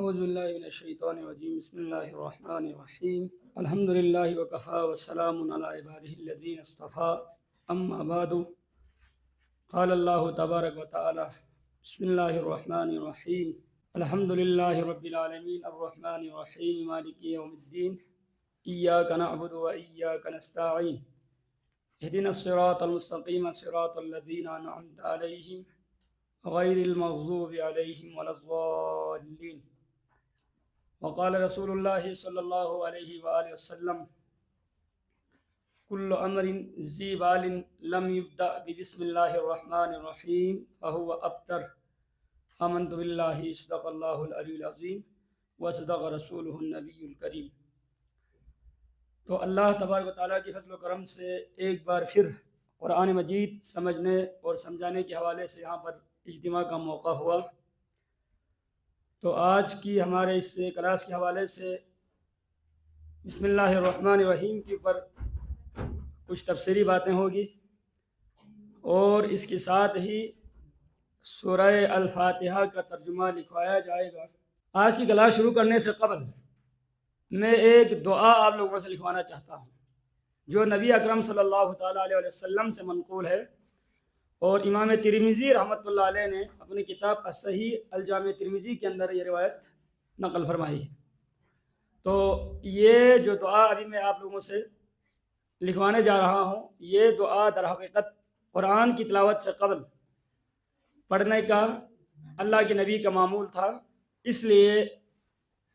أعوذ بالله من الشيطان الرجيم بسم الله الرحمن الرحيم الحمد لله وكفى وسلام على عباده الذين اصطفى أما بعد قال الله تبارك وتعالى بسم الله الرحمن الرحيم الحمد لله رب العالمين الرحمن الرحيم مالك يوم الدين إياك نعبد وإياك نستعين اهدنا الصراط المستقيم صراط الذين أنعمت عليهم غير المغضوب عليهم ولا الضالين وقال رسول الله صلى الله عليه وآله وسلم كل أمر ذي بال لم يبدأ بسم الله الرحمن الرحيم فهو أبتر آمنت بالله صدق الله العلي العظيم وصدق رسوله النبي الكريم۔ تو اللہ تبارک و تعالیٰ کی فضل و کرم سے ایک بار پھر قرآن مجید سمجھنے اور سمجھانے کے حوالے سے یہاں پر اجتماع کا موقع ہوا۔ تو آج کی ہمارے اس کلاس کے حوالے سے بسم اللہ الرحمن الرحیم کے اوپر کچھ تفسیری باتیں ہوگی اور اس کے ساتھ ہی سورہ الفاتحہ کا ترجمہ لکھوایا جائے گا۔ آج کی کلاس شروع کرنے سے قبل میں ایک دعا آپ لوگوں سے لکھوانا چاہتا ہوں جو نبی اکرم صلی اللہ تعالیٰ علیہ وسلم سے منقول ہے، اور امام ترمذی رحمۃ اللہ علیہ نے اپنی کتاب الصحیح الجامع ترمذی کے اندر یہ روایت نقل فرمائی ہے۔ تو یہ جو دعا ابھی میں آپ لوگوں سے لکھوانے جا رہا ہوں، یہ دعا در حقیقت قرآن کی تلاوت سے قبل پڑھنے کا اللہ کے نبی کا معمول تھا، اس لیے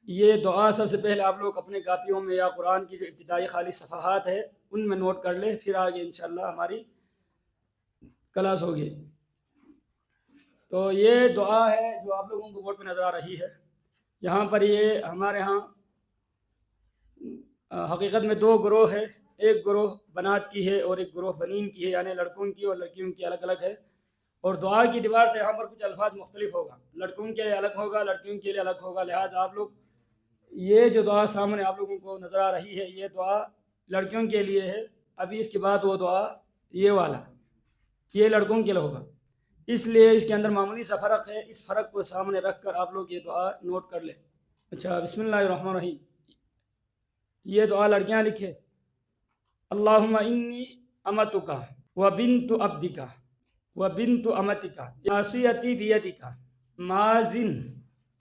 یہ دعا سب سے پہلے آپ لوگ اپنے کاپیوں میں یا قرآن کی جو ابتدائی خالی صفحات ہے ان میں نوٹ کر لیں، پھر آگے انشاءاللہ ہماری کلاس ہوگی۔ تو یہ دعا ہے جو آپ لوگوں کو بورڈ پہ نظر آ رہی ہے۔ یہاں پر یہ ہمارے ہاں حقیقت میں دو گروہ ہے، ایک گروہ بنات کی ہے اور ایک گروہ بنین کی ہے، یعنی لڑکوں کی اور لڑکیوں کی الگ الگ ہے، اور دعا کی دیوار سے یہاں پر کچھ الفاظ مختلف ہوگا، لڑکوں کے لیے الگ ہوگا، لڑکیوں کے لیے الگ ہوگا۔ لہٰذا آپ لوگ یہ جو دعا سامنے آپ لوگوں کو نظر آ رہی ہے یہ دعا لڑکیوں کے لیے ہے، ابھی اس کے بعد وہ دعا یہ والا یہ لڑکوں کے لیے ہوگا، اس لیے اس کے اندر معمولی سا فرق ہے، اس فرق کو سامنے رکھ کر آپ لوگ یہ دعا نوٹ کر لیں۔ اچھا، بسم اللہ الرحمن الرحیم، یہ دعا لڑکیاں لکھے۔ اللہم انی امتک و بنت عبدک و بنت امتک ناصیتی بیدک ماض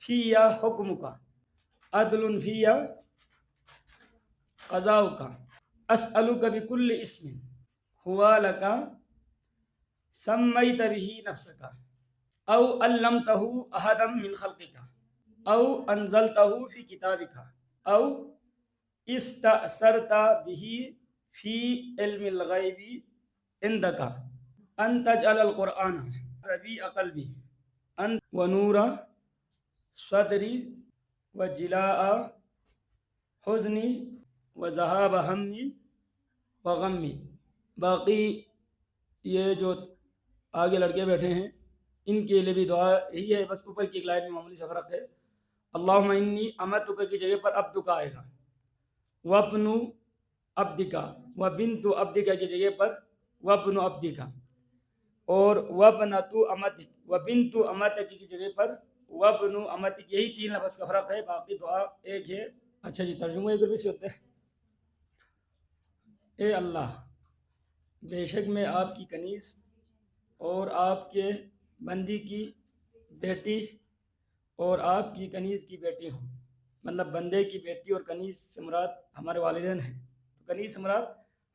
فی حکمک عدل فی قضاؤک اسألک بکل اسم ہوا لک سمیت به نفسک او علمتہ احدا من خلقک او انزلتہ فی کتابک او استأثرت به فی علم الغیب عندک ان تجعل القرآن ربیع قلبی ونور صدری وجلاء حزنی وذہاب ہمی وغمی۔ باقی یہ جو آگے لڑکے بیٹھے ہیں ان کے لیے بھی دعا یہی ہے، بس اوپر کی ایک لائن میں معمولی سا فرق ہے۔ اللہم انی امتک کی جگہ پر عبدک آئے گا، وابن عبدک و بنت عبدک کی جگہ پر وابن عبدک، اور وابنۃ امتک و بنت امتک کی جگہ پر وابن امتک، یہی تین لفظ کا فرق ہے، باقی دعا ایک ہے۔ اچھا جی، ترجمہ ایک بھی سے ہوتا ہے۔ اے اللہ، بے شک میں آپ کی کنیز اور آپ کے بندی کی بیٹی اور آپ کی کنیز کی بیٹی ہوں، مطلب بندے کی بیٹی اور کنیز سے مراد ہمارے والدین ہیں۔ تو کنیز سے مراد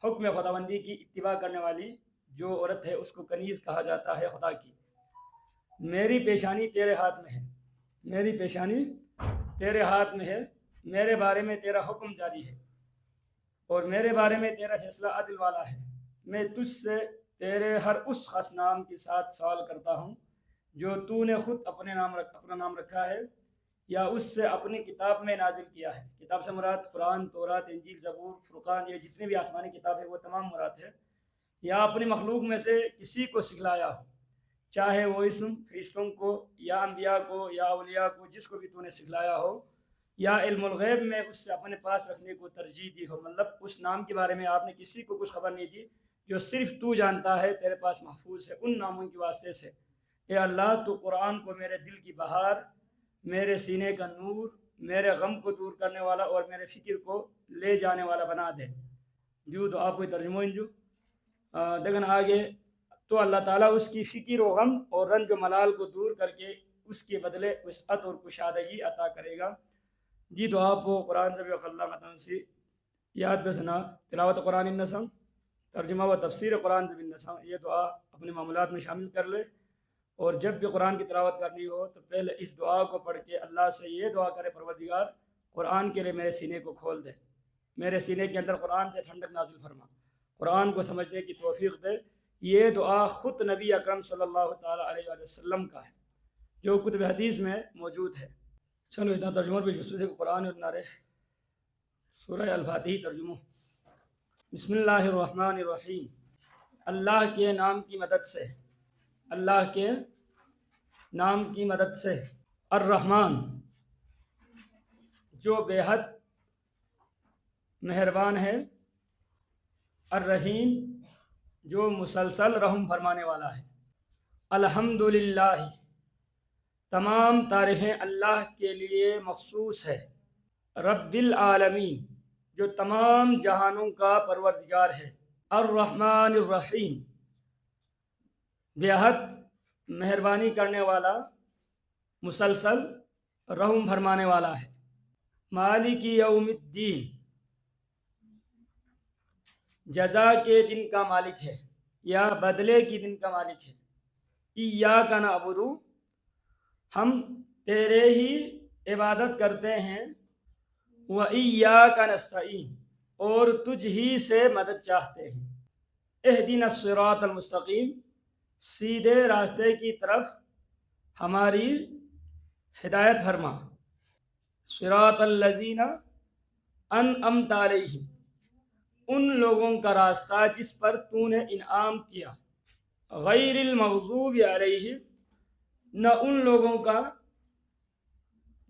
حکم خداوندی کی اتباع کرنے والی جو عورت ہے اس کو کنیز کہا جاتا ہے خدا کی۔ میری پیشانی تیرے ہاتھ میں ہے، میری پیشانی تیرے ہاتھ میں ہے، میرے بارے میں تیرا حکم جاری ہے اور میرے بارے میں تیرا فیصلہ عدل والا ہے۔ میں تجھ سے تیرے ہر اس خاص نام کے ساتھ سوال کرتا ہوں جو تو نے خود اپنا نام رکھا ہے یا اس سے اپنی کتاب میں نازل کیا ہے۔ کتاب سے مراد قرآن، تورات، انجیل، زبور، فرقان، یہ جتنے بھی آسمانی کتاب ہے وہ تمام مراد ہے، یا اپنی مخلوق میں سے کسی کو سکھلایا ہو، چاہے وہ اسم فرشتوں کو یا انبیاء کو یا اولیاء کو، جس کو بھی تو نے سکھلایا ہو، یا علم الغیب میں اس سے اپنے پاس رکھنے کو ترجیح دی ہو، مطلب اس نام کے بارے میں آپ نے کسی کو کچھ خبر نہیں دی، جو صرف تو جانتا ہے، تیرے پاس محفوظ ہے ان ناموں کے واسطے سے۔ اے اللہ، تو قرآن کو میرے دل کی بہار میرے سینے کا نور میرے غم کو دور کرنے والا اور میرے فکر کو لے جانے والا بنا دے. جو تو آپ کو ترجمہ انجو دیکھن آگے تو اللہ تعالیٰ اس کی فکر و غم اور رنج و ملال کو دور کر کے اس کے بدلے وسعت اور کشادگی عطا کرے گا. جی تو آپ کو قرآن سے اللہ مطلب سے یاد پہ سنا تلاوت قرآن النسم ترجمہ و تفسیر قرآن سے بالنسم. یہ دعا اپنے معاملات میں شامل کر لے اور جب بھی قرآن کی تلاوت کرنی ہو تو پہلے اس دعا کو پڑھ کے اللہ سے یہ دعا کرے پروردگار قرآن کے لیے میرے سینے کو کھول دے, میرے سینے کے اندر قرآن سے ٹھنڈک نازل فرما, قرآن کو سمجھنے کی توفیق دے. یہ دعا خود نبی اکرم صلی اللہ تعالیٰ علیہ وسلم کا ہے جو کتب حدیث میں موجود ہے. چلو اتنا ترجمہ بھی جسے قرآن اور نعرے سورہ الفاتحہ ترجمہ. بسم اللہ الرحمن الرحیم. اللہ کے نام کی مدد سے, اللہ کے نام کی مدد سے. الرحمن جو بے حد مہربان ہے, الرحیم جو مسلسل رحم فرمانے والا ہے. الحمدللہ تمام تعریفیں اللہ کے لیے مخصوص ہے. رب العالمین جو تمام جہانوں کا پروردگار ہے. الرحمن الرحیم بے حد مہربانی کرنے والا مسلسل رحم فرمانے والا ہے. مالک یوم الدین جزا کے دن کا مالک ہے یا بدلے کی دن کا مالک ہے. ایاک نعبد ہم تیرے ہی عبادت کرتے ہیں. وَإِيَّاكَ نَسْتَعِينُ اور تجھ ہی سے مدد چاہتے ہیں. اہدنا الصراط المستقیم سیدھے راستے کی طرف ہماری ہدایت فرما. صراط الذین انعمت علیہم ان لوگوں کا راستہ جس پر تو نے انعام کیا. غیر المغضوب علیہم نہ ان لوگوں کا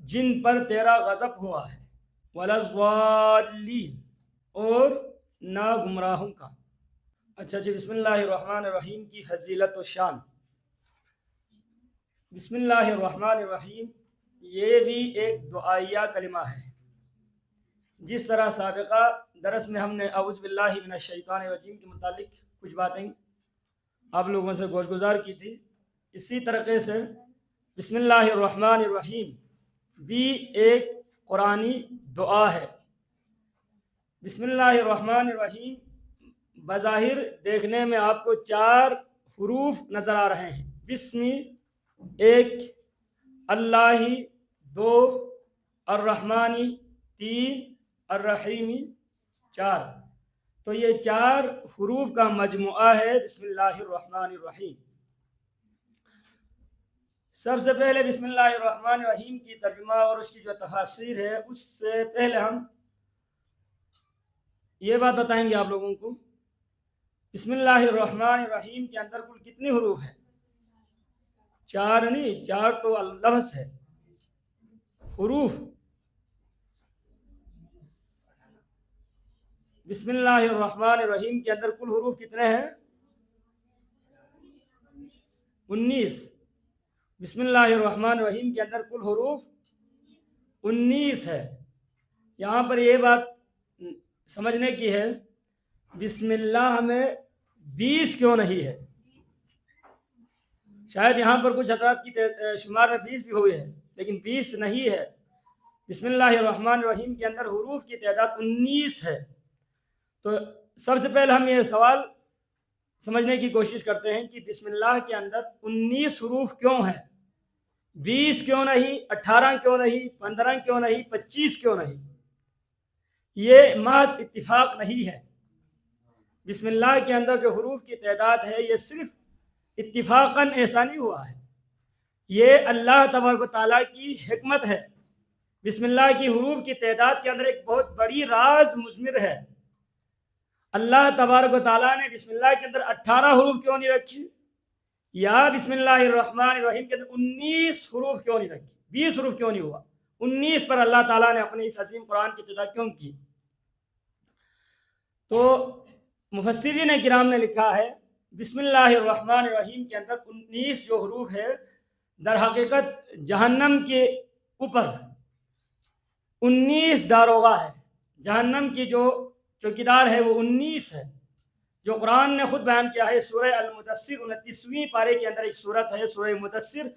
جن پر تیرا غضب ہوا ہے. ولا الضالین اور نہ گمراہوں کا. اچھا جی بسم اللہ الرحمن الرحیم کی فضیلت و شان. بسم اللہ الرحمن الرحیم یہ بھی ایک دعائیہ کلمہ ہے. جس طرح سابقہ درس میں ہم نے اعوذ باللہ من الشیطان الرجیم کے متعلق کچھ باتیں آپ لوگوں سے گوش گزار کی تھی, اسی طریقے سے بسم اللہ الرحمن الرحیم بھی ایک قرآنی دعا ہے. بسم اللہ الرحمن الرحیم بظاہر دیکھنے میں آپ کو 4 حروف نظر آ رہے ہیں. بسم 1, اللہ 2, الرحمن 3, الرحیم 4. تو یہ 4 حروف کا مجموعہ ہے بسم اللہ الرحمن الرحیم. سب سے پہلے بسم اللہ الرحمن الرحیم کی ترجمہ اور اس کی جو تفاسیر ہے اس سے پہلے ہم یہ بات بتائیں گے آپ لوگوں کو. بسم اللہ الرحمن الرحیم کے اندر کل کتنی حروف ہیں؟ 4 نہیں, 4 تو لفظ ہے. حروف بسم اللہ الرحمن الرحیم کے اندر کل حروف کتنے ہیں؟ 19. بسم اللہ الرحمن الرحیم کے اندر کل حروف 19 ہے. یہاں پر یہ بات سمجھنے کی ہے بسم اللہ میں 20 کیوں نہیں ہے. شاید یہاں پر کچھ حضرات کی شمار میں 20 بھی ہوئے ہیں لیکن 20 نہیں ہے. بسم اللہ الرحمن الرحیم کے اندر حروف کی تعداد 19 ہے. تو سب سے پہلے ہم یہ سوال سمجھنے کی کوشش کرتے ہیں کہ بسم اللہ کے اندر 19 حروف کیوں ہیں؟ 20 کیوں نہیں, 18 کیوں نہیں, 15 کیوں نہیں, 25 کیوں نہیں؟ یہ محض اتفاق نہیں ہے. بسم اللہ کے اندر جو حروف کی تعداد ہے یہ صرف اتفاقاً ایسا نہیں ہوا ہے, یہ اللہ تبارک و تعالیٰ کی حکمت ہے. بسم اللہ کی حروف کی تعداد کے اندر ایک بہت بڑی راز مضمر ہے. اللہ تبارک و تعالیٰ نے بسم اللہ کے اندر 18 حروف کیوں نہیں رکھی, یا بسم اللہ الرحمن الرحیم کے اندر 19 حروف کیوں نہیں رکھی, 20 حروف کیوں نہیں ہوا, 19 پر اللہ تعالیٰ نے اپنے اس عظیم قرآن کی ابتدا کیوں کی؟ تو مفسرین کرام نے لکھا ہے بسم اللہ الرحمن الرحیم کے اندر 19 جو حروف ہے در حقیقت جہنم کے اوپر 19 داروغہ ہے، جہنم کی جو چوکیدار ہے وہ 19 ہے، جو قرآن نے خود بیان کیا ہے۔ سورہ المدثر 29ویں پارے کے اندر ایک صورت ہے سورہ مدثر،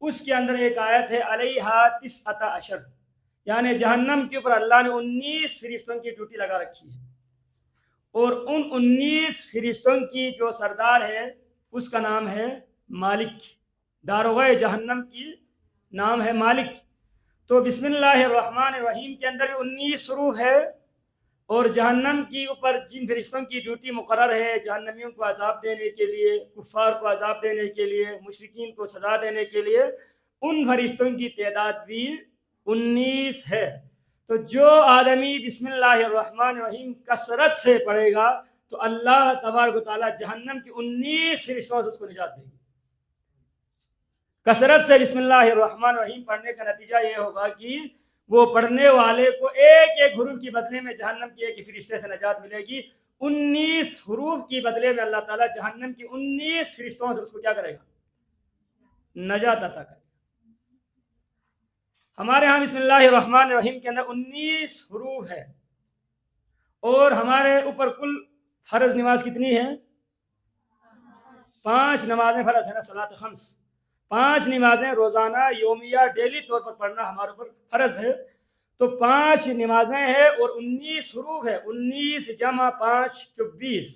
اس کے اندر ایک آیت ہے علیہا 19، یعنی جہنم کے اوپر اللہ نے 19 فرشتوں کی ڈیوٹی لگا رکھی ہے، اور ان 19 فرشتوں کی جو سردار ہے اس کا نام ہے مالک، داروغہ جہنم کی نام ہے مالک۔ تو بسم اللہ الرحمن الرحیم کے اندر 19 حروف ہے، اور جہنم کی اوپر جن فرشتوں کی ڈیوٹی مقرر ہے جہنمیوں کو عذاب دینے کے لیے، کفار کو عذاب دینے کے لیے، مشرکین کو سزا دینے کے لیے، ان فرشتوں کی تعداد بھی 19 ہے۔ تو جو آدمی بسم اللہ الرحمن الرحیم کثرت سے پڑھے گا تو اللہ تبارک و تعالیٰ جہنم کی 19 فرشتوں سے اس کو نجات دے گی۔ کثرت سے بسم اللہ الرحمن الرحیم پڑھنے کا نتیجہ یہ ہوگا کہ وہ پڑھنے والے کو ایک ایک حروف کی بدلے میں جہنم کے ایک فرشتے سے نجات ملے گی۔ 19 حروف کی بدلے میں اللہ تعالیٰ جہنم کی 19 فرشتوں سے اس کو کیا کرے گا؟ نجات عطا کرے گا۔ ہمارے ہاں بسم اللہ الرحمن الرحیم کے اندر 19 حروف ہے، اور ہمارے اوپر کل فرض نماز کتنی ہے؟ 5 نمازیں فرض ہے نا، صلاۃ خمس، 5 نمازیں روزانہ یومیہ ڈیلی طور پر پڑھنا ہمارے اوپر فرض ہے۔ تو 5 نمازیں ہیں اور 19 حروف ہے، 19 جمع 5 24،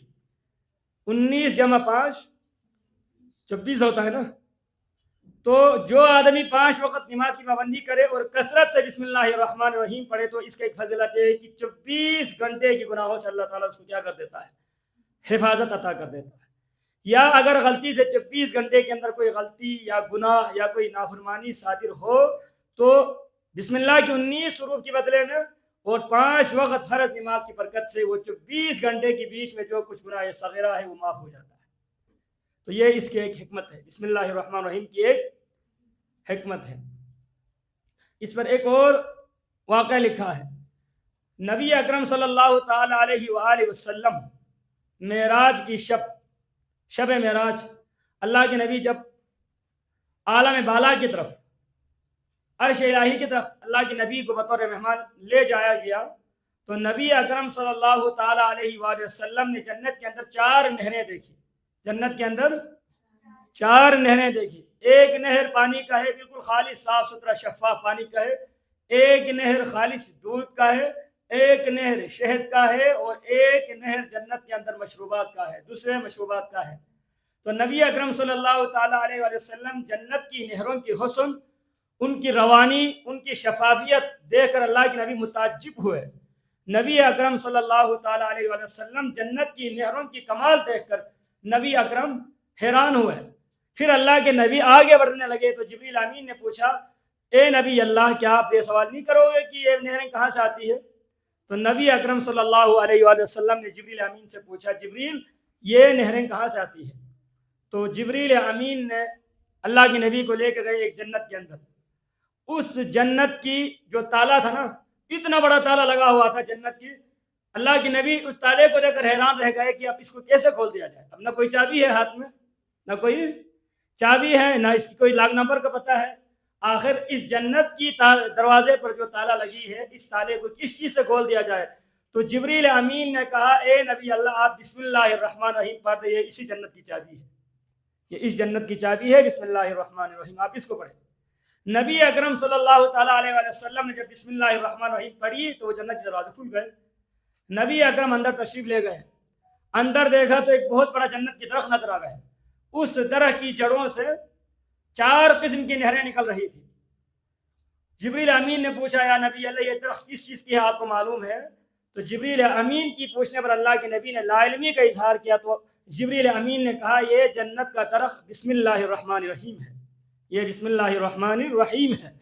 19 جمع 5 24 ہوتا ہے نا۔ تو جو آدمی 5 وقت نماز کی پابندی کرے اور کثرت سے بسم اللہ الرحمن الرحیم پڑھے تو اس کا ایک فضیلت ہے کہ 24 گھنٹے کی گناہوں سے اللہ تعالیٰ اس کو کیا کر دیتا ہے؟ حفاظت عطا کر دیتا ہے۔ یا اگر غلطی سے 24 گھنٹے کے اندر کوئی غلطی یا گناہ یا کوئی نافرمانی صادر ہو تو بسم اللہ کی 19 حروف کی بدلے میں اور 5 وقت فرض نماز کی برکت سے وہ 24 گھنٹے کے بیچ میں جو کچھ گناہ صغیرہ ہے وہ معاف ہو جاتا ہے۔ تو یہ اس کی ایک حکمت ہے، بسم اللہ الرحمن الرحیم کی ایک حکمت ہے۔ اس پر ایک اور واقعہ لکھا ہے، نبی اکرم صلی اللہ تعالی علیہ وآلہ وسلم معراج کی شب معراج، اللہ کے نبی جب عالم بالا کی طرف، عرش الہی کی طرف اللہ کے نبی کو بطور مہمان لے جایا گیا تو نبی اکرم صلی اللہ تعالی علیہ وآلہ وسلم نے جنت کے اندر 4 نہریں دیکھی، جنت کے اندر 4 نہریں دیکھی۔ ایک نہر پانی کا ہے، بالکل خالص صاف ستھرا شفاف پانی کا ہے، ایک نہر خالص دودھ کا ہے، ایک نہر شہد کا ہے، اور ایک نہر جنت کے اندر مشروبات کا ہے، دوسرے مشروبات کا ہے۔ تو نبی اکرم صلی اللہ تعالی علیہ وآلہ وسلم جنت کی نہروں کی حسن، ان کی روانی، ان کی شفافیت دیکھ کر اللہ کے نبی متعجب ہوئے۔ نبی اکرم صلی اللہ تعالی علیہ وآلہ وسلم جنت کی نہروں کی کمال دیکھ کر نبی اکرم حیران ہوئے۔ پھر اللہ کے نبی آگے بڑھنے لگے تو جبریل امین نے پوچھا، اے نبی اللہ، کیا آپ یہ سوال نہیں کرو گے کہ یہ نہریں کہاں سے آتی ہے؟ تو نبی اکرم صلی اللہ علیہ وآلہ وسلم نے جبریل امین سے پوچھا، جبریل یہ نہریں کہاں سے آتی ہیں؟ تو جبریل امین نے اللہ کے نبی کو لے کے گئے ایک جنت کے اندر۔ اس جنت کی جو تالا تھا نا، اتنا بڑا تالا لگا ہوا تھا جنت کی، اللہ کے نبی اس تالے کو دیکھ کر حیران رہ گئے کہ اب اس کو کیسے کھول دیا جائے۔ اب نہ کوئی چابی ہے ہاتھ میں، نہ کوئی چابی ہے، نہ اس کی کوئی لاک نمبر کا پتہ ہے۔ آخر اس جنت کی دروازے پر جو تالا لگی ہے، اس تالے کو کس چیز سے کھول دیا جائے؟ تو جبریل امین نے کہا، اے نبی اللہ، آپ بسم اللہ الرحمن الرحیم پڑھ دیں، یہ اسی جنت کی چابی ہے، یہ اس جنت کی چابی ہے، بسم اللہ الرحمن الرحیم، آپ اس کو پڑھیں۔ نبی اکرم صلی اللہ تعالیٰ علیہ وآلہ وسلم نے جب بسم اللہ الرحمن الرحیم پڑھی تو وہ جنت کے دروازے کھل گئے۔ نبی اکرم اندر تشریف لے گئے، اندر دیکھا تو ایک بہت بڑا جنت کی درخت نظر آ گئے۔ اس درخت کی جڑوں سے 4 قسم کی نہریں نکل رہی تھی۔ جبریل امین نے پوچھا، یا نبی اللہ، یہ درخت کس چیز کی ہے، آپ کو معلوم ہے؟ تو جبریل امین کی پوچھنے پر اللہ کے نبی نے لا علمی کا اظہار کیا تو جبریل امین نے کہا، یہ جنت کا درخت بسم اللہ الرحمن الرحیم ہے، یہ بسم اللہ الرحمن الرحیم ہے۔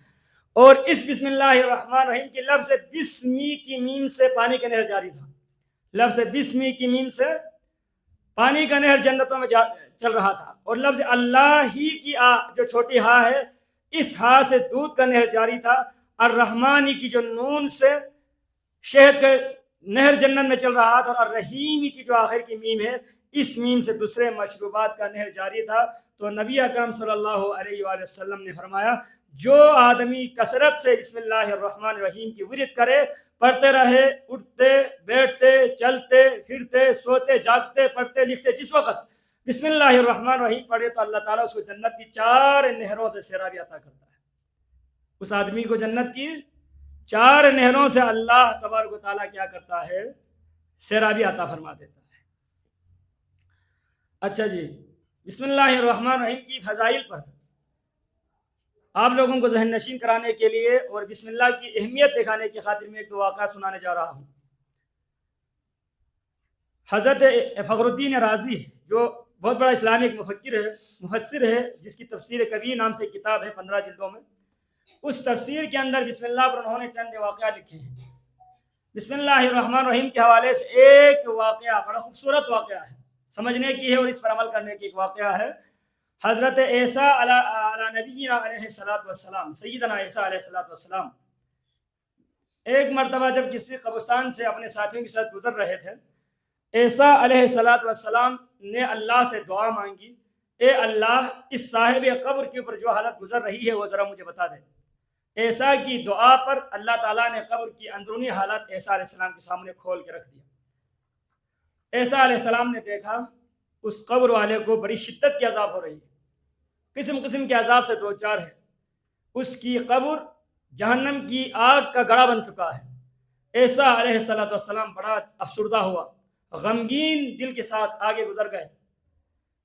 اور اس بسم اللہ الرحمن الرحیم کے لفظ بسمی کی میم سے پانی کا نہر جاری تھا، لفظ بسمی کی میم سے پانی کا نہر جنتوں میں چل رہا تھا، اور لفظ اللہ ہی کی جو چھوٹی ہا ہے، اس ہا سے دودھ کا نہر جاری تھا۔ الرحمانی کی جو نون سے شہد کا نہر جنت میں چل رہا تھا، اور الرحیمی کی جو آخر کی میم ہے، اس میم سے دوسرے مشروبات کا نہر جاری تھا۔ تو نبی اکرم صلی اللہ علیہ وآلہ وسلم نے فرمایا، جو آدمی کثرت سے بسم اللہ الرحمن الرحیم کی ورد کرے، پڑھتے رہے، اٹھتے بیٹھتے چلتے پھرتے سوتے جاگتے پڑھتے لکھتے، جس وقت بسم اللہ الرحمن الرحیم پڑھے تو اللہ تعالیٰ اس کو جنت کی 4 نہروں سے سیرابی عطا کرتا ہے۔ اس آدمی کو جنت کی 4 نہروں سے اللہ تبارک و تعالیٰ کیا کرتا ہے؟ سیرابی عطا فرما دیتا ہے۔ اچھا جی، بسم اللہ الرحمن الرحیم کی فضائل پر آپ لوگوں کو ذہن نشین کرانے کے لیے اور بسم اللہ کی اہمیت دکھانے کی خاطر میں ایک 2 واقعہ سنانے جا رہا ہوں۔ حضرت فخر الدین رازی جو بہت بڑا اسلامک مفسر ہے، جس کی تفسیر کبیر نام سے کتاب ہے 15 جلدوں میں، اس تفسیر کے اندر بسم اللہ پر انہوں نے چند واقعہ لکھے ہیں۔ بسم اللہ الرحمن الرحیم کے حوالے سے ایک واقعہ بڑا خوبصورت واقعہ ہے، سمجھنے کی ہے اور اس پر عمل کرنے کی ایک واقعہ ہے۔ حضرت عیسیٰ علی نبینا علیہ الصلوۃ والسلام، سیدنا عیسیٰ علیہ الصلوۃ والسلام ایک مرتبہ جب کسی قبرستان سے اپنے ساتھیوں کے ساتھ گزر رہے تھے، عیسیٰ علیہ الصلوۃ والسلام نے اللہ سے دعا مانگی، اے اللہ اس صاحب قبر کے اوپر جو حالت گزر رہی ہے وہ ذرا مجھے بتا دے۔ عیسیٰ کی دعا پر اللہ تعالیٰ نے قبر کی اندرونی حالت عیسیٰ علیہ السلام کے سامنے کھول کے رکھ دیا۔ عیسیٰ علیہ السلام نے دیکھا اس قبر والے کو بڑی شدت کی عذاب ہو رہی ہے، قسم قسم کے عذاب سے 2-4 ہے۔ اس کی قبر جہنم کی آگ کا گڑھا بن چکا ہے۔ عیسیٰ علیہ السلام بڑا افسردہ ہوا، غمگین دل کے ساتھ آگے گزر گئے۔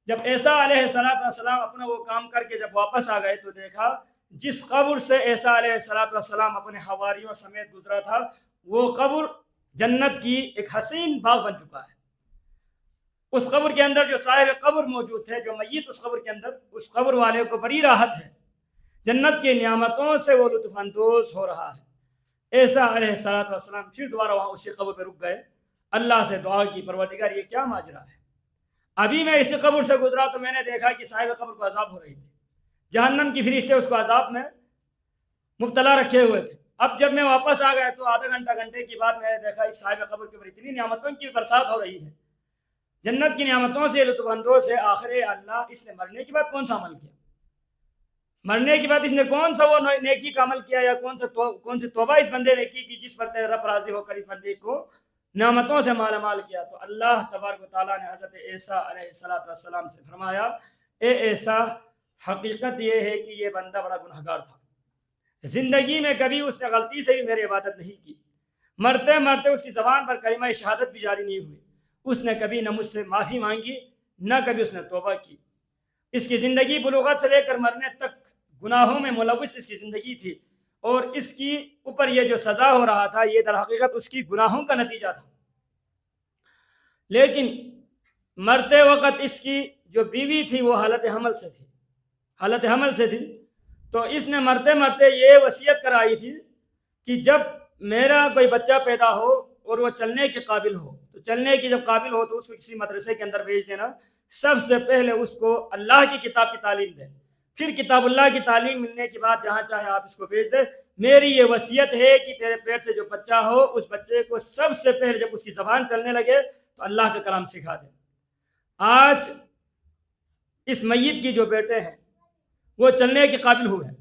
جب عیسیٰ علیہ السلام اپنا وہ کام کر کے جب واپس آ گئے تو دیکھا جس قبر سے عیسیٰ علیہ السلام اپنے حواریوں سمیت گزرا تھا، وہ قبر جنت کی ایک حسین باغ بن چکا ہے۔ اس قبر کے اندر جو صاحب قبر موجود تھے، جو میت اس قبر کے اندر، اس قبر والے کو بڑی راحت ہے، جنت کے نعمتوں سے وہ لطف اندوز ہو رہا ہے۔ عیسیٰ علیہ السلام پھر دوبارہ وہاں اسی قبر پہ رک گئے، اللہ سے دعا کی، پروردگار یہ کیا ماجرا ہے؟ ابھی میں اسی قبر سے گزرا تو میں نے دیکھا کہ صاحب قبر کو عذاب ہو رہی تھی، جہنم کی فرشتے اس کو عذاب میں مبتلا رکھے ہوئے تھے۔ اب جب میں واپس آ گیا تو آدھا گھنٹے کی بعد میں نے دیکھا اس صاحب قبر کے اوپر اتنی نعمتوں کی برسات ہو رہی ہے، جنت کی نعمتوں سے لطف اندوز ہے۔ آخر اللہ اس نے مرنے کے بعد کون سا عمل کیا؟ مرنے کے بعد اس نے کون سا وہ نیکی کا عمل کیا، یا کون سی توبہ اس بندے نے کی کہ جس پر رب راضی ہو کر اس بندے کو نعمتوں سے مالا مال کیا؟ تو اللہ تبارک و تعالیٰ نے حضرت عیسیٰ علیہ السلام سے فرمایا، اے عیسیٰ، حقیقت یہ ہے کہ یہ بندہ بڑا گنہگار تھا، زندگی میں کبھی اس نے غلطی سے بھی میری عبادت نہیں کی، مرتے مرتے اس کی زبان پر کلمہ شہادت بھی جاری نہیں ہوئی، اس نے کبھی نہ مجھ سے معافی مانگی نہ کبھی اس نے توبہ کی۔ اس کی زندگی بلوغت سے لے کر مرنے تک گناہوں میں ملوث اس کی زندگی تھی، اور اس کی اوپر یہ جو سزا ہو رہا تھا یہ در حقیقت اس کی گناہوں کا نتیجہ تھا۔ لیکن مرتے وقت اس کی جو بیوی تھی وہ حالت حمل سے تھی، تو اس نے مرتے مرتے یہ وصیت کرائی تھی کہ جب میرا کوئی بچہ پیدا ہو اور وہ چلنے کے قابل ہو، تو چلنے کے جب قابل ہو تو اس کو کسی مدرسے کے اندر بھیج دینا، سب سے پہلے اس کو اللہ کی کتاب کی تعلیم دے، پھر کتاب اللہ کی تعلیم ملنے کے بعد جہاں چاہے آپ اس کو بھیج دیں۔ میری یہ وصیت ہے کہ تیرے پیٹ سے جو بچہ ہو اس بچے کو سب سے پہلے جب اس کی زبان چلنے لگے تو اللہ کا کلام سکھا دے۔ آج اس میت کی جو بیٹے ہیں وہ چلنے کے قابل ہوئے ہیں،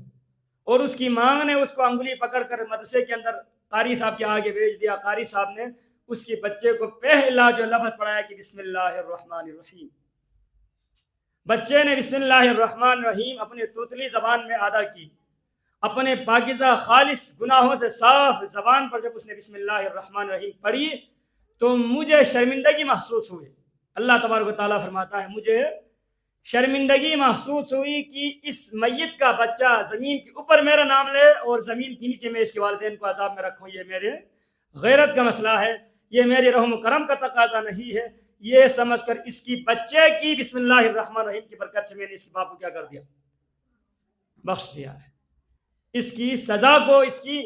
اور اس کی ماں نے اس کو انگلی پکڑ کر مدرسے کے اندر قاری صاحب کے آگے بھیج دیا۔ قاری صاحب نے اس کے بچے کو پہلا جو لفظ پڑھایا کہ بسم اللہ الرحمن الرحیم، بچے نے بسم اللہ الرحمن الرحیم اپنی توتلی زبان میں ادا کی، اپنے پاکیزہ خالص گناہوں سے صاف زبان پر جب اس نے بسم اللہ الرحمن الرحیم پڑھی تو مجھے شرمندگی محسوس ہوئی۔ اللہ تبارک و تعالیٰ فرماتا ہے مجھے شرمندگی محسوس ہوئی کہ اس میت کا بچہ زمین کے اوپر میرا نام لے اور زمین کے نیچے میں اس کے والدین کو عذاب میں رکھوں۔ یہ میرے غیرت کا مسئلہ ہے، یہ میرے رحم و کرم کا تقاضا نہیں ہے۔ یہ سمجھ کر اس کی بچے کی بسم اللہ الرحمن الرحیم کی برکت سے میں نے اس کے باپ کو کیا کر دیا؟ بخش دیا ہے۔ اس کی سزا کو اس کی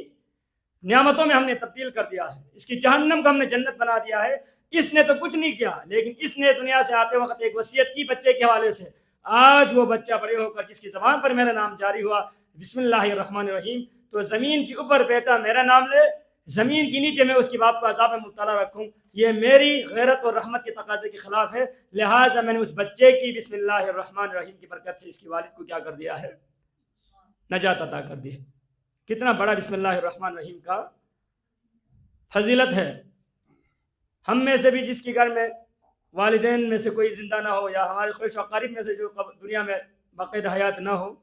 نعمتوں میں ہم نے تبدیل کر دیا ہے، اس کی جہنم کو ہم نے جنت بنا دیا ہے۔ اس نے تو کچھ نہیں کیا، لیکن اس نے دنیا سے آتے وقت ایک وصیت کی بچے کے حوالے سے۔ آج وہ بچہ بڑے ہو کر جس کی زبان پر میرا نام جاری ہوا بسم اللہ الرحمن الرحیم، تو زمین کے اوپر بیٹا میرا نام لے، زمین کے نیچے میں اس کی باپ کو عذاب میں مبتلا رکھوں، یہ میری غیرت اور رحمت کے تقاضے کے خلاف ہے۔ لہٰذا میں نے اس بچے کی بسم اللہ الرحمن الرحیم کی برکت سے اس کی والد کو کیا کر دیا ہے؟ نجات عطا کر دی ہے۔ کتنا بڑا بسم اللہ الرحمن الرحیم کا فضیلت ہے۔ ہم میں سے بھی جس کے گھر میں والدین میں سے کوئی زندہ نہ ہو یا ہمارے خوش و اقارب میں سے جو دنیا میں باقاعدہ حیات نہ ہو،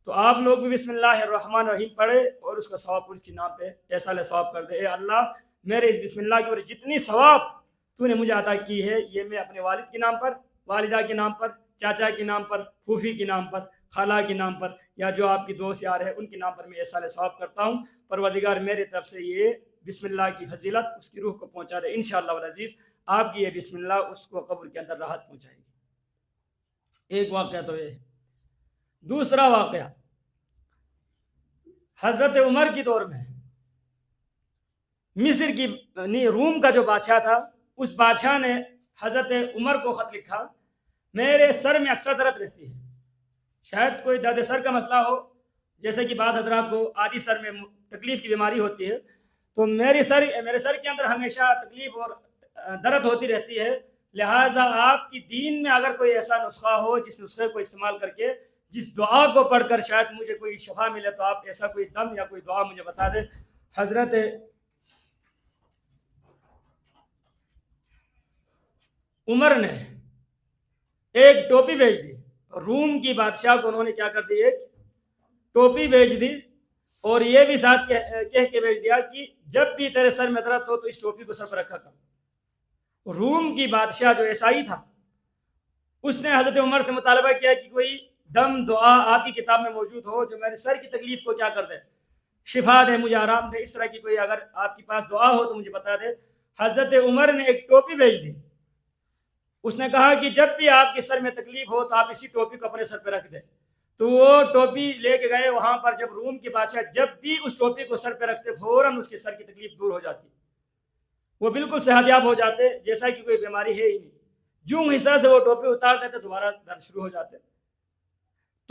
تو آپ لوگ بھی بسم اللہ الرحمن الرحیم پڑھے اور اس کا ثواب اس کے نام پہ ایسا ثواب کر دے۔ اے اللہ، میرے اس بسم اللہ کے اوپر جتنی ثواب تو نے مجھے عطا کی ہے، یہ میں اپنے والد کے نام پر، والدہ کے نام پر، چاچا کے نام پر، پھوپھی کے نام پر، خالہ کے نام پر، یا جو آپ کی دوست یار ہے ان کے نام پر میں ایسا ثواب کرتا ہوں۔ پروردگار میرے طرف سے یہ بسم اللہ کی فضیلت اس کی روح کو پہنچا دے انشاءاللہ والعزیز۔ آپ کی یہ بسم اللہ اس کو قبر کے اندر راحت پہنچائے گی۔ ایک واقعہ تو یہ ہے۔ دوسرا واقعہ حضرت عمر کی دور میں مصر کی روم کا جو بادشاہ تھا، اس بادشاہ نے حضرت عمر کو خط لکھا، میرے سر میں اکثر درد رہتی ہے، شاید کوئی درد سر کا مسئلہ ہو، جیسے کہ بعض حضرات کو آدھی سر میں تکلیف کی بیماری ہوتی ہے، تو میرے سر کے اندر ہمیشہ تکلیف اور درد ہوتی رہتی ہے، لہٰذا آپ کی دین میں اگر کوئی ایسا نسخہ ہو جس نسخے کو استعمال کر کے جس دعا کو پڑھ کر شاید مجھے کوئی شفا ملے، تو آپ ایسا کوئی دم یا کوئی دعا مجھے بتا دیں۔ حضرت عمر نے ایک ٹوپی بھیج دی، روم کی بادشاہ کو انہوں نے کیا کر دی، ایک ٹوپی بھیج دی، اور یہ بھی ساتھ کہہ کے بھیج دیا کہ جب بھی تیرے سر میں درد ہو تو اس ٹوپی کو سر پر رکھا کر۔ روم کی بادشاہ جو عیسائی تھا، اس نے حضرت عمر سے مطالبہ کیا کہ کوئی دم دعا آپ کی کتاب میں موجود ہو جو میرے سر کی تکلیف کو کیا کر دے، شفا دے، مجھے آرام دے، اس طرح کی کوئی اگر آپ کے پاس دعا ہو تو مجھے بتا دے۔ حضرت عمر نے ایک ٹوپی بھیج دی، اس نے کہا کہ جب بھی آپ کے سر میں تکلیف ہو تو آپ اسی ٹوپی کو اپنے سر پہ رکھ دیں۔ تو وہ ٹوپی لے کے گئے وہاں پر، جب روم کے بادشاہ جب بھی اس ٹوپی کو سر پہ رکھتے فوراً اس کے سر کی تکلیف دور ہو جاتی، وہ بالکل صحت یاب ہو جاتے جیسا کہ کوئی بیماری ہے ہی نہیں۔ جو حصہ سے وہ ٹوپی اتار دیتے دوبارہ درد شروع ہو جاتے۔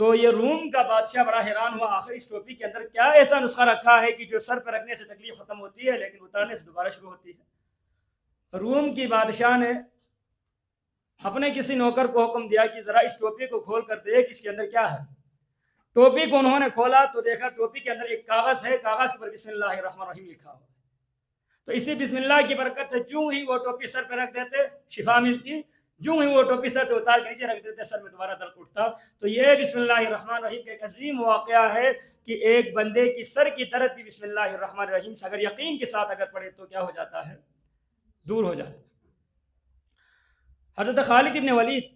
تو یہ روم کا بادشاہ بڑا حیران ہوا، آخر اس ٹوپی کے اندر کیا ایسا نسخہ رکھا ہے کہ جو سر پہ رکھنے سے تکلیف ختم ہوتی ہے لیکن اتارنے سے دوبارہ شروع ہوتی ہے۔ روم کی بادشاہ نے اپنے کسی نوکر کو حکم دیا کہ ذرا اس ٹوپی کو کھول کر دیکھ اس کے اندر کیا ہے۔ ٹوپی کو انہوں نے کھولا تو دیکھا ٹوپی کے اندر ایک کاغذ ہے، کاغذ پر بسم اللہ الرحمن الرحیم لکھا ہوا ہے۔ تو اسی بسم اللہ کی برکت سے جو ہی وہ ٹوپی سر پہ رکھ دیتے شفا ملتی، جو ہی وہ ٹوپی سر سے اتار کے نیچے رکھ دیتے سر میں دوبارہ درد اٹھتا۔ تو یہ بسم اللہ الرحمن الرحیم کا ایک عظیم واقعہ ہے کہ ایک بندے کی سر کی درد بھی بسم اللہ الرحمن الرحیم سے اگر یقین کے ساتھ اگر پڑھے تو کیا ہو جاتا ہے، دور ہو جاتا ہے۔ حضرت خالد ابن ولید،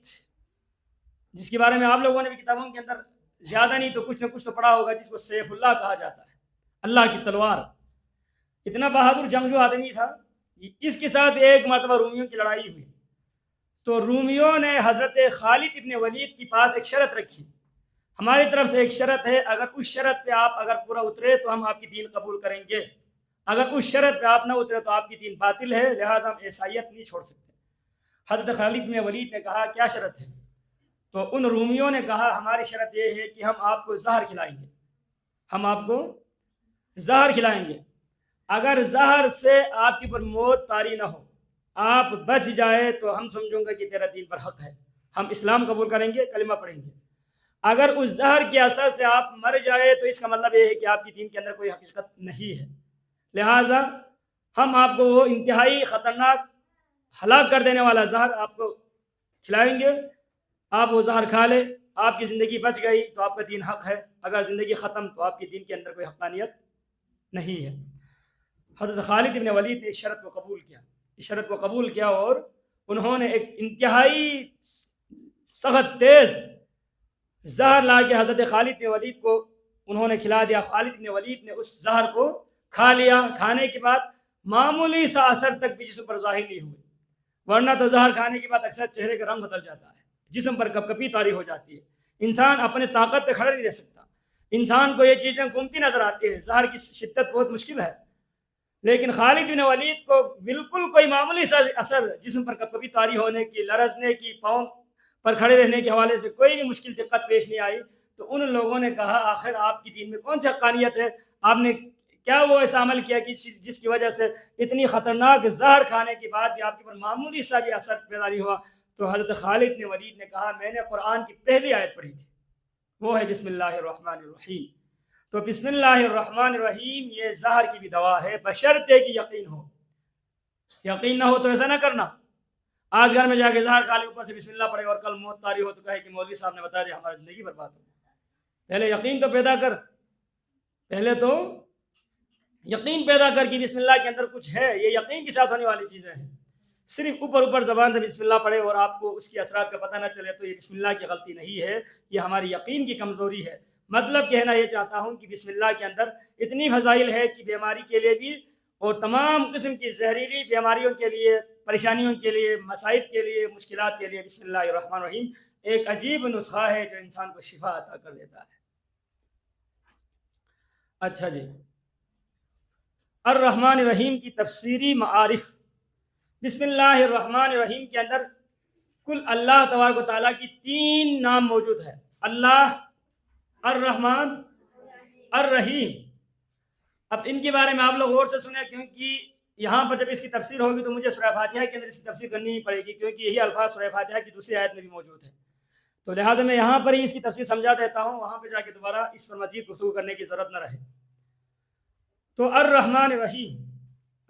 جس کے بارے میں آپ لوگوں نے بھی کتابوں کے اندر زیادہ نہیں تو کچھ نہ کچھ تو پڑھا ہوگا، جس کو سیف اللہ کہا جاتا ہے، اللہ کی تلوار، اتنا بہادر جنگجو آدمی تھا۔ اس کے ساتھ ایک مرتبہ رومیوں کی لڑائی ہوئی تو رومیوں نے حضرت خالد ابن ولید کے پاس ایک شرط رکھی، ہماری طرف سے ایک شرط ہے، اگر اس شرط پہ آپ اگر پورا اترے تو ہم آپ کی دین قبول کریں گے، اگر اس شرط پہ آپ نہ اترے تو آپ کی دین باطل ہے، لہٰذا ہم عیسائیت نہیں چھوڑ سکتے۔ حضرت خالد ابن ولید نے کہا کیا شرط ہے؟ تو ان رومیوں نے کہا ہماری شرط یہ ہے کہ ہم آپ کو زہر کھلائیں گے، ہم آپ کو زہر کھلائیں گے، اگر زہر سے آپ کی پر موت طاری نہ ہو، آپ بچ جائے تو ہم سمجھوں گا کہ تیرا دین پر حق ہے، ہم اسلام قبول کریں گے، کلمہ پڑھیں گے۔ اگر اس زہر کے اثر سے آپ مر جائے تو اس کا مطلب یہ ہے کہ آپ کی دین کے اندر کوئی حقیقت نہیں ہے، لہٰذا ہم آپ کو وہ انتہائی خطرناک ہلاک کر دینے والا زہر آپ کو کھلائیں گے، آپ وہ زہر کھا لیں، آپ کی زندگی بچ گئی تو آپ کا دین حق ہے، اگر زندگی ختم تو آپ کی دین کے اندر کوئی حقانیت نہیں ہے۔ حضرت خالد ابن ولید نے اس شرط کو قبول کیا اور انہوں نے ایک انتہائی سخت تیز زہر لا کے حضرت خالد ابن ولید کو انہوں نے کھلا دیا۔ خالد ابن ولید نے اس زہر کو کھا لیا، کھانے کے بعد معمولی سا اثر تک بھی جسم پر ظاہر نہیں ہوئے، ورنہ تو زہر کھانے کے بعد اکثر چہرے کا رنگ بدل جاتا ہے، جسم پر کپ کپی طاری ہو جاتی ہے، انسان اپنے طاقت پہ کھڑا نہیں رہ سکتا، انسان کو یہ چیزیں گھومتی نظر آتی ہیں، زہر کی شدت بہت مشکل ہے۔ لیکن خالد بن ولید کو بالکل کوئی معمولی سا اثر جسم پر کپ کپی طاری ہونے کی، لرزنے کی، پاؤں پر کھڑے رہنے کے حوالے سے کوئی بھی مشکل دقت پیش نہیں آئی۔ تو ان لوگوں نے کہا آخر آپ کی دین میں کون سی حقانیت ہے، آپ نے کیا وہ ایسا عمل کیا کہ جس کی وجہ سے اتنی خطرناک زہر کھانے کے بعد بھی آپ کے پر معمولی سا بھی اثر پیدا نہیں ہوا؟ تو حضرت خالد بن ولید نے کہا میں نے قرآن کی پہلی آیت پڑھی تھی، وہ ہے بسم اللہ الرحمن الرحیم، تو بسم اللہ الرحمن الرحیم یہ زہر کی بھی دوا ہے، بشرطے کہ یقین ہو. یقین نہ ہو تو ایسا نہ کرنا. آج گھر میں جا کے زہر کھا لے، اوپر سے بسم اللہ پڑھے اور کل موت طاری ہو تو کہے کہ مولوی صاحب نے بتا دیا، ہماری زندگی برباد ہو. پہلے یقین تو پیدا کر، پہلے تو یقین پیدا کر کہ بسم اللہ کے اندر کچھ ہے. یہ یقین کے ساتھ ہونے والی چیزیں ہیں. صرف اوپر زبان سے بسم اللہ پڑھے اور آپ کو اس کی اثرات کا پتہ نہ چلے تو یہ بسم اللہ کی غلطی نہیں ہے، یہ ہماری یقین کی کمزوری ہے. مطلب کہنا یہ چاہتا ہوں کہ بسم اللہ کے اندر اتنی فضائل ہے کہ بیماری کے لیے بھی اور تمام قسم کی زہریلی بیماریوں کے لیے، پریشانیوں کے لیے، مصائب کے لیے، مشکلات کے لیے بسم اللہ الرحمن الرحیم ایک عجیب نسخہ ہے جو انسان کو شفا عطا کر دیتا ہے. اچھا جی، الرحمن الرحیم کی تفسیری معارف. بسم اللہ الرحمن الرحیم کے اندر کل اللہ تبارک و تعالیٰ کی 3 نام موجود ہے: اللہ، الرحمن، الرحیم. اب ان کے بارے میں آپ لوگ غور سے سنیں، کیونکہ یہاں پر جب اس کی تفسیر ہوگی تو مجھے سورہ فاتحہ کے اندر اس کی تفسیر کرنی ہی پڑے گی، کیونکہ یہی الفاظ سورہ فاتحہ کی دوسری آیت میں بھی موجود ہے. تو لہٰذا میں یہاں پر ہی اس کی تفسیر سمجھا دیتا ہوں، وہاں پہ جا کے دوبارہ اس پر مزید گفتگو کرنے کی ضرورت نہ رہے. تو الرحمن الرحیم،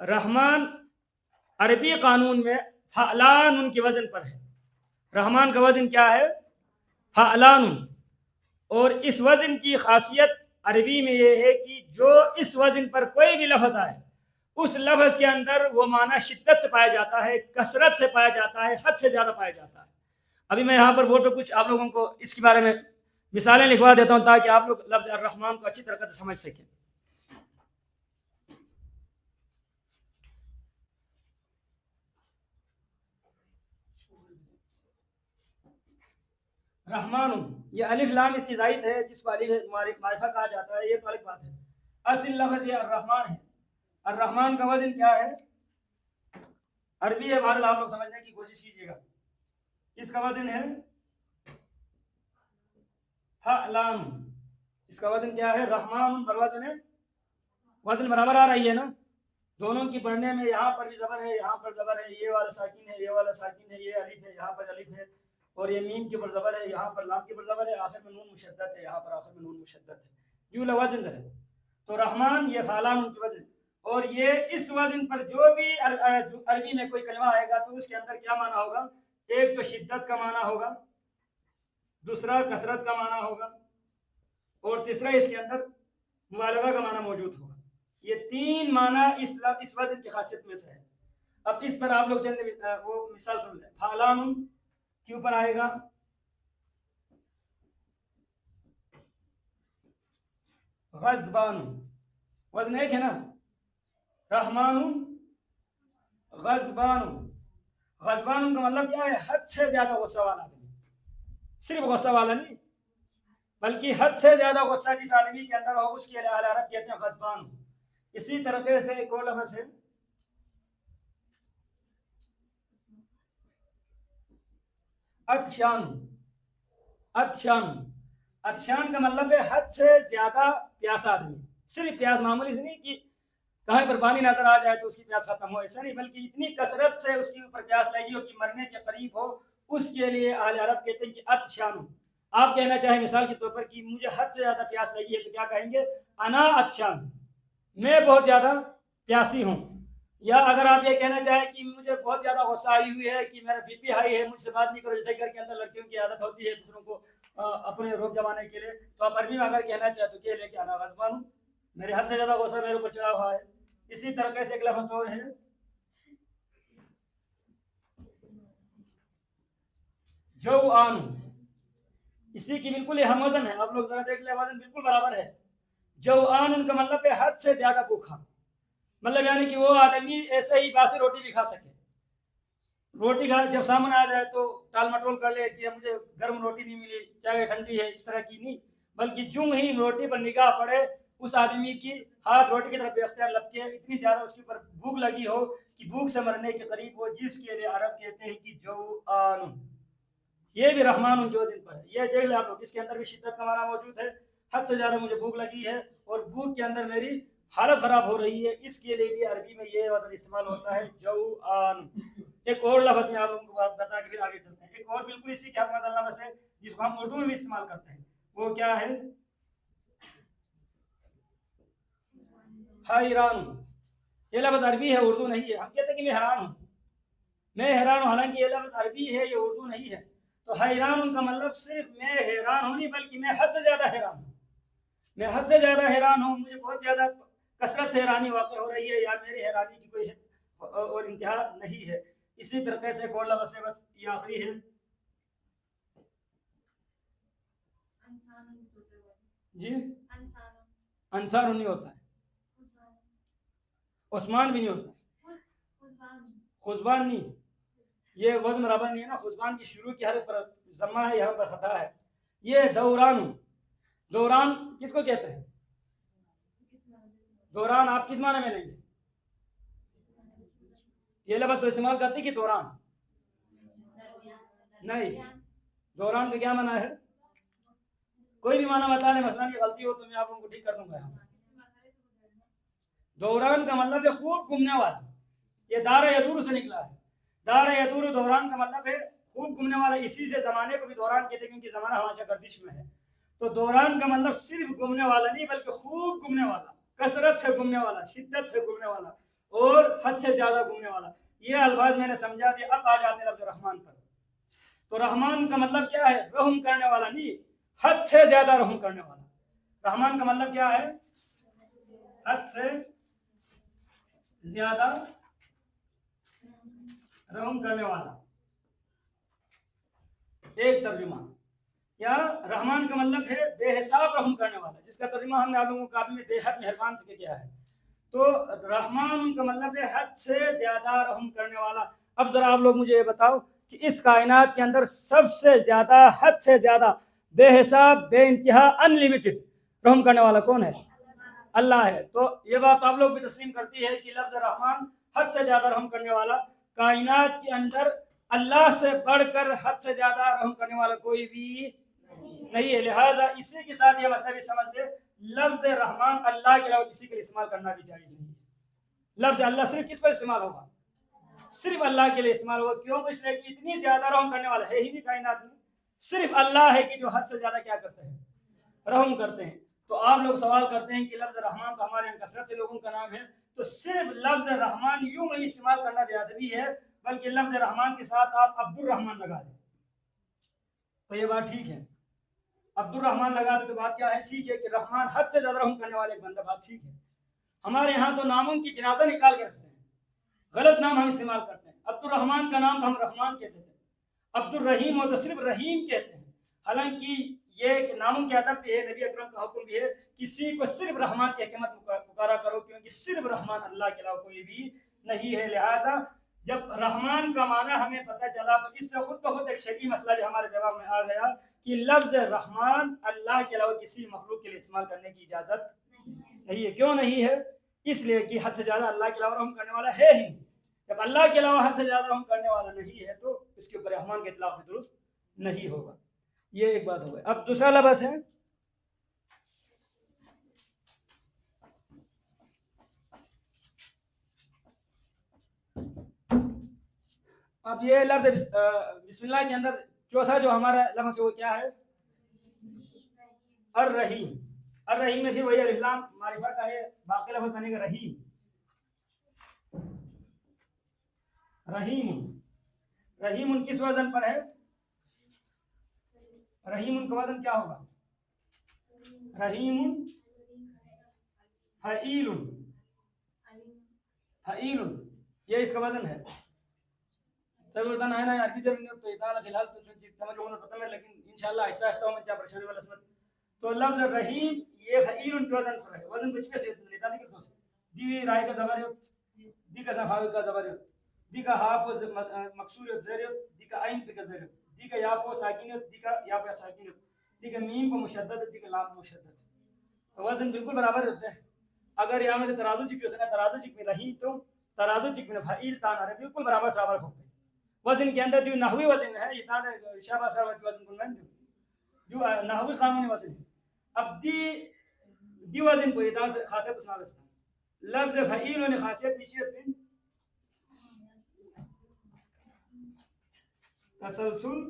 رحمان عربی قانون میں فعلان ان کے وزن پر ہے. رحمان کا وزن کیا ہے؟ فعلان. اور اس وزن کی خاصیت عربی میں یہ ہے کہ جو اس وزن پر کوئی بھی لفظ آئے اس لفظ کے اندر وہ معنی شدت سے پایا جاتا ہے، کثرت سے پایا جاتا ہے، حد سے زیادہ پایا جاتا ہے. ابھی میں یہاں پر بورڈ پہ کچھ آپ لوگوں کو اس کے بارے میں مثالیں لکھوا دیتا ہوں تاکہ آپ لوگ لفظ الرحمن کو اچھی طرح سے سمجھ سکیں. رحمان، یہ الف لام اس کی زائد ہے جس کو الف معرفہ کہا جاتا ہے، یہ تو الگ بات ہے. اصل لفظ یہ الرحمن ہے. الرحمن کا وزن کیا ہے؟ عربی ہے، بہرحال آپ لوگ سمجھنے کی کوشش کیجیے گا. اس کا وزن ہے فعلان. اس کا وزن کیا ہے؟ رحمان پر وزن ہے، وزن برابر آ رہی ہے نا دونوں کی پڑھنے میں. یہاں پر بھی زبر ہے، یہاں پر زبر ہے، یہ والا ساکن ہے، یہ والا ساکن ہے، یہ الف ہے، یہاں پر الف ہے، اور یہ میم کے اوپر زبر ہے، یہاں پر لام کے اوپر زبر ہے، آخر میں نون مشدد ہے، یہاں پر آخر میں نون مشدد ہے. یوں وزن ہے. تو رحمان یہ فعلان کی وزن. اور یہ اس وزن پر جو بھی عربی میں کوئی کلمہ آئے گا تو اس کے اندر کیا معنی ہوگا؟ ایک تو شدت کا معنی ہوگا، دوسرا کثرت کا معنی ہوگا، اور تیسرا اس کے اندر مبالغہ کا معنی موجود ہوگا. یہ 3 معنی اس وزن کی خاصیت میں سے ہے. اب اس پر آپ لوگ وہ مثال سن لیں. فعلان کے اوپر آئے گا غضبان، وزن ایک ہے نا. رحمان، غضبان. غضبان کا مطلب کیا ہے؟ حد سے زیادہ غصہ والا آدمی. صرف غصہ والا نہیں بلکہ حد سے زیادہ غصہ جس آدمی کے اندر ہو اس کی اہل عرب کہتے ہیں غضبان. اسی طریقے سے ایک اور لفظ ہے عطشان. عطشان، عطشان کا مطلب ہے حد سے زیادہ پیاسا آدمی. صرف پیاس معمولی سے نہیں کہ کہیں پر پانی نظر آ جائے تو اس کی پیاس ختم ہو، ایسا نہیں، بلکہ اتنی کثرت سے اس کے اوپر پیاس لگی ہو کہ مرنے کے قریب ہو، اس کے لیے اہل عرب کہتے ہیں کہ عطشان. آپ کہنا چاہیں مثال کے طور پر کہ مجھے حد سے زیادہ پیاس لگی ہے تو کیا کہیں گے؟ انا عطشان، میں بہت زیادہ پیاسی ہوں. یا اگر آپ یہ کہنا چاہیں کہ مجھے بہت زیادہ غصہ آئی ہوئی ہے کہ میرا بی پی ہائی ہے، مجھ سے بات نہیں کرو، جیسے گھر کے اندر لڑکیوں کی عادت ہوتی ہے دوسروں کو اپنے روک جمانے کے لیے، تو آپ عربی میں اگر کہنا چاہیں تو کہہ لیں کہ انا غضبان ہوں، میرے حد سے زیادہ غصہ میرے اوپر چڑھا ہوا ہے. اسی طرح سے ایک لفظ اور ہے جوعان. اسی کی بالکل یہ ہم وزن ہے، آپ لوگ ذرا دیکھ لیں، وزن بالکل برابر ہے. جوعان ان کا مطلب ہے حد سے زیادہ بھوکا. مطلب یعنی کہ وہ آدمی ایسے ہی باسی روٹی بھی کھا سکے. روٹی کھا جب سامنے آ جائے تو ٹال مٹول کر لے کہ مجھے گرم روٹی نہیں ملی، چاہے ٹھنڈی ہے، اس طرح کی نہیں، بلکہ جو ہی روٹی پر نگاہ پڑے اس آدمی کی ہاتھ روٹی کی طرف بے اختیار لپکے، اتنی زیادہ اس کے اوپر بھوک لگی ہو کہ بھوک سے مرنے کے قریب ہو، جس کے لیے عرب کہتے ہیں کہ جوعان. یہ بھی رحمان ان کے وزن پر ہے. یہ دیکھ لیں آپ لوگ، اس کے اندر بھی شدت کا معنی موجود ہے. حد سے زیادہ مجھے بھوک لگی ہے اور بھوک کے اندر میری حالت خراب ہو رہی ہے، اس کے لیے بھی عربی میں یہ وزن استعمال ہوتا ہے جوعان. ایک اور لفظ میں آپ لوگوں کو بات بتا کے پھر آگے چلتے ہیں. ایک اور بالکل اسی کے حق لفظ ہے جس کو ہم اردو میں بھی استعمال کرتے ہیں، وہ کیا ہے؟ حیران ہوں، یہ لفظ عربی ہے، اردو نہیں ہے. ہم کہتے ہیں کہ میں حیران ہوں، میں حیران ہوں، حالانکہ یہ لفظ عربی ہے، یہ اردو نہیں ہے. تو حیران کا مطلب صرف میں حیران ہوں نہیں، بلکہ میں حد سے زیادہ حیران ہوں. میں حد سے زیادہ حیران ہوں، مجھے بہت زیادہ کثرت سے حیرانی واقع ہو رہی ہے، یا میری حیرانی کی کوئی اور انتہا نہیں ہے. اسی طریقے سے کون لفظ ہے، بس یہ آخری ہے. جی انصار نہیں ہوتا ہے، عثمان بھی نہیں ہوتا ہے، خزبان نہیں، یہ وزن برابر نہیں ہے نا. خزبان کی شروع کی حرف پر ضمہ ہے، یہاں پر خطا ہے. یہ دوران، دوران کس کو کہتے ہیں؟ دوران آپ کس معنی میں لیں گے؟ یہ لفظ تو استعمال کرتے کہ دوران نہیں، دوران کا کیا معنی ہے؟ کوئی بھی معنی بتا دیں، مثلا یہ غلطی ہو تو میں آپ لوگوں کو ٹھیک کر دوں گا. دوران کا مطلب ہے خوب گھومنے والا، یہ دار یدور سے نکلا ہے. دار یدور دوران کا مطلب ہے خوب گھومنے والا. اسی سے زمانے کو بھی دوران کہتے ہیں، کیونکہ زمانہ ہمیشہ گردش میں ہے. تو دوران کا مطلب صرف گھومنے والا نہیں، بلکہ خوب گھومنے والا، کثرت سے گھومنے والا، شدت سے گھومنے والا، اور حد سے زیادہ گھومنے والا. یہ الفاظ میں نے سمجھا دیا. اب آ جاتے ہیں لفظ رحمان پر. تو رحمان کا مطلب کیا ہے؟ رحم کرنے والا نہیں، حد سے زیادہ رحم کرنے والا. رحمان کا مطلب کیا ہے؟ حد سے زیادہ رحم کرنے والا. ایک ترجمہ. یا رحمان کا مطلب ہے بے حساب رحم کرنے والا، جس کا ترجمہ ہم نے آپ لوگوں کو کافی میں بے حد مہربان سے کیا ہے. تو رحمان کا مطلب ہے حد سے زیادہ رحم کرنے والا. اب ذرا آپ لوگ مجھے یہ بتاؤ کہ اس کائنات کے اندر سب سے زیادہ، حد سے زیادہ، بے حساب، بے انتہا، ان لمیٹڈ رحم کرنے والا کون ہے؟ اللہ ہے. تو یہ بات آپ لوگ بھی تسلیم کرتی ہے کہ لفظ رحمان حد سے زیادہ رحم کرنے والا. کائنات کے اندر اللہ سے بڑھ کر حد سے زیادہ رحم کرنے والا کوئی بھی نہیں ہے. لہٰذا اسی کے ساتھ یہ مسئلہ بھی سمجھ لے، لفظ رحمان اللہ کے علاوہ کسی کے لیے استعمال کرنا بھی جائز نہیں ہے. لفظ اللہ صرف کس پر استعمال ہوگا؟ صرف اللہ کے لیے استعمال ہوگا. کیوں؟ اس لیے کہ اتنی زیادہ رحم کرنے والا ہے ہی نہیں کائنات میں. صرف اللہ ہے کہ جو حد سے زیادہ کیا کرتے ہیں؟ رحم کرتے ہیں. تو آپ لوگ سوال کرتے ہیں کہ لفظ رحمان تو ہمارے یہاں کثرت سے لوگوں کا نام ہے، تو صرف لفظ رحمان یوں نہیں استعمال کرنا بے ادبی ہے، بلکہ لفظ رحمان کے ساتھ آپ عبد الرحمان لگا دیں تو یہ بات ٹھیک ہے. عبد الرحمان لگا دیں تو بات کیا ہے؟ ٹھیک ہے کہ رحمان حد سے زیادہ رحم کرنے والے ایک بندہ، بات ٹھیک ہے. ہمارے یہاں تو ناموں کی جنازہ نکال کے رکھتے ہیں، غلط نام ہم استعمال کرتے ہیں. عبد الرحمان کا نام تو ہم رحمان کہتے تھے، عبد الرحیم ہو تو صرف رحیم کہتے ہیں. حالانکہ یہ ناموں کے ادب بھی ہے، نبی اکرم کا حکم بھی ہے، کسی کو صرف رحمان کہہ کے مت پکارا کرو، کیونکہ صرف رحمان اللہ کے علاوہ کوئی بھی نہیں ہے. لہٰذا جب رحمان کا معنی ہمیں پتہ چلا تو اس سے خود بخود ایک شرعی مسئلہ بھی ہمارے دماغ میں آ گیا کہ لفظ رحمان اللہ کے علاوہ کسی مخلوق کے لیے استعمال کرنے کی اجازت نہیں ہے. کیوں نہیں ہے؟ اس لیے کہ حد سے زیادہ اللہ کے علاوہ رحم کرنے والا ہے ہی. جب اللہ کے علاوہ حد سے زیادہ رحم کرنے والا نہیں ہے تو اس کے اوپر رحمان کے اطلاق بھی درست نہیں ہوگا. یہ ایک بات ہو گئی. اب دوسرا لفظ ہے اب یہ لفظ بسم اللہ کے اندر چوتھا جو ہمارا لفظ ہے وہ کیا ہے؟ الرحیم. الرحیم میں پھر وہی الف لام معرفہ کا ہے، باقی لفظ بنے گا رحیم. رحیم، رحیم کس وزن پر ہے؟ رحیم کا وزن کیا ہوگا؟ رحیم فعیل، فعیل یہ اس کا وزن ہے. تب بتانا ہے نا عربی زمین تو اتنا فی الحال تو سمجھ لوگوں نے پتہ ہے، لیکن انشاءاللہ آہستہ آہستہ میں کیا پریشانی والا سمجھ. تو لفظ رحیم یہ فعیل کے وزن پر ہے. وزن کچھ سے لیتا نہیں کس سے دی رائے کا زبر ہے، دی کا صفاوی کا زبر ہے، دی کا ہا کو مکسور زیر ہے، دی کا عین پہ کا زیر ہے، دی کا یا کو ساکن ہے، دی کا یا پہ ساکن ہے، دی کا میم کو مشدد ہے، دی کا لام مشدد ہے. تو وزن بالکل برابر ہوتا ہے. اگر یہاں میں سے ترازو چک ہے، ترازو چک میں رحیم تو ترازو چک میں فعیل تانا ہے، بالکل برابر برابر ہوتے ہیں. وزن کے اندر جو نحوی وزن ہے یہ تانا شاباش کا وزن کو میں جو نحوی قانونی وزن ہے. اب دی وزن کو یہ سے خاصیت اس نال لفظ فعیل نے خاصیت پیچھے دن تسلسل،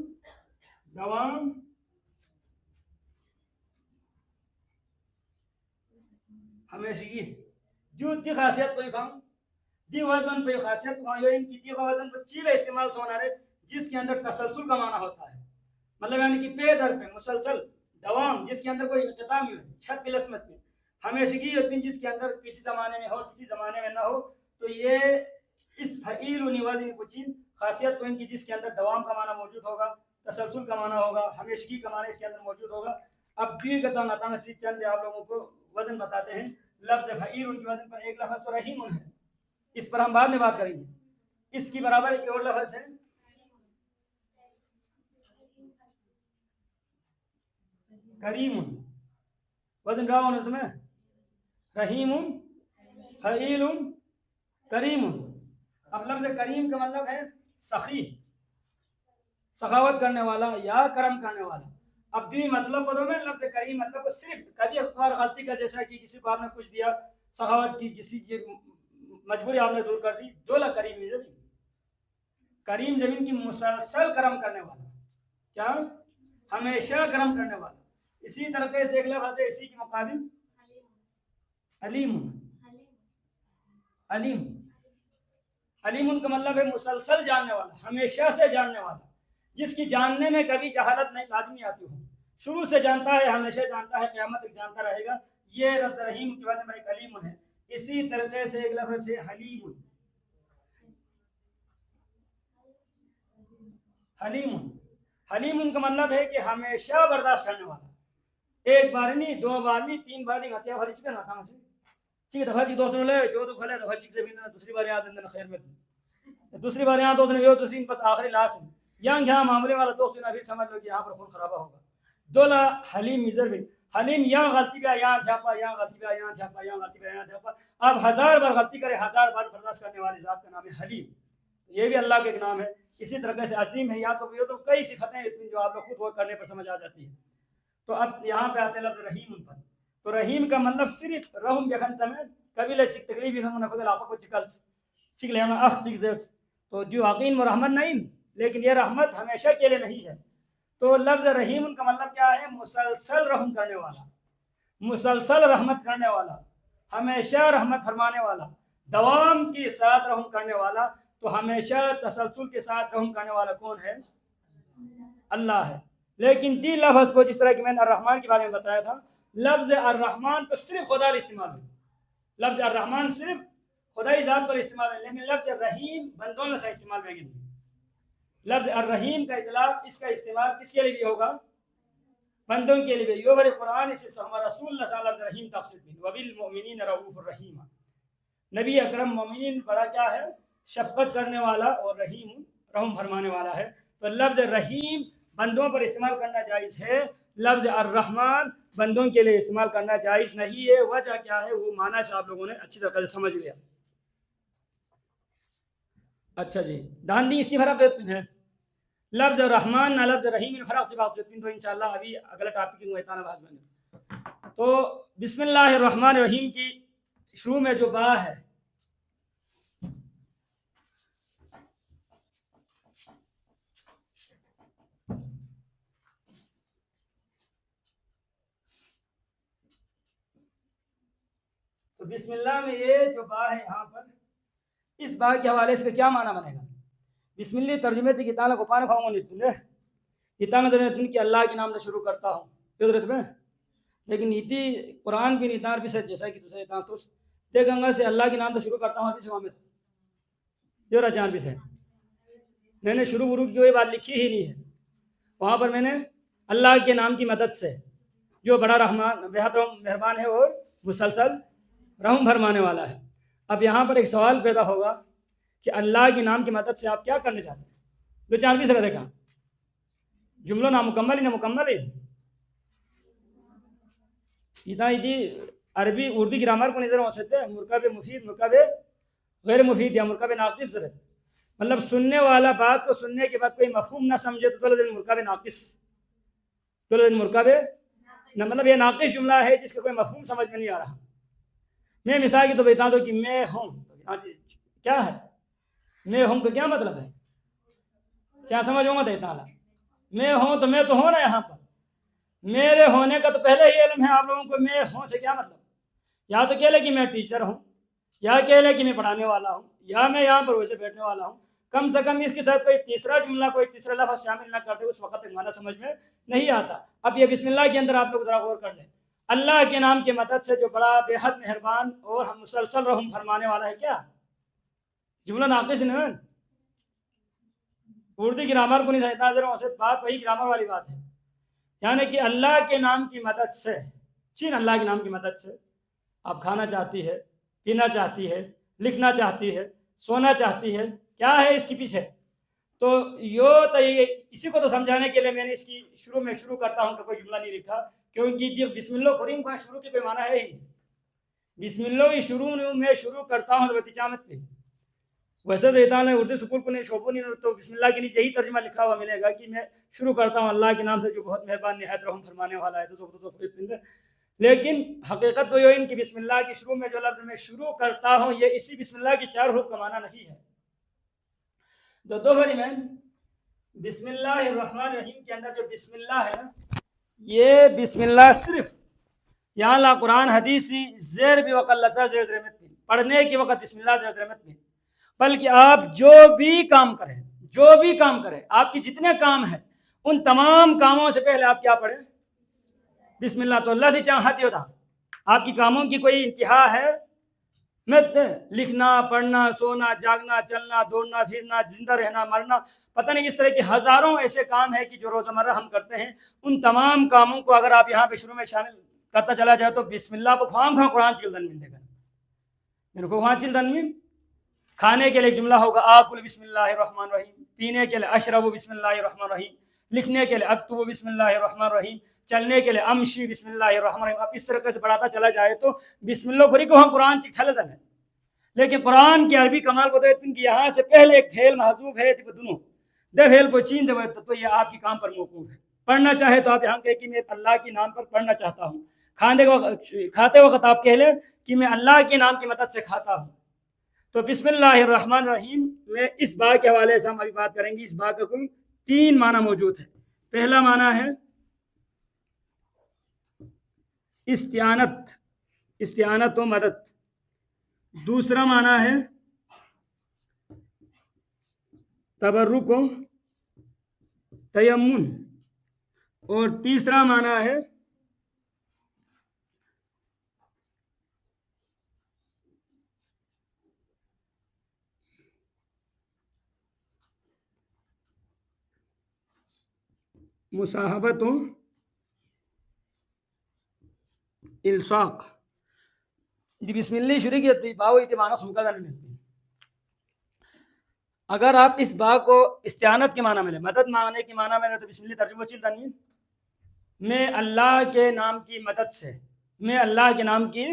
دوام، ہمیشگی. جو دی خاصیت پہ کھاؤں دی وزن پہ خاصیت پہ کھاؤں ان کی دی وزن پر چیل استعمال سونا رہے جس کے اندر تسلسل کا معنی ہوتا ہے، مطلب یعنی کہ پے در پہ مسلسل دوام، جس کے اندر کوئی انقطاع نہیں ہو، چھت بلسمت میں ہمیشگی جس کے اندر کسی زمانے میں ہو کسی زمانے میں نہ ہو، تو یہ اس فعیل وزن کو چین خاصیت کو ان کی جس کے اندر دوام کا معنی موجود ہوگا، تسلسل کا معنی ہوگا، ہمیشگی کا معنی اس کے اندر موجود ہوگا۔ اب بھی چند آپ لوگوں کو وزن بتاتے ہیں۔ لفظ فعیل ان کی وزن پر ایک لفظ تو رحیم ہے، اس پر ہم بعد میں بات کریں گے۔ اس کی برابر ایک اور لفظ ہے کریم، وزن رہا ہونا تمہیں، رحیم فعیل کریم۔ اب لفظ کریم کا مطلب ہے سخی، سخاوت کرنے والا یا کرم کرنے والا۔ اب بھی مطلب بدو میں لفظ کریم مطلب صرف کبھی اخبار غلطی کا، جیسا کہ کسی کو آپ نے کچھ دیا، سخاوت کی کسی کی مجبوری آپ نے دور کر دی، دولا کریم زمین، کریم زمین کی مسلسل کرم کرنے والا، کیا ہمیشہ کرم کرنے والا۔ اسی طریقے سے ایک لفظ ہے اسی کے مقابل علیم، علیم، علیم کا مطلب ہے مسلسل جاننے والا، ہمیشہ سے جاننے والا، جس کی جاننے میں کبھی جہالت نہیں لازمی آتی ہو، شروع سے جانتا ہے، ہمیشہ جانتا ہے، قیامت تک جانتا رہے گا۔ یہ لفظ رحیم کی وجہ میں ایک علیم ہے۔ اسی طریقے سے ایک لفظ ہے حلیم، حلیم، حلیم کا مطلب ہے کہ ہمیشہ برداشت کرنے والا، ایک بار نہیں، دو بار نہیں، تین بار نہیں، ہتیا بھری چکے نا کہاں سے چیک دفعہ جی دوست نے لے جو تو کھلے دفعہ چیک سے بھی دوسری بار یاد اندر خیر میں دوسری بار یہاں دوست نے یہ دوسری بس آخری لاس ہے یہاں معاملے والا دوست نے پھر سمجھ لو کہ یہاں پر خون خرابہ ہوگا۔ دولا حلیم مزر بن حلیم، یہاں غلطی پہ یہاں جھاپا، یہاں غلطی پہ یہاں جھاپا، یہاں غلطی پہ یہاں جھاپا، اب 1000 بار غلطی کرے 1000 بار برداشت کرنے والی ذات کا نام ہے حلیم، یہ بھی اللہ کا ایک نام ہے۔ اسی طرح سے عظیم ہے، یا تو یہ تو کئی صفتیں اتنی جو آپ لوگ خود غور کرنے پر سمجھ آ جاتی ہیں۔ تو اب یہاں پہ آتے ہیں لفظ رحیم ان پر، تو رحیم کا مطلب صرف رحم بخن سمے کبھی لے چک تکلیف ہم نہ فضل آپ کو چکلس چک لے ہم اخ چک زرس، تو جو واقعین و رحمت نہیں، لیکن یہ رحمت ہمیشہ کے لیے نہیں ہے۔ تو لفظ رحیم ان کا مطلب کیا ہے؟ مسلسل رحم کرنے والا، مسلسل رحمت کرنے والا، ہمیشہ رحمت فرمانے والا، دوام کے ساتھ رحم کرنے والا۔ تو ہمیشہ تسلسل کے ساتھ رحم کرنے والا کون ہے؟ اللہ ہے۔ لیکن دی لفظ کو جس طرح کہ میں نے الرحمن کے بارے میں بتایا تھا، لفظ الرحمن تو صرف خدا کا استعمال ہے، لفظ الرحمن صرف خدائی ذات پر استعمال ہے، لیکن لفظ رحیم بندوں سے استعمال میں گئی۔ لفظ الرحیم کا اطلاق، اس کا استعمال کس کے لیے بھی ہوگا؟ بندوں کے لیے بھی۔ یہ بڑے قرآن سے ہمارا رسول اللہ صلی اللہ علیہ وسلم رحیم تفسیر بھی وبالمؤمنین رؤوف الرحیم، نبی اکرم مومنین بڑا کیا ہے؟ شفقت کرنے والا، اور رحیم رحم فرمانے والا ہے۔ تو لفظ رحیم بندوں پر استعمال کرنا جائز ہے، لفظ الرحمن بندوں کے لیے استعمال کرنا جائز نہیں ہے۔ وجہ کیا ہے؟ وہ معنی سے آپ لوگوں نے اچھی طرح سے سمجھ لیا۔ اچھا جی، داندی اس کی فرق ہے لفظ رحمان نہ لفظ رحیم میں فرق سے بات کرتے ہیں، تو انشاءاللہ ابھی اگلا ٹاپک ہے احتانہ باز میں۔ تو بسم اللہ الرحمن الرحیم کی شروع میں جو با ہے، تو بسم اللہ میں یہ جو با ہے یہاں پر، اس با کے حوالے سے کیا معنی بنے گا؟ بسم اللہ ترجمے سے کتانا کو پانا کھاؤں گا کتانا تن کہ اللہ کے نام سے شروع کرتا ہوں قدرت میں، لیکن نیتی قرآن بھی نیتار بھی سے جیسا کہ دوسرے اتنا تو دیکھیں گا سے اللہ کے نام سے شروع کرتا ہوں ابھی سے محمد یہ رجان بھی سے میں نے شروع کی کوئی بات لکھی ہی نہیں ہے، وہاں پر میں نے اللہ کے نام کی مدد سے جو بڑا رحمان بہت مہربان ہے اور مسلسل رحم فرمانے والا ہے۔ اب یہاں پر ایک سوال پیدا ہوگا کہ اللہ کے نام کی مدد سے آپ کیا کرنے چاہتے ہیں؟ دو چار بھی سے دیکھا جملوں نامکمل ہی نامکمل ہی اتنا ہی عربی اردو گرامر کو نظر ہو سکتے ہیں، مرکب مفید، مرکب غیر مفید یا مرکب ناقص ہے، مطلب سننے والا بات کو سننے کے بعد کوئی مفہوم نہ سمجھے تو مرکب ناقص، مرکب نہ، مطلب یہ ناقص جملہ ہے جس کا کوئی مفہوم سمجھ میں نہیں آ رہا۔ میں مثال کی تو بتا دو کہ میں ہوں کیا ہے، میں ہوں کا کیا مطلب ہے؟ کیا سمجھ ہوں گا دیتا میں ہوں تو میں تو ہوں نا، یہاں پر میرے ہونے کا تو پہلے ہی علم ہے آپ لوگوں کو، میں ہوں سے کیا مطلب؟ یا تو کہہ لے کہ میں ٹیچر ہوں، یا کہہ لے کہ میں پڑھانے والا ہوں، یا میں یہاں پر ویسے بیٹھنے والا ہوں، کم سے کم اس کے ساتھ کوئی تیسرا جملہ، کوئی تیسرا لفظ شامل نہ کرتے، اس وقت ایک معنی سمجھ میں نہیں آتا۔ اب یہ بسم اللہ کے اندر آپ لوگ ذرا غور کر لیں، اللہ کے نام کی مدد سے جو بڑا بے حد مہربان اور ہم مسلسل رحم فرمانے والا ہے، کیا جملہ ناقص نہیں، اردو گرامر کو نہیں سمجھتا ذرا اسے، بات وہی گرامر والی بات ہے، یعنی کہ اللہ کے نام کی مدد سے، چین اللہ کے نام کی مدد سے آپ کھانا چاہتی ہے، پینا چاہتی ہے، لکھنا چاہتی ہے، سونا چاہتی ہے، کیا ہے اس کے پیچھے؟ تو اسی کو تو سمجھانے کے لیے میں نے اس کی شروع کرتا ہوں کہ کوئی جملہ نہیں لکھا، کیونکہ جب بسم اللہ کریم کو شروع کی کوئی معنی ہے ہی نہیں، بسم اللہ میں شروع کرتا ہوں بتجامت پہ، ویسے تو اتنا اردو سکول کو نہیں شعبوں نہیں، تو بسم اللہ کے نیچے یہی ترجمہ لکھا ہوا ملے گا کہ میں شروع کرتا ہوں اللہ کے نام سے جو بہت مہربان نہایت رحم فرمانے والا ہے، لیکن حقیقت تو یہ ان کی بسم اللہ کی شروع میں جو لفظ میں شروع کرتا ہوں، یہ اسی بسم اللہ کی 4 حروف کا معنی نہیں ہے۔ دو بھری میں بسم اللہ الرحمن الرحیم کے اندر جو بسم اللہ ہے نا، یہ بسم اللہ صرف یہاں لا قرآن حدیثی زیر بھی وقت زیر رحمت بھی پڑھنے کے وقت بسم اللہ زیر رحمت بھی، بلکہ آپ جو بھی کام کریں آپ کی جتنے کام ہیں ان تمام کاموں سے پہلے آپ کیا پڑھیں؟ بسم اللہ۔ تو اللہ سے چاہتی ہوتا آپ کی کاموں کی کوئی انتہا ہے؟ لکھنا، پڑھنا، سونا، جاگنا، چلنا، دوڑنا، پھرنا، زندہ رہنا، مرنا، پتہ نہیں اس طرح کے ہزاروں ایسے کام ہیں کہ جو روزمرہ ہم کرتے ہیں، ان تمام کاموں کو اگر آپ یہاں پہ شروع میں شامل کرتا چلا جائے تو بسم اللہ کو خواہاں قرآن چلدن میں دے گا، خواہاں چلدن میں کھانے کے لیے جملہ ہوگا آکل بسم اللہ الرحمن الرحیم، پینے کے لیے اشرب بسم اللہ الرحمن الرحیم، لکھنے کے لیے اکتب بسم اللہ الرحمن الرحیم، چلنے کے لیے امشی بسم اللہ الرحمن الرحیم۔ اب اس طرح سے بڑھاتا چلا جائے تو بسم اللہ خری کو ہم قرآن چکھل دن ہے، لیکن قرآن کی عربی کمال کو دیکھتے کہ یہاں سے پہلے ایک پھیل محذوف ہے دونوں دے پھیل کو چین دے تو یہ آپ کی کام پر موقوف ہے۔ پڑھنا چاہے تو آپ یہاں کہیں کہ میں اللہ کے نام پر پڑھنا چاہتا ہوں، کھاتے وقت آپ کہہ لیں کہ میں اللہ کے نام کی مدد سے کھاتا ہوں۔ تو بسم اللہ الرحمن الرحیم میں اس با کے حوالے سے ہم ابھی بات کریں گے۔ اس با کا کل 3 معنی موجود ہے۔ پہلا معنی ہے استعانت و مدد، دوسرا معنی ہے تبرک و تیمن، اور تیسرا معنی ہے مصاحبت و الصاق۔ جی بسم اللہ شروع کی باو اتمانہ سمکا جانے لیتے ہیں۔ اگر آپ اس با کو استعانت کے معنی میں لیں، مدد مانگنے کے معنی میں لیں، تو بسم اللہ ترجمہ چل دنی میں اللہ کے نام کی مدد سے، میں اللہ کے نام کی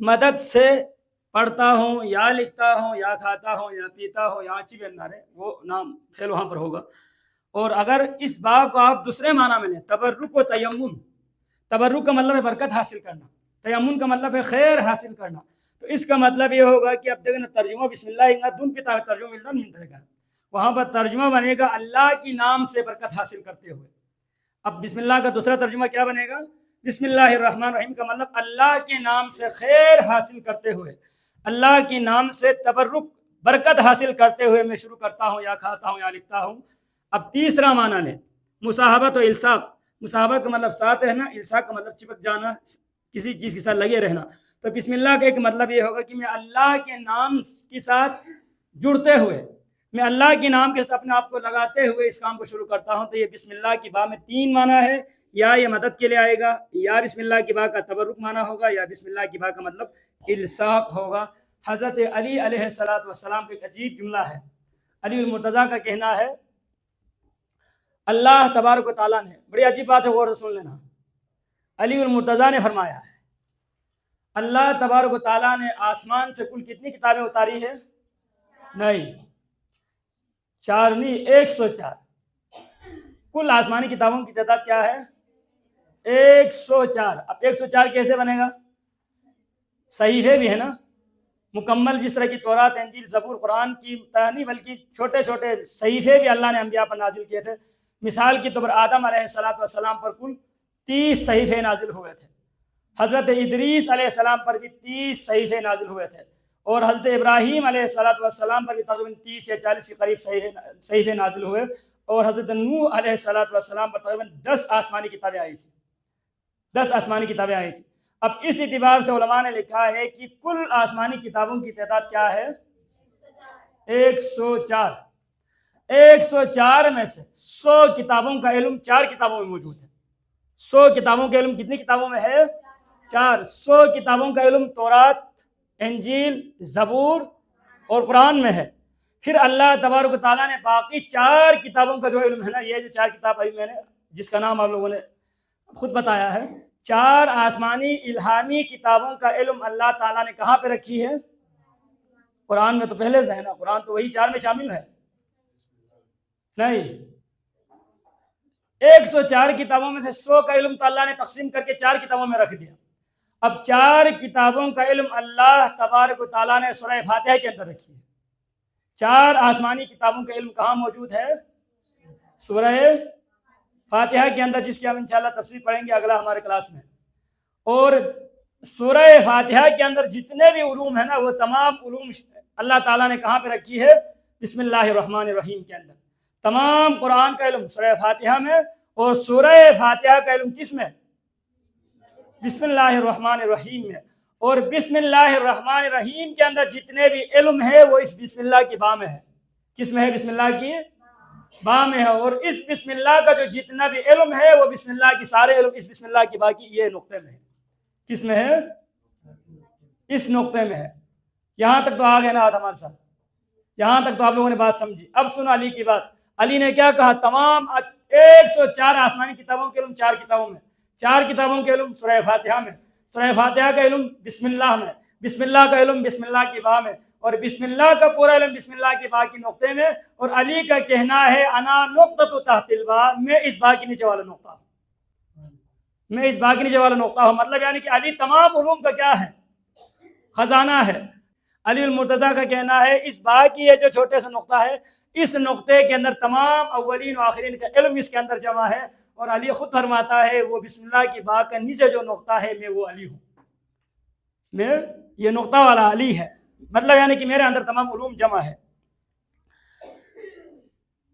مدد سے پڑھتا ہوں یا لکھتا ہوں یا کھاتا ہوں یا پیتا ہوں یا اچھی بندار ہے، وہ نام پھیل وہاں پر ہوگا۔ اور اگر اس باب کو آپ دوسرے معنی میں لیں، تبرک و تیمن، تبرک کا مطلب ہے برکت حاصل کرنا، تیمن کا مطلب ہے خیر حاصل کرنا، تو اس کا مطلب یہ ہوگا کہ اب دیکھیں ترجمہ بسم اللہ دن پتا ترجمہ ملتا ہے، وہاں پر ترجمہ بنے گا اللہ کی نام سے برکت حاصل کرتے ہوئے۔ اب بسم اللہ کا دوسرا ترجمہ کیا بنے گا؟ بسم اللہ الرحمن الرحیم کا مطلب اللہ کے نام سے خیر حاصل کرتے ہوئے، اللہ کے نام سے تبرک برکت حاصل کرتے ہوئے میں شروع کرتا ہوں یا کھاتا ہوں یا لکھتا ہوں۔ اب تیسرا معنی لیں، مصاحبت و الصاق۔ مصاحبت کا مطلب ساتھ رہنا، الصاق کا مطلب چپک جانا، کسی چیز کے ساتھ لگے رہنا۔ تو بسم اللہ کا ایک مطلب یہ ہوگا کہ میں اللہ کے نام کے ساتھ جڑتے ہوئے، میں اللہ کے نام کے ساتھ اپنے آپ کو لگاتے ہوئے اس کام کو شروع کرتا ہوں۔ تو یہ بسم اللہ کی با میں 3 معنی ہے، یا یہ مدد کے لیے آئے گا، یا بسم اللہ کی با کا تبرک معنی ہوگا، یا بسم اللہ کی با کا مطلب الصاق ہوگا۔ حضرت علی علیہ السلام کا ایک عجیب جملہ ہے، علی المرتضیٰ کا کہنا ہے، اللہ تبارک و تعالیٰ نے، بڑی عجیب بات ہے غور سے سن لینا، علی المرتضیٰ نے فرمایا ہے اللہ تبارک و تعالیٰ نے آسمان سے کل کتنی کتابیں اتاری ہے؟ نہیں 4 نہیں 104۔ کل آسمانی کتابوں کی تعداد کیا ہے؟ 104۔ اب 104 کیسے بنے گا؟ صحیفے بھی ہے نا، مکمل، جس طرح کی تورات، انجیل، زبور، قرآن کی نہیں بلکہ چھوٹے چھوٹے صحیفے بھی اللہ نے انبیاء پر نازل کیے تھے۔ مثال کے طور پر آدم علیہ السلام پر کل 30 صحیفے نازل ہوئے تھے، حضرت ادریس علیہ السلام پر بھی 30 صحیفے نازل ہوئے تھے، اور حضرت ابراہیم علیہ السلام پر بھی تقریباً 30 یا 40 کے قریب صحیفے نازل ہوئے، اور حضرت نوح علیہ السلام پر تقریباً 10 آسمانی کتابیں آئی تھیں، 10 آسمانی کتابیں آئی تھیں۔ اب اس اعتبار سے علماء نے لکھا ہے کہ کل آسمانی کتابوں کی تعداد کیا ہے؟ 104۔ 104 میں سے 100 کتابوں کا علم 4 کتابوں میں موجود ہے۔ 100 کتابوں کا علم کتنی کتابوں میں ہے؟ 4۔ 100 کتابوں کا علم تورات، انجیل، زبور اور قرآن میں ہے۔ پھر اللہ تبارک و تعالیٰ نے باقی 4 کتابوں کا جو علم ہے نا، یہ جو 4 کتاب ابھی میں نے جس کا نام آپ لوگوں نے خود بتایا ہے، 4 آسمانی الہامی کتابوں کا علم اللہ تعالیٰ نے کہاں پہ رکھی ہے؟ قرآن میں تو پہلے سے ہے نا، قرآن تو وہی 4 میں شامل ہے۔ نہیں، 104 کتابوں میں سے 100 کا علم تو اللہ نے تقسیم کر کے 4 کتابوں میں رکھ دیا۔ اب 4 کتابوں کا علم اللہ تبارک و تعالیٰ نے سورہ فاتحہ کے اندر رکھی ہے۔ 4 آسمانی کتابوں کا علم کہاں موجود ہے؟ سورہ فاتحہ کے اندر، جس کی ہم انشاءاللہ تفسیر پڑھیں گے اگلا ہمارے کلاس میں۔ اور سورہ فاتحہ کے اندر جتنے بھی علوم ہیں نا، وہ تمام علوم اللہ تعالیٰ نے کہاں پہ رکھی ہے؟ بسم اللہ الرحمن الرحیم کے اندر۔ تمام قرآن کا علم سورہ فاتحہ میں، اور سورہ فاتحہ کا علم کس میں؟ بسم اللہ الرحمن الرحیم میں۔ اور بسم اللہ الرحمن الرحیم کے اندر جتنے بھی علم ہے وہ اس بسم اللہ کی با میں ہے۔ کس میں ہے؟ بسم اللہ کی با میں ہے۔ اور اس بسم اللہ کا جو جتنا بھی علم ہے وہ بسم اللہ کی سارے علم اس بسم اللہ کی با کی یہ نقطے میں ہے۔ کس میں ہے؟ اس نقطے میں ہے۔ یہاں تک تو آ گئے نا آپ ہمارے ساتھ؟ یہاں تک تو آپ لوگوں نے بات سمجھی۔ اب سنو علی کی بات۔ علی نے کیا کہا؟ تمام 104 آسمانی کتابوں کے علم 4 کتابوں میں، 4 کتابوں کے علم سورہ فاتحہ میں، سورہ فاتحہ کا علم بسم اللہ میں، بسم اللہ کا علم بسم اللہ کی با میں، اور بسم اللہ کا پورا علم بسم اللہ کی با کی نقطے میں۔ اور علی کا کہنا ہے انا نقطۃ تحت الباء، میں اس با کے نیچے والا نقطہ ہوں، میں اس با کے نیچے والا نقطہ ہوں۔ مطلب یعنی کہ علی تمام علوم کا کیا ہے؟ خزانہ ہے۔ علی المرتضیٰ کا کہنا ہے اس با کی یہ جو چھوٹے سے نقطہ ہے، اس نقطے کے اندر تمام اولین و آخرین کا علم اس کے اندر جمع ہے۔ اور علی خود فرماتا ہے وہ بسم اللہ کی با کا نیچے جو نقطہ ہے میں وہ علی ہوں، میں یہ نقطہ والا علی ہے۔ مطلب یعنی کہ میرے اندر تمام علوم جمع ہے۔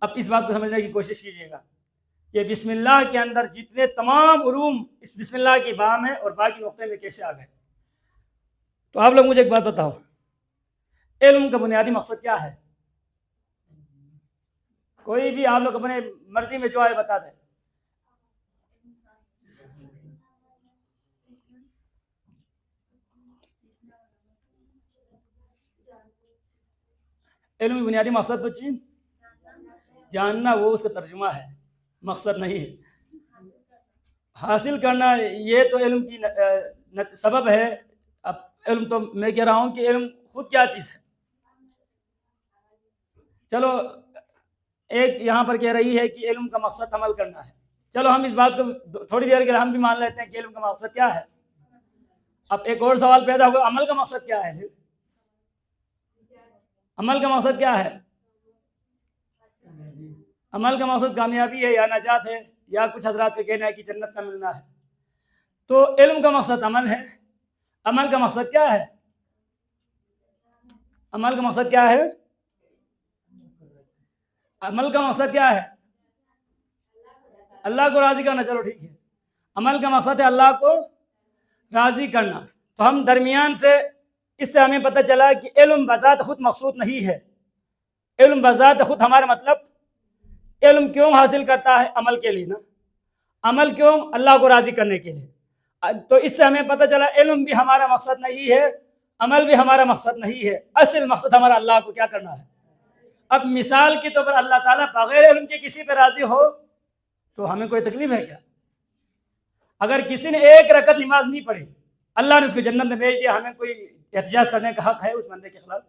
اب اس بات کو سمجھنے کی کوشش کیجیے گا، یہ بسم اللہ کے اندر جتنے تمام علوم اس بسم اللہ کی با میں اور با کی نقطے میں کیسے آ گئے؟ تو آپ لوگ مجھے ایک بات بتاؤ، علم کا بنیادی مقصد کیا ہے؟ کوئی بھی آپ لوگ اپنے مرضی میں جو آئے بتا دیں۔ علم کی بنیادی مقصد بچی جاننا، وہ اس کا ترجمہ ہے، مقصد نہیں ہے۔ حاصل کرنا یہ تو علم کی سبب ہے۔ اب علم تو میں کہہ رہا ہوں کہ علم خود کیا چیز ہے۔ چلو ایک یہاں پر کہہ رہی ہے کہ علم کا مقصد عمل کرنا ہے۔ چلو ہم اس بات کو تھوڑی دیر کے لیے ہم بھی مان لیتے ہیں کہ علم کا مقصد کیا ہے۔ اب ایک اور سوال پیدا ہوگا، عمل کا مقصد کیا ہے؟ عمل کا مقصد کیا ہے؟ عمل کا مقصد کامیابی ہے یا نجات ہے، یا کچھ حضرات کا کہنا ہے کہ جنت کا ملنا ہے۔ تو علم کا مقصد عمل ہے۔ عمل کا مقصد کیا ہے؟ عمل کا مقصد کیا ہے؟ عمل کا مقصد کیا ہے؟ اللہ کو راضی کرنا۔ چلو ٹھیک ہے، عمل کا مقصد ہے اللہ کو راضی کرنا۔ تو ہم درمیان سے اس سے ہمیں پتہ چلا کہ علم بذات خود مقصود نہیں ہے۔ علم بذات خود ہمارا مطلب، علم کیوں حاصل کرتا ہے؟ عمل کے لیے نا۔ عمل کیوں؟ اللہ کو راضی کرنے کے لیے۔ تو اس سے ہمیں پتہ چلا علم بھی ہمارا مقصد نہیں ہے، عمل بھی ہمارا مقصد نہیں ہے۔ اصل مقصد ہمارا اللہ کو کیا کرنا ہے۔ اب مثال کے طور پر اللہ تعالیٰ بغیر علم کے کسی پہ راضی ہو تو ہمیں کوئی تکلیف ہے کیا؟ اگر کسی نے 1 رکعت نماز نہیں پڑھی، اللہ نے اس کو جنت میں بھیج دیا، ہمیں کوئی احتجاج کرنے کا حق ہے اس بندے کے خلاف؟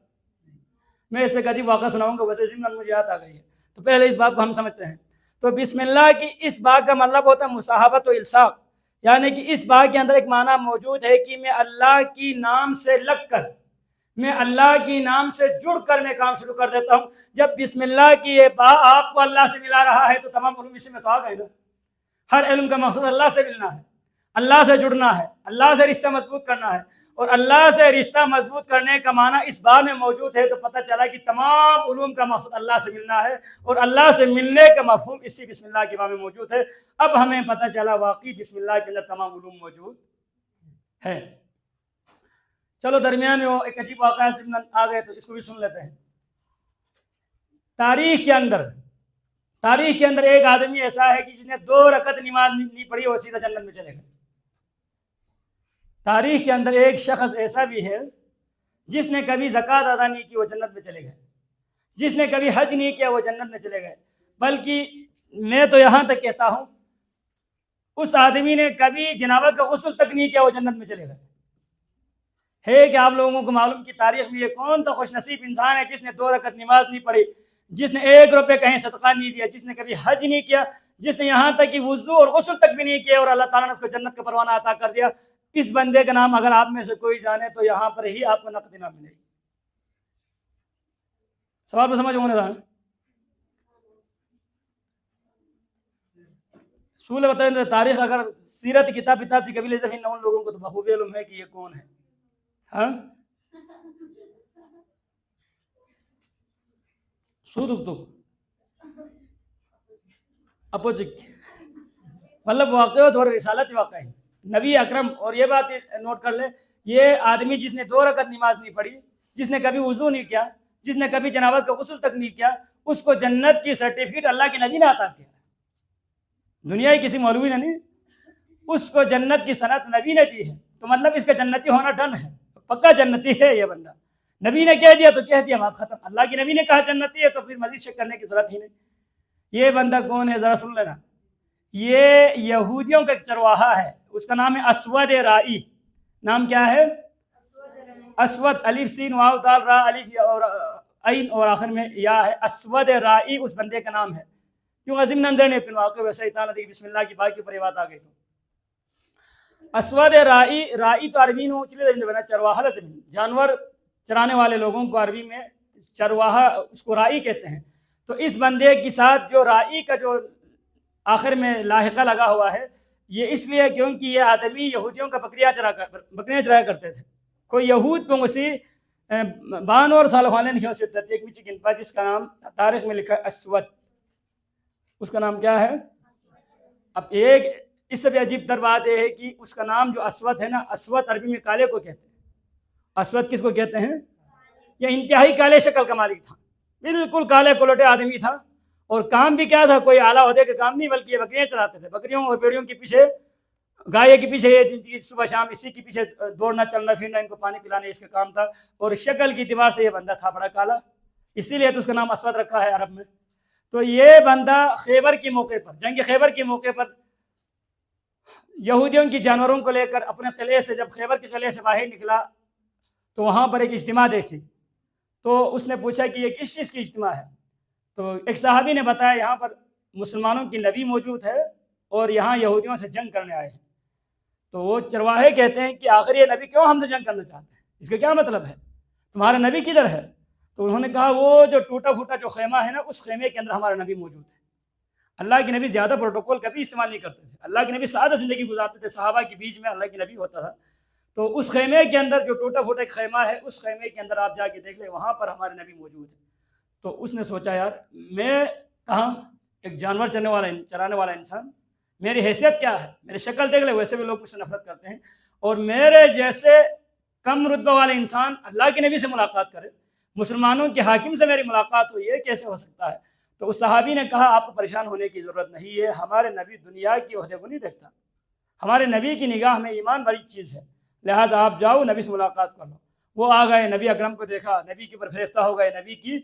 میں اس پہ عجیب واقعہ سناؤں گا، ویسے ضمن مجھے یاد آ گئی ہے۔ تو پہلے اس بات کو ہم سمجھتے ہیں۔ تو بسم اللہ کی اس بات کا مطلب ہوتا ہے مصاحبت و الصاق، یعنی کہ اس بات کے اندر ایک معنی موجود ہے کہ میں اللہ کی نام سے لگ کر، میں اللہ کی نام سے جڑ کر میں کام شروع کر دیتا ہوں۔ جب بسم اللہ کی یہ با آپ کو اللہ سے ملا رہا ہے تو تمام علوم اسی میں تو آ گئے نا۔ ہر علم کا مقصد اللہ سے ملنا ہے، اللہ سے جڑنا ہے، اللہ سے رشتہ مضبوط کرنا ہے۔ اور اللہ سے رشتہ مضبوط کرنے کا معنی اس باب میں موجود ہے، تو پتہ چلا کہ تمام علوم کا مقصد اللہ سے ملنا ہے، اور اللہ سے ملنے کا مفہوم اسی بسم اللہ کے باب میں موجود ہے۔ اب ہمیں پتہ چلا واقعی بسم اللہ کے اندر تمام علوم موجود ہے۔ چلو درمیان میں ایک عجیب واقعہ آ گئے تو اس کو بھی سن لیتے ہیں۔ تاریخ کے اندر ایک آدمی ایسا ہے کہ جس نے 2 رکعت نماز نہیں پڑھی اور سیدھا جنت میں چلے گئے۔ تاریخ کے اندر ایک شخص ایسا بھی ہے جس نے کبھی زکوٰۃ ادا نہیں کی، وہ جنت میں چلے گئے۔ جس نے کبھی حج نہیں کیا وہ جنت میں چلے گئے۔ بلکہ میں تو یہاں تک کہتا ہوں اس آدمی نے کبھی جنابت کا غسل تک نہیں کیا، وہ جنت میں چلے گئے۔ ہے کہ آپ لوگوں کو معلوم کی تاریخ میں یہ کون سا خوش نصیب انسان ہے جس نے 2 رکعت نماز نہیں پڑھی، جس نے 1 روپے کہیں صدقہ نہیں دیا، جس نے کبھی حج نہیں کیا، جس نے یہاں تک کہ وضو اور غسل تک بھی نہیں کیا، اور اللہ تعالیٰ نے اس کو جنت کا پروانہ عطا کر دیا۔ اس بندے کا نام اگر آپ میں سے کوئی جانے تو یہاں پر ہی آپ کو نقد انعام ملے گی۔ سوال پر سمجھ ہونے رہا ہے؟ سولہ بتائیں تاریخ اگر سیرت کتاب سے قبیلے سے ان لوگوں کو تو بخوبی علم ہے کہ یہ کون ہے۔ ہاں اپوزٹ مطلب واقع اور رسالت واقع ہے نبی اکرم۔ اور یہ بات نوٹ کر لے، یہ آدمی جس نے 2 رکعت نماز نہیں پڑھی، جس نے کبھی وضو نہیں کیا، جس نے کبھی جنابت کا غسل تک نہیں کیا، اس کو جنت کی سرٹیفکیٹ اللہ کے نبی نے عطا کیا۔ دنیا کی کسی مولوی نے نہیں، اس کو جنت کی صنعت نبی نے دی ہے، تو مطلب اس کا جنتی ہونا ڈن ہے، پکا جنتی ہے یہ بندہ۔ نبی نے کہہ دیا تو کہہ دیا، بات ختم۔ اللہ کے نبی نے کہا جنتی ہے تو پھر مزید شک کرنے کی ضرورت ہی نہیں۔ یہ بندہ کون ہے ذرا سن لینا۔ یہ یہودیوں کا ایک چرواہا ہے، اس کا نام ہے اسود رائی۔ نام کیا ہے؟ اسود، الف سین واو دال را الف اور عین اور آخر میں یا ہے۔ اسود رائی اس بندے کا نام ہے۔ کیوں عظیم نظر نے پھر واقع ویسے ہی تعالیٰ دی بسم اللہ کی بات کے اوپر یہ بات آ گئی۔ تو اسود رائی تو عربی میں چلے بنا چرواہا جانور چرانے والے لوگوں کو عربی میں چرواہا اس کو رائی کہتے ہیں۔ تو اس بندے کے ساتھ جو رائی کا جو آخر میں لاحقہ لگا ہوا ہے، یہ اس لیے کیونکہ یہ آدمی یہودیوں کا بکریاں چرایا کرتے تھے۔ کوئی یہود پہ اسی 92 سال ہونے نہیں ہو سکتا ایک مچی گنپا، جس کا نام تاریخ میں لکھا ہے اسود۔ اس کا نام کیا ہے؟ اب ایک اس سے بھی عجیب تر بات یہ ہے کہ اس کا نام جو اسود ہے نا، اسود عربی میں کالے کو کہتے ہیں۔ اسود کس کو کہتے ہیں؟ یہ انتہائی کالے شکل کا مالک تھا، بالکل کالے کلوٹے آدمی تھا۔ اور کام بھی کیا تھا؟ کوئی اعلیٰ عہدے کا کام نہیں، بلکہ یہ بکریاں چراتے تھے۔ بکریوں اور بیڑیوں کے پیچھے، گائے کے پیچھے صبح شام اسی کے پیچھے دوڑنا چلنا پھرنا، ان کو پانی پلانا اس کا کام تھا۔ اور شکل کی اعتبار سے یہ بندہ تھا بڑا کالا، اسی لیے تو اس کا نام اسود رکھا ہے عرب میں۔ تو یہ بندہ خیبر کے موقع پر، جنگ خیبر کے موقع پر یہودیوں کی جانوروں کو لے کر اپنے قلعے سے، جب خیبر کے قلعے سے باہر نکلا تو وہاں پر ایک اجتماع دیکھی۔ تو اس نے پوچھا کہ یہ کس چیز کی اجتماع ہے؟ تو ایک صحابی نے بتایا یہاں پر مسلمانوں کی نبی موجود ہے اور یہاں یہودیوں سے جنگ کرنے آئے ہیں۔ تو وہ چرواہے کہتے ہیں کہ آخر یہ نبی کیوں ہم سے جنگ کرنا چاہتے ہیں؟ اس کا کیا مطلب ہے؟ تمہارا نبی کدھر ہے؟ تو انہوں نے کہا وہ جو ٹوٹا پھوٹا جو خیمہ ہے نا، اس خیمے کے اندر ہمارا نبی موجود ہے۔ اللہ کے نبی زیادہ پروٹوکول کبھی استعمال نہیں کرتے تھے، اللہ کے نبی سادہ زندگی گزارتے تھے، صحابہ کے بیچ میں اللہ کے نبی ہوتا تھا۔ تو اس خیمے کے اندر جو ٹوٹا پھوٹا ایک خیمہ ہے، اس خیمے کے اندر آپ جا کے دیکھ لیں، وہاں پر ہمارے نبی موجود ہے۔ تو اس نے سوچا یار میں کہاں ایک جانور چرانے والا انسان، میری حیثیت کیا ہے؟ میری شکل دیکھ لے، ویسے بھی لوگ مجھ سے نفرت کرتے ہیں، اور میرے جیسے کم رتبہ والے انسان اللہ کے نبی سے ملاقات کرے، مسلمانوں کے حاکم سے میری ملاقات ہو، یہ کیسے ہو سکتا ہے؟ تو اس صحابی نے کہا آپ کو پریشان ہونے کی ضرورت نہیں ہے، ہمارے نبی دنیا کی عہدے کو نہیں دیکھتا، ہمارے نبی کی نگاہ میں ایمان بڑی چیز ہے، لہٰذا آپ جاؤ نبی سے ملاقات کر لو۔ وہ آ گئے، نبی اکرم کو دیکھا، نبی کے اوپر فریفتہ ہو گئے، نبی کی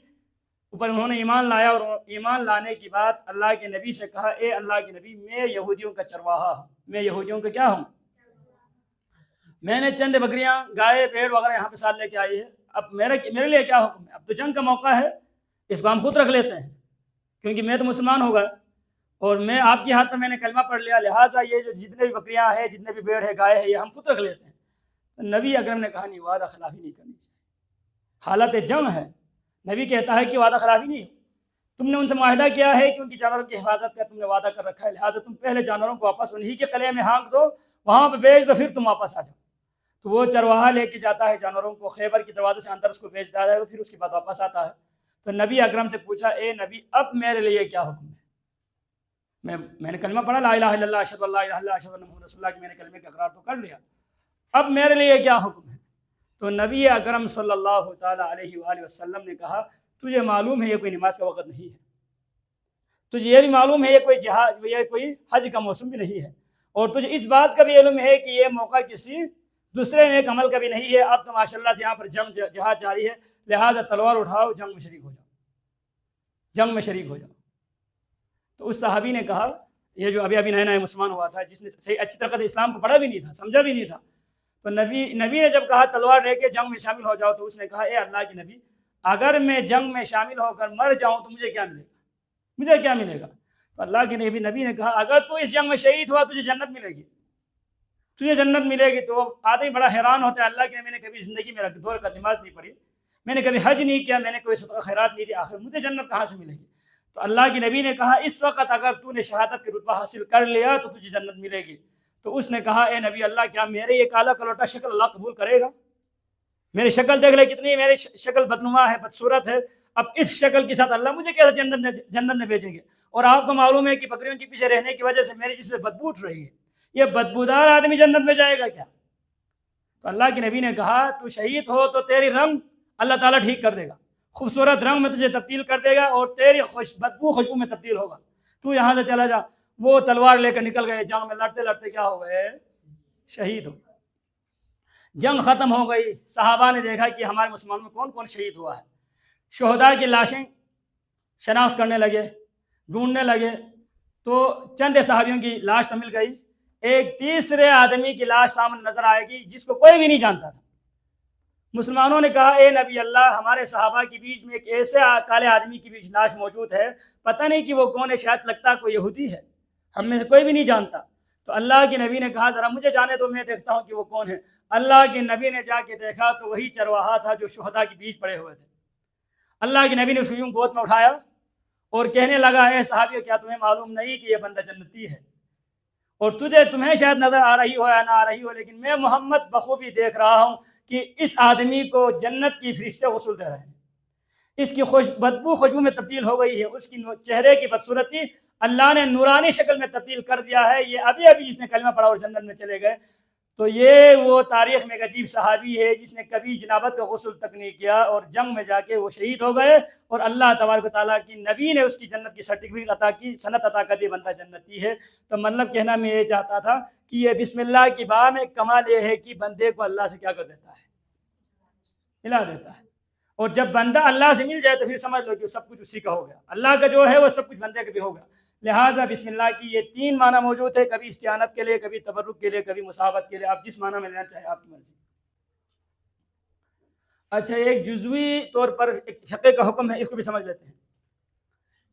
اوپر انہوں نے ایمان لایا، اور ایمان لانے کی بعد اللہ کے نبی سے کہا اے اللہ کے نبی میں یہودیوں کا چرواہا ہوں، میں یہودیوں کا کیا ہوں؟ میں نے چند بکریاں گائے بھیڑ وغیرہ یہاں پہ ساتھ لے کے آئی ہے، اب میرے لیے کیا حکم ہے؟ اب تو جنگ کا موقع ہے، اس کو ہم خود رکھ لیتے ہیں، کیونکہ میں تو مسلمان ہوگا اور میں آپ کی ہاتھ میں میں نے کلمہ پڑھ لیا، لہٰذا یہ جو جتنے بھی بکریاں ہیں، جتنے بھی بھیڑ ہے گائے ہے، یہ ہم خود رکھ لیتے ہیں۔ نبی اکرم نے کہا نہیں، وعدہ خلافی نہیں کرنی چاہیے، حالت جنگ ہے، نبی کہتا ہے کہ وعدہ خلافی نہیں ہے، تم نے ان سے معاہدہ کیا ہے کہ ان کی جانوروں کی حفاظت کا تم نے وعدہ کر رکھا ہے، لہٰذا تم پہلے جانوروں کو واپس انہی کے قلعے میں ہانک دو، وہاں پہ بیچ دو، پھر تم واپس آ جاؤ۔ تو وہ چرواہا لے کے جاتا ہے جانوروں کو، خیبر کے دروازے سے اندر اس کو بیچ دیتا ہے، پھر اس کے بعد واپس آتا ہے۔ تو نبی اکرم سے پوچھا، اے نبی اب میرے لیے کیا حکم ہے؟ میں نے کلمہ پڑھا لا الہ الا اللہ اشہد ان لا الہ الا اللہ اشہد ان محمد رسول اللہ کہ میں نے کلمے کا اقرار تو کر لیا، اب میرے لیے کیا حکم ہے؟ تو نبی اکرم صلی اللہ تعالیٰ علیہ وآلہ وسلم نے کہا، تجھے معلوم ہے یہ کوئی نماز کا وقت نہیں ہے، تجھے یہ بھی معلوم ہے یہ کوئی حج کا موسم بھی نہیں ہے، اور تجھے اس بات کا بھی علم ہے کہ یہ موقع کسی دوسرے نیک عمل کا بھی نہیں ہے، اب تو ماشاء اللہ یہاں پر جہاد جاری ہے، لہٰذا تلوار اٹھاؤ، جنگ میں شریک ہو جاؤ، جنگ میں شریک ہو جاؤ۔ تو اس صحابی نے کہا، یہ جو ابھی نیا نیا مسلمان ہوا تھا، جس نے صحیح اچھی طرح سے اسلام کو پڑھا بھی نہیں تھا، سمجھا بھی نہیں تھا، تو نبی نے جب کہا تلوار لے کے جنگ میں شامل ہو جاؤ، تو اس نے کہا، اے اللہ کے نبی اگر میں جنگ میں شامل ہو کر مر جاؤں تو مجھے کیا ملے گا؟ مجھے کیا ملے گا؟ تو اللہ کے نبی نے کہا، اگر تو اس جنگ میں شہید ہوا تجھے جنت ملے گی، تجھے جنت ملے گی۔ تو آدمی بڑا حیران ہوتا ہے، اللہ کے نبی نے کبھی زندگی میں 2 رکعت نماز نہیں پڑھی، میں نے کبھی حج نہیں کیا، میں نے کوئی صدقہ خیرات نہیں دی، آخر مجھے جنت کہاں سے ملے گی؟ تو اللہ کے نبی نے کہا، اس وقت اگر تو نے شہادت کے رتبہ حاصل کر لیا تو تجھے جنت ملے گی۔ تو اس نے کہا، اے نبی اللہ کیا میرے یہ کالا کلوٹا شکل اللہ قبول کرے گا؟ میری شکل دیکھ لے کتنی، میری شکل بدنما ہے، بدصورت ہے، اب اس شکل کے ساتھ اللہ مجھے کیسے جنت میں بھیجیں گے؟ اور آپ کو معلوم ہے کہ بکریوں کے پیچھے رہنے کی وجہ سے میری جسم میں بدبو اٹھ رہی ہے، یہ بدبودار آدمی جنت میں جائے گا کیا؟ تو اللہ کے نبی نے کہا، تو شہید ہو تو تیری رنگ اللہ تعالیٰ ٹھیک کر دے گا، خوبصورت رنگ میں تجھے تبدیل کر دے گا، اور تیری بدبو خوشبو میں تبدیل ہوگا، تو یہاں سے چلا جا۔ وہ تلوار لے کر نکل گئے، جنگ میں لڑتے لڑتے کیا ہو گئے؟ شہید ہو۔ جنگ ختم ہو گئی، صحابہ نے دیکھا کہ ہمارے مسلمانوں میں کون کون شہید ہوا ہے، شہداء کی لاشیں شناخت کرنے لگے، ڈھونڈنے لگے، تو چند صحابیوں کی لاش تو مل گئی، ایک تیسرے آدمی کی لاش سامنے نظر آئے گی جس کو کوئی بھی نہیں جانتا تھا۔ مسلمانوں نے کہا، اے نبی اللہ ہمارے صحابہ کے بیچ میں ایک ایسے کالے آدمی کی بیچ لاش موجود ہے، پتہ نہیں کہ وہ کون ہے، شاید لگتا کوئی یہودی ہے، ہم میں سے کوئی بھی نہیں جانتا۔ تو اللہ کے نبی نے کہا، ذرا مجھے جانے دو، میں دیکھتا ہوں کہ وہ کون ہے۔ اللہ کے نبی نے جا کے دیکھا تو وہی چرواہا تھا جو شہداء کے بیچ پڑے ہوئے تھے۔ اللہ کے نبی نے اس کو یوں گود میں اٹھایا اور کہنے لگا، اے صحابیو کیا تمہیں معلوم نہیں کہ یہ بندہ جنتی ہے؟ اور تمہیں شاید نظر آ رہی ہو یا نہ آ رہی ہو، لیکن میں محمد بخوبی دیکھ رہا ہوں کہ اس آدمی کو جنت کی فرشتے غسل دے رہے ہیں، اس کی بدبو خوشبو میں تبدیل ہو گئی ہے، اس کی چہرے کی بدصورتی اللہ نے نورانی شکل میں تبدیل کر دیا ہے، یہ ابھی جس نے کلمہ پڑھا اور جنت میں چلے گئے۔ تو یہ وہ تاریخ میں ایک عجیب صحابی ہے جس نے کبھی جنابت کا غسل تک نہیں کیا، اور جنگ میں جا کے وہ شہید ہو گئے، اور اللہ تبارک و تعالیٰ کی نبی نے اس کی جنت کی سرٹیفکیٹ عطا کی، سند عطا کر دی، بندہ جنتی ہے۔ تو مطلب کہنا میں یہ چاہتا تھا کہ یہ بسم اللہ کی با میں کمال یہ ہے کہ بندے کو اللہ سے کیا کر دیتا ہے؟ ملا دیتا ہے، اور جب بندہ اللہ سے مل جائے تو پھر سمجھ لو کہ سب کچھ اسی کا ہو گیا، اللہ کا جو ہے وہ سب کچھ بندے کا بھی ہوگا۔ لہٰذا بسم اللہ کی یہ 3 معنی موجود ہے، کبھی استعانت کے لیے، کبھی تبرک کے لیے، کبھی مساوات کے لیے، آپ جس معنی میں لینا چاہیں آپ کی مرضی۔ اچھا، ایک جزوی طور پر ایک فقہ کا حکم ہے، اس کو بھی سمجھ لیتے ہیں۔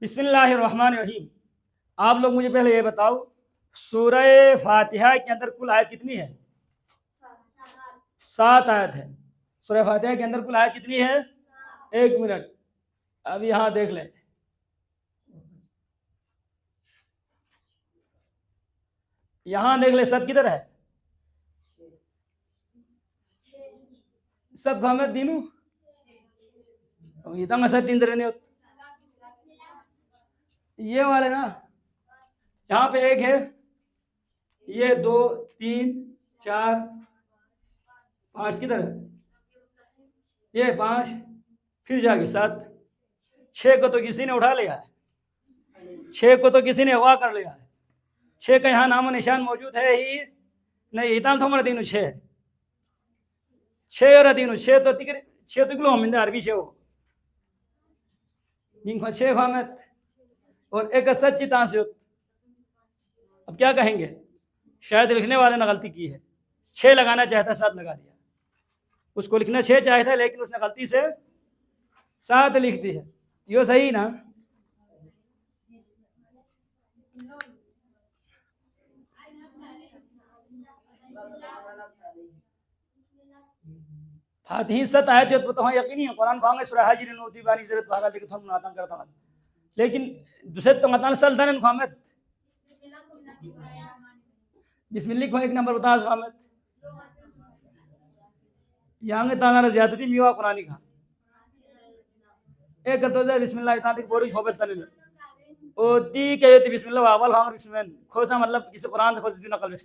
بسم اللہ الرحمن الرحیم، آپ لوگ مجھے پہلے یہ بتاؤ، سورہ فاتحہ کے اندر کل آیت کتنی ہے؟ 7 آیت ہے۔ سورہ فاتحہ کے اندر کل آیت کتنی ہے؟ 1 منٹ، اب یہاں دیکھ لیں، یہاں دیکھ لیں، سب کدھر ہے؟ سب گھامت دینو یہ تنگ سب 3 درنے ہوتے، یہ والے نا، یہاں پہ 1 ہے، یہ 2 3 4 5 کدھر ہے؟ یہ 5، پھر جا کے 7، 6 کو تو کسی نے اٹھا لیا ہے، 6 کو تو کسی نے اغوا کر لیا ہے، 6 کا یہاں نام و نشان موجود ہے ہی نہیں، اتنا تو ہمارا دینو 6 اور دینو 6 تو تکر 6 تو کلو ہم عربی 6 ہو دین کو 6 خامت اور 1 سچی تانسیت۔ اب کیا کہیں گے؟ شاید لکھنے والے نے غلطی کی ہے، 6 لگانا چاہتا 7 لگا دیا، اس کو لکھنا 6 چاہتا لیکن اس نے غلطی سے 7 لکھ دی ہے، یہ صحیح نا؟ فاتحی 7 آیت جو تو یقینی قرآن بھانگے سورہ حجر نوتی بانی ضرورت بہرحال دیکھ تو ہم ناتاں کرتا ہوں، لیکن دوسرے تو مطان سلطان خامت بسم اللہ کو 1 نمبر بتا خامت yang tanara ziyadati miwa Qur'ani ka e gato za bismillah ta dik bori sobel tanil o di ke bismillah awal ham bismillah khosa matlab kisi Qur'an se khosi naqal bes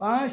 5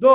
2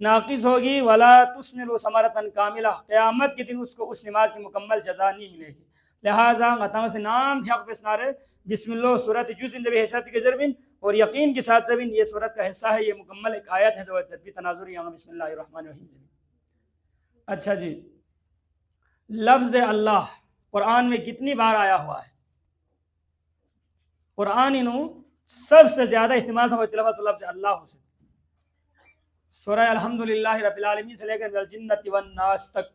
ناقص ہوگی، ولا تثمر ثمرۃ کاملہ، قیامت کے دن اس کو اس نماز کی مکمل جزا نہیں ملے گی. لہٰذا غتام سے نام تھی حق بسنارے بسم اللہ صورت جز اندر حیثیت کے ضربن، اور یقین کے ساتھ زبین یہ صورت کا حصہ ہے، یہ مکمل ایک آیت ہے زوال تدبیر تناظر یہاں بسم اللہ الرحمن الرحیم. اچھا جی، لفظ اللہ قرآن میں کتنی بار آیا ہوا ہے؟ قرآن انہوں سب سے زیادہ استعمال ہوئے تلاوت لفظ اللہ سے. سورہ الحمدللہ رب العالمین سے لے کر الجنۃ والناس تک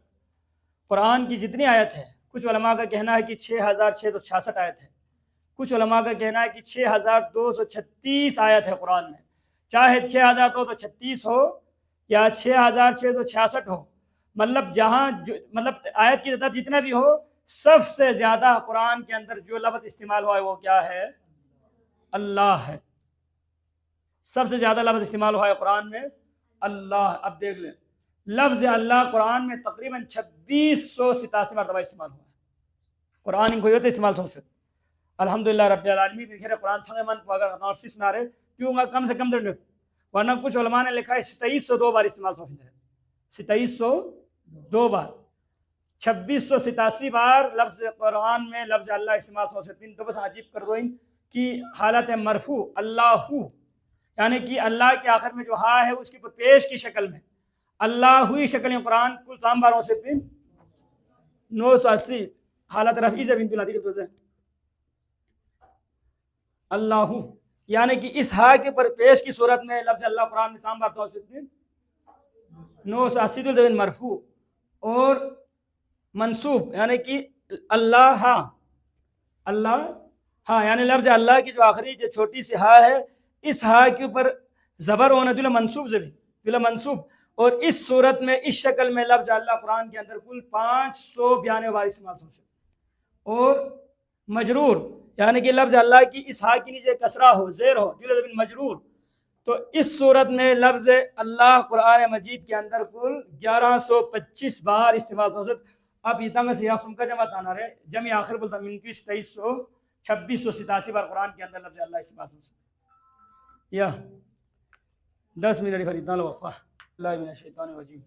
قرآن کی جتنی آیت ہے، کچھ علماء کا کہنا ہے کہ 6666 آیت ہے، کچھ علماء کا کہنا ہے کہ 6236 آیت ہے قرآن میں. چاہے 6236 ہو یا 6666 ہو، مطلب جہاں مطلب آیت کی تعداد جتنا بھی ہو، سب سے زیادہ قرآن کے اندر جو لفظ استعمال ہوا ہے وہ کیا ہے؟ اللہ ہے. سب سے زیادہ لفظ استعمال ہوا ہے قرآن میں اللہ. اب دیکھ لیں، لفظ اللہ قرآن میں تقریباً 2687 مرتبہ استعمال ہوا ہے. قرآن ان کو یہ استعمال ہو سکتا. الحمدللہ رب العالمین کے قرآن سنگ من کو اگر نارسس نہ رہے کیوں گا کم سے کم در ورنہ کچھ علماء نے لکھا ہے 2702 بار استعمال ہو سکتا ہے. 2702 بار، 2687 بار لفظ قرآن میں لفظ اللہ استعمال ہو سکتے ہیں. تو بس عجیب کر دو ان کی حالت مرفوع اللہ، یعنی کہ اللہ کے آخر میں جو ہا ہے اس کی پیش کی شکل میں اللہ ہوئی شکل میں قرآن کل سام باروں سے 980 حالت رفعی سے بنت الادی کے اللہ، یعنی کہ اس ہا کے پر پیش کی صورت میں لفظ اللہ قرآن میں تام بار تو 980 زبین مرفوع اور منصوب، یعنی کہ اللہ اللہ ہاں، یعنی لفظ اللہ کی جو آخری جو چھوٹی سی ہا ہے، اس ہا کے اوپر زبر ہونا دل منصوب زبین دل منصوب. اور اس صورت میں اس شکل میں لفظ اللہ قرآن کے اندر کل 592 بار استعمال ہو سکتے. اور مجرور، یعنی کہ لفظ اللہ کی اس ہا کے نیچے کسرہ ہو، زیر ہو، دل زبین مجرور، تو اس صورت میں لفظ اللہ قرآن مجید کے اندر کل 1125 بار استعمال ہو سکتے. اب یہ سے سن کا جمع آنا رہے جمع آخر بولتا 2687 بار قرآن کے اندر لفظ اللہ استعمال ہو سکتے. یا 10 منٹ خریدنا لو وقفہ. اللہ من الشیطان الرجیم.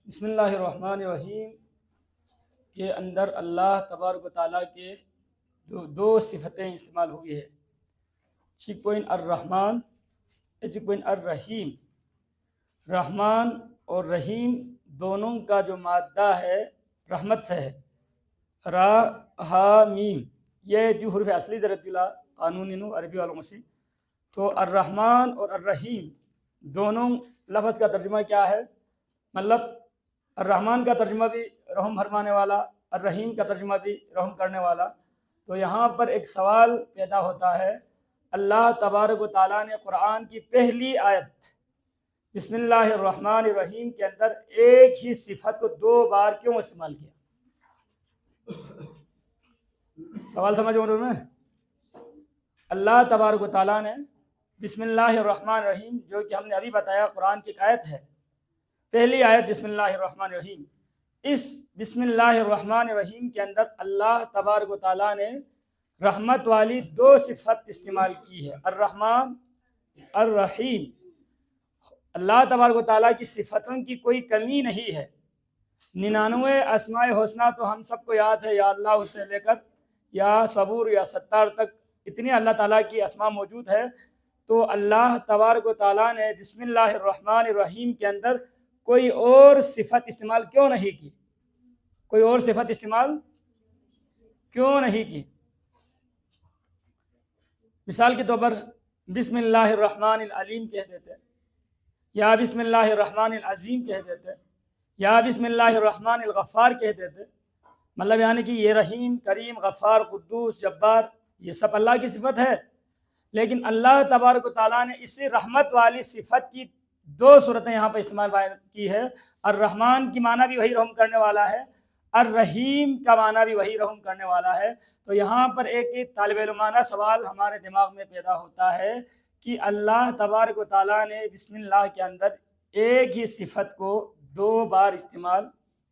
بسم اللہ الرحمن الرحیم کے اندر اللہ تبارک و تعالیٰ کے دو صفتیں استعمال ہوئی ہے. چیک پوائنٹ الرحمن، چیک پوائنٹ الرحیم. رحمان اور رحیم دونوں کا جو مادہ ہے رحمت سے ہے، را ہا میم، یہ جو حرف اصلی ضرورت اللہ قانون عربی والوں سے. تو الرحمن اور الرحیم دونوں لفظ کا ترجمہ کیا ہے؟ مطلب الرحمن کا ترجمہ بھی رحم فرمانے والا، الرحیم کا ترجمہ بھی رحم کرنے والا. تو یہاں پر ایک سوال پیدا ہوتا ہے، اللہ تبارک و تعالیٰ نے قرآن کی پہلی آیت بسم اللہ الرحمن الرحیم کے اندر ایک ہی صفت کو 2 بار کیوں استعمال کیا؟ سوال سمجھ میں؟ اللہ تبارک و تعالیٰ نے بسم اللہ الرحمن الرحیم، جو کہ ہم نے ابھی بتایا قرآن کی ایک آیت ہے، پہلی آیت بسم اللہ الرحمن الرحیم، اس بسم اللہ الرحمن الرحیم کے اندر اللہ تبارک و تعالیٰ نے رحمت والی 2 صفت استعمال کی ہے، الرحمن الرحیم. اللہ تبارک و تعالیٰ کی صفتوں کی کوئی کمی نہیں ہے. 99 اسماء حسنہ تو ہم سب کو یاد ہے، یا اللہ سے لے کر یا صبور یا ستار تک اتنی اللہ تعالیٰ کی اسماء موجود ہے. تو اللہ تبارک و تعالیٰ نے بسم اللہ الرحمن الرحیم کے اندر کوئی اور صفت استعمال کیوں نہیں کی؟ کوئی اور صفت استعمال کیوں نہیں کی؟ مثال کے طور پر بسم اللہ الرحمن العلیم کہہ دیتے، یا بسم اللہ الرحمن العظیم کہہ دیتے، یا بسم اللہ الرحمن الغفار کہہ دیتے. مطلب یعنی کہ یہ رحیم، کریم، غفار، قدوس، جبار یہ سب اللہ کی صفت ہے. لیکن اللہ تبارک و تعالیٰ نے اسی رحمت والی صفت کی 2 صورتیں یہاں پر استعمال کی ہے. الرحمن کی معنی بھی وہی رحم کرنے والا ہے، الرحیم کا معنی بھی وہی رحم کرنے والا ہے. تو یہاں پر ایک طالب علمانہ سوال ہمارے دماغ میں پیدا ہوتا ہے کہ اللہ تبارک و تعالیٰ نے بسم اللہ کے اندر ایک ہی صفت کو 2 بار استعمال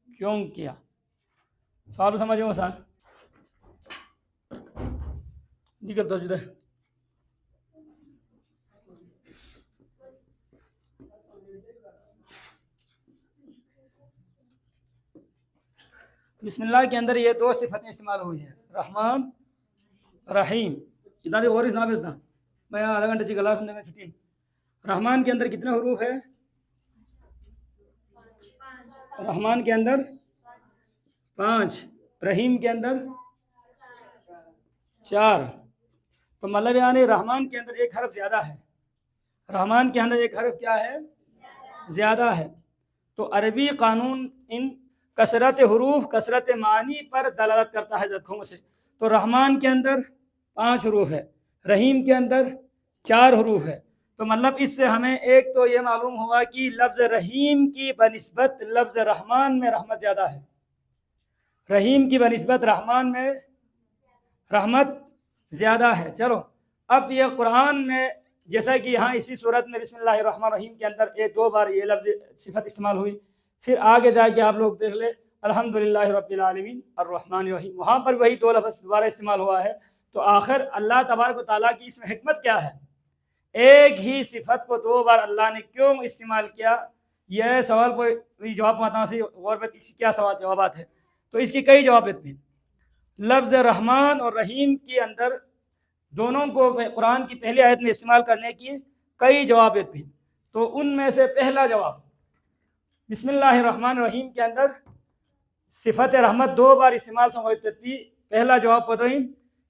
کیوں کیا؟ سوال سمجھ میں سر نکل تو جدے. بسم اللہ کے اندر یہ دو صفتیں استعمال ہوئی ہیں، رحمان رحیم. اتنا غور جناب اس میں آدھا گھنٹے کی گلا سننے میں چھٹی. رحمان کے اندر کتنے حروف ہے؟ رحمان کے اندر 5، رحیم کے اندر 4. تو مطلب یعنی رحمان کے اندر ایک حرف زیادہ ہے. رحمان کے اندر ایک حرف کیا ہے؟ زیادہ ہے. تو عربی قانون ان کثرت حروف کثرت معنی پر دلالت کرتا ہے زدگھوں سے. تو رحمان کے اندر 5 حروف ہے، رحیم کے اندر 4 حروف ہے. تو مطلب اس سے ہمیں ایک تو یہ معلوم ہوا کہ لفظ رحیم کی بنسبت لفظ رحمان میں رحمت زیادہ ہے. رحیم کی بنسبت رحمان میں رحمت زیادہ ہے. چلو اب یہ قرآن میں جیسا کہ یہاں اسی صورت میں بسم اللہ الرحمن الرحیم کے اندر 2 بار یہ لفظ صفت استعمال ہوئی. پھر آگے جا کے آپ لوگ دیکھ لیں الحمدللہ رب العالمین الرحمن الرحیم، وہاں پر وہی 2 لفظ دوبارہ استعمال ہوا ہے. تو آخر اللہ تبارک و تعالیٰ کی اس میں حکمت کیا ہے؟ ایک ہی صفت کو 2 بار اللہ نے کیوں استعمال کیا؟ یہ سوال کو جواب پاتا سے غور پر کیا سوال جوابات ہے. تو اس کی کئی جوابات ہیں. لفظ رحمان اور رحیم کے اندر دونوں کو قرآن کی پہلی آیت میں استعمال کرنے کی کئی جوابات بھی. تو ان میں سے پہلا جواب بسم اللہ الرحمن الرحیم کے اندر صفت رحمت 2 بار استعمال سے ہوتی تھی. پہلا جواب پتہ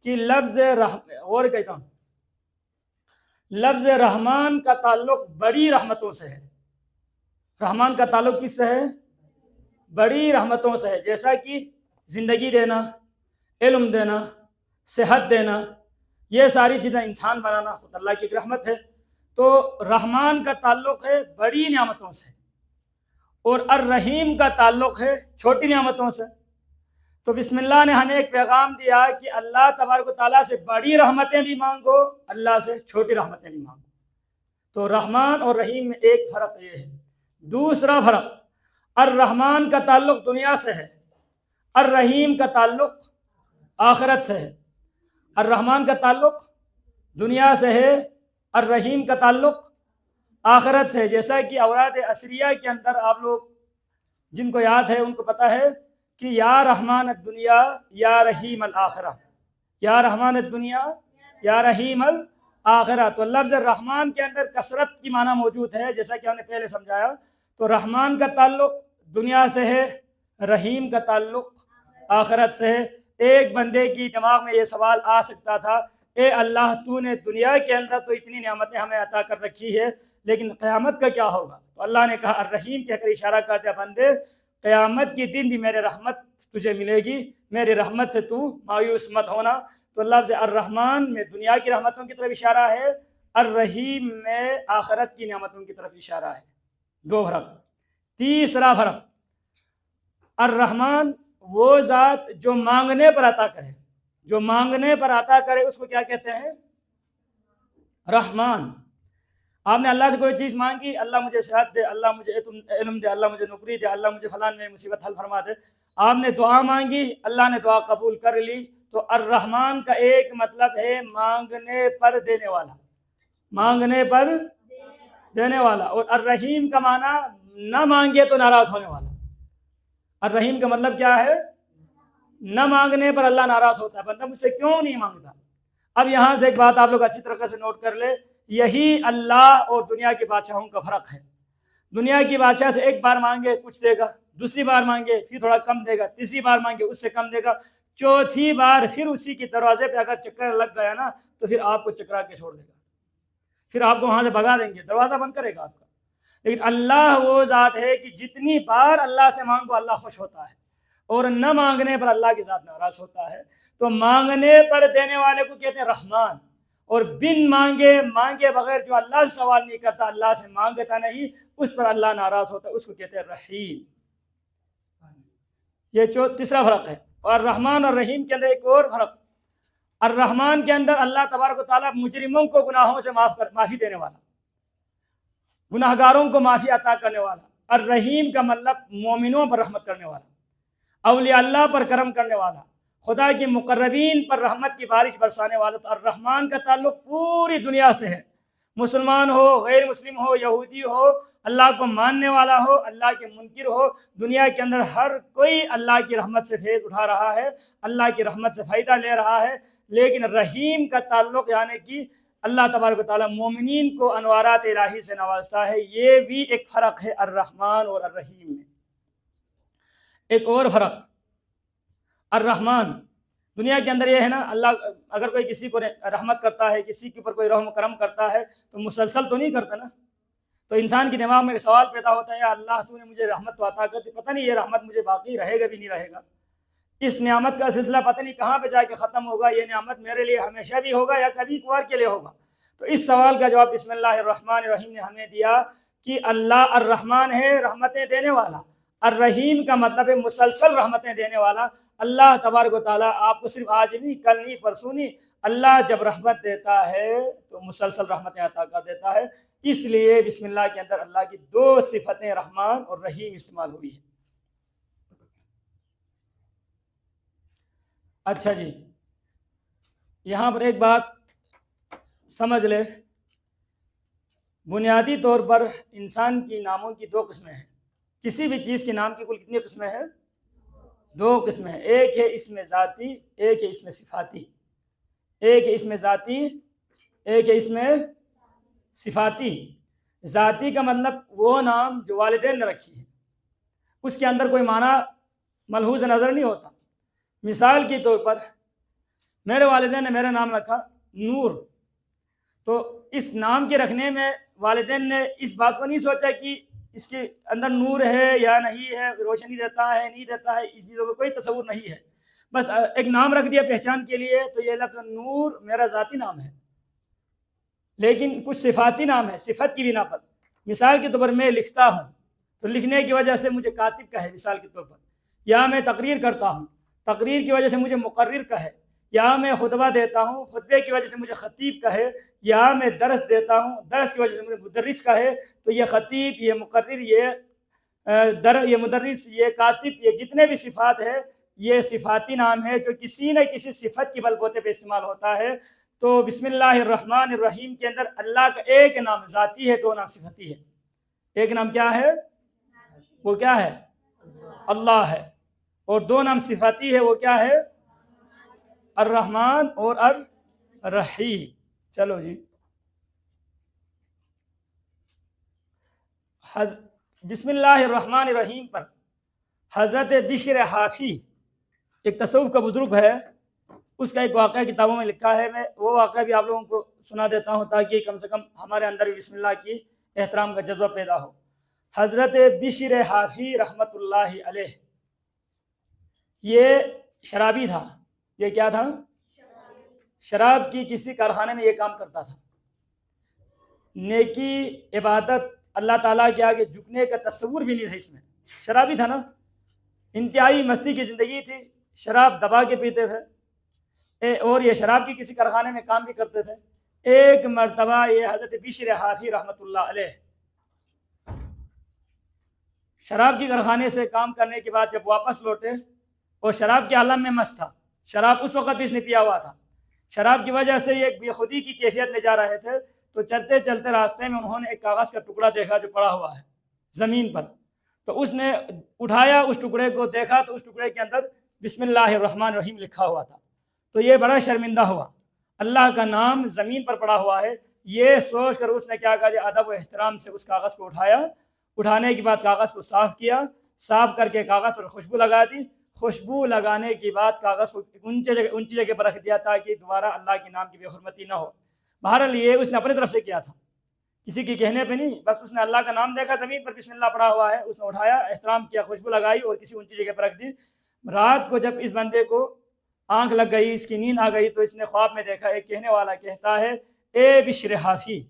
کہ لفظ رحمان کا تعلق بڑی رحمتوں سے ہے. رحمان کا تعلق کس سے ہے؟ بڑی رحمتوں سے ہے. جیسا کہ زندگی دینا، علم دینا، صحت دینا، یہ ساری چیزیں انسان بنانا خود اللہ کی ایک رحمت ہے. تو رحمان کا تعلق ہے بڑی نعمتوں سے اور الرحیم کا تعلق ہے چھوٹی نعمتوں سے. تو بسم اللہ نے ہمیں ایک پیغام دیا کہ اللہ تبارک و تعالیٰ سے بڑی رحمتیں بھی مانگو، اللہ سے چھوٹی رحمتیں بھی مانگو. تو رحمان اور رحیم میں ایک فرق یہ ہے. دوسرا فرق، الرحمان کا تعلق دنیا سے ہے، الرحیم کا تعلق آخرت سے ہے. الرحمان کا تعلق دنیا سے ہے، الرحیم کا تعلق آخرت سے ہے. جیسا کہ اوراد عصریہ کے اندر آپ لوگ جن کو یاد ہے ان کو پتہ ہے کہ یا رحمان الدنیا یا رحیم الآخرہ، یا رحمان الدنیا یا رحیم الآخرہ. تو لفظ رحمان کے اندر کثرت کی معنی موجود ہے جیسا کہ ہم نے پہلے سمجھایا. تو رحمان کا تعلق دنیا سے ہے، رحیم کا تعلق آخرت سے ہے. ایک بندے کی دماغ میں یہ سوال آ سکتا تھا، اے اللہ تو نے دنیا کے اندر تو اتنی نعمتیں ہمیں عطا کر رکھی ہے، لیکن قیامت کا کیا ہوگا؟ تو اللہ نے کہا الرحیم کہہ کر اشارہ کر دیا، بندے قیامت کی دن بھی میرے رحمت تجھے ملے گی، میری رحمت سے تو مایوس مت ہونا. تو لفظ الرحمن میں دنیا کی رحمتوں کی طرف اشارہ ہے، الرحیم میں آخرت کی نعمتوں کی طرف اشارہ ہے. 2 فرق. تیسرا فرق، الرحمن وہ ذات جو مانگنے پر عطا کرے، جو مانگنے پر عطا کرے اس کو کیا کہتے ہیں؟ رحمان. آپ نے اللہ سے کوئی چیز مانگی، اللہ مجھے صحت دے، اللہ مجھے علم دے، اللہ مجھے نوکری دے، اللہ مجھے فلاں میں مصیبت حل فرما دے. آپ نے دعا مانگی، اللہ نے دعا قبول کر لی. تو الرحمن کا ایک مطلب ہے مانگنے پر دینے والا، مانگنے پر دینے والا. اور الرحیم کا معنی نہ مانگے تو ناراض ہونے والا. الرحیم کا مطلب کیا ہے؟ نہ مانگنے پر اللہ ناراض ہوتا ہے، بندہ مجھ سے کیوں نہیں مانگتا. اب یہاں سے ایک بات آپ لوگ اچھی طرح سے نوٹ کر لے، یہی اللہ اور دنیا کے بادشاہوں کا فرق ہے. دنیا کی بادشاہ سے ایک بار مانگے کچھ دے گا، دوسری بار مانگے پھر تھوڑا کم دے گا، تیسری بار مانگے اس سے کم دے گا، چوتھی بار پھر اسی کے دروازے پہ اگر چکر لگ گیا نا تو پھر آپ کو چکرا کے چھوڑ دے گا، پھر آپ کو وہاں سے بھگا دیں گے، دروازہ بند کرے گا آپ کا. لیکن اللہ وہ ذات ہے کہ جتنی بار اللہ سے مانگو اللہ خوش ہوتا ہے، اور نہ مانگنے پر اللہ کی ذات ناراض ہوتا ہے. تو مانگنے پر دینے والے کو کہتے ہیں رحمان، اور بن مانگے بغیر جو اللہ سے سوال نہیں کرتا، اللہ سے مانگتا نہیں، اس پر اللہ ناراض ہوتا ہے، اس کو کہتے ہیں رحیم. یہ تیسرا فرق ہے. اور رحمان اور رحیم کے اندر ایک اور فرق، الرحمن کے اندر اللہ تبارک و تعالیٰ مجرموں کو گناہوں سے معافی دینے والا، گناہ گاروں کو معافی عطا کرنے والا. الرحیم کا مطلب مومنوں پر رحمت کرنے والا، اولیاء اللہ پر کرم کرنے والا، خدا کے مقربین پر رحمت کی بارش برسانے والا. تو الرحمن کا تعلق پوری دنیا سے ہے، مسلمان ہو، غیر مسلم ہو، یہودی ہو، اللہ کو ماننے والا ہو، اللہ کے منکر ہو، دنیا کے اندر ہر کوئی اللہ کی رحمت سے فیض اٹھا رہا ہے، اللہ کی رحمت سے فائدہ لے رہا ہے۔ لیکن رحیم کا تعلق یعنی کہ اللہ تبارک و تعالیٰ مومنین کو انوارات الہی سے نوازتا ہے، یہ بھی ایک فرق ہے الرحمن اور الرحیم میں۔ ایک اور فرق، الرحمن دنیا کے اندر یہ ہے نا، اللہ اگر کوئی کسی کو رحمت کرتا ہے، کسی کے اوپر کوئی رحم و کرم کرتا ہے تو مسلسل تو نہیں کرتا نا، تو انسان کے دماغ میں ایک سوال پیدا ہوتا ہے، یا اللہ تو نے مجھے رحمت تو عطا کر دی، پتہ نہیں یہ رحمت مجھے باقی رہے گا بھی نہیں رہے گا، اس نعمت کا سلسلہ پتہ نہیں کہاں پہ جا کے ختم ہوگا، یہ نعمت میرے لیے ہمیشہ بھی ہوگا یا کبھی کبھار کے لیے ہوگا۔ تو اس سوال کا جواب بسم اللہ الرحمن الرحیم نے ہمیں دیا کہ اللہ الرحمن ہے، رحمتیں دینے والا، الرحیم کا مطلب ہے مسلسل رحمتیں دینے والا۔ اللہ تبارک و تعالیٰ آپ کو صرف آج نہیں، کل نہیں، پرسوں نہیں، اللہ جب رحمت دیتا ہے تو مسلسل رحمتیں عطا کر دیتا ہے۔ اس لیے بسم اللہ کے اندر اللہ کی دو صفتیں رحمان اور رحیم استعمال ہوئی ہے۔ اچھا جی، یہاں پر ایک بات سمجھ لے، بنیادی طور پر انسان کی ناموں کی دو قسمیں ہیں، کسی بھی چیز کے نام کی کل کتنی قسمیں ہیں؟ دو قسمیں ہیں، ایک ہے اسم ذاتی، ایک ہے اسم صفاتی، ایک ہے اسم ذاتی، ایک ہے اسم صفاتی۔ ذاتی کا مطلب وہ نام جو والدین نے رکھی ہے، اس کے اندر کوئی معنی ملحوظ نظر نہیں ہوتا۔ مثال کے طور پر میرے والدین نے میرا نام رکھا نور، تو اس نام کے رکھنے میں والدین نے اس بات کو نہیں سوچا کہ اس کے اندر نور ہے یا نہیں ہے، روشنی دیتا ہے نہیں دیتا ہے، اس چیزوں کا کوئی تصور نہیں ہے، بس ایک نام رکھ دیا پہچان کے لیے۔ تو یہ لفظ نور میرا ذاتی نام ہے، لیکن کچھ صفاتی نام ہے صفت کی بنا پر۔ مثال کے طور پر میں لکھتا ہوں تو لکھنے کی وجہ سے مجھے کاتب کہے مثال کے طور پر، یا میں تقریر کرتا ہوں، تقریر کی وجہ سے مجھے مقرر کہے، یا میں خطبہ دیتا ہوں، خطبے کی وجہ سے مجھے خطیب کہے، یا میں درس دیتا ہوں، درس کی وجہ سے مجھے مدرس کہے۔ تو یہ خطیب، یہ مقرر، یہ مدرس، یہ کاتب، یہ جتنے بھی صفات ہے یہ صفاتی نام ہے جو کسی نہ کسی صفت کی بل بوتے پہ استعمال ہوتا ہے۔ تو بسم اللہ الرحمن الرحیم کے اندر اللہ کا ایک نام ذاتی ہے، دو نام صفتی ہے۔ ایک نام کیا ہے؟ وہ کیا ہے؟ اللہ ہے، اور دو نام صفاتی ہے، وہ کیا ہے؟ الرحمن اور الرحیم۔ چلو جی، بسم اللہ الرحمن الرحیم پر حضرت بشر حافی ایک تصوف کا بزرگ ہے، اس کا ایک واقعہ کتابوں میں لکھا ہے، میں وہ واقعہ بھی آپ لوگوں کو سنا دیتا ہوں تاکہ کم سے کم ہمارے اندر بھی بسم اللہ کی احترام کا جذبہ پیدا ہو۔ حضرت بشر حافی رحمۃ اللہ علیہ یہ شرابی تھا۔ یہ کیا تھا؟ شراب کی کسی کارخانے میں یہ کام کرتا تھا۔ نیکی عبادت اللہ تعالیٰ کے آگے جھکنے کا تصور بھی نہیں تھا اس میں، شرابی تھا نا، انتہائی مستی کی زندگی تھی، شراب دبا کے پیتے تھے، اور یہ شراب کی کسی کارخانے میں کام بھی کرتے تھے۔ ایک مرتبہ یہ حضرت بشر حافی رحمۃ اللہ علیہ شراب کی کارخانے سے کام کرنے کے بعد جب واپس لوٹے اور شراب کے عالم میں مست تھا، شراب اس وقت بھی اس نے پیا ہوا تھا، شراب کی وجہ سے یہ ایک بے خودی کی کیفیت میں جا رہے تھے، تو چلتے چلتے راستے میں انہوں نے ایک کاغذ کا ٹکڑا دیکھا جو پڑا ہوا ہے زمین پر، تو اس نے اٹھایا اس ٹکڑے کو، دیکھا تو اس ٹکڑے کے اندر بسم اللہ الرحمن الرحیم لکھا ہوا تھا۔ تو یہ بڑا شرمندہ ہوا، اللہ کا نام زمین پر پڑا ہوا ہے، یہ سوچ کر اس نے کیا کہا، ادب و احترام سے اس کاغذ کو اٹھایا، اٹھانے کے بعد کاغذ کو صاف کیا، صاف کر کے کاغذ پر خوشبو لگا دی، خوشبو لگانے کے بعد کاغذ کو اونچی جگہ پر رکھ دیا تاکہ دوبارہ اللہ کے نام کی بے حرمتی نہ ہو۔ بہرحال یہ اس نے اپنی طرف سے کیا تھا، کسی کے کہنے پہ نہیں، بس اس نے اللہ کا نام دیکھا زمین پر بسم اللہ پڑا ہوا ہے، اس نے اٹھایا، احترام کیا، خوشبو لگائی اور کسی اونچی جگہ پر رکھ دی۔ رات کو جب اس بندے کو آنکھ لگ گئی، اس کی نیند آ گئی، تو اس نے خواب میں دیکھا ایک کہنے والا کہتا ہے، اے بشر حافی،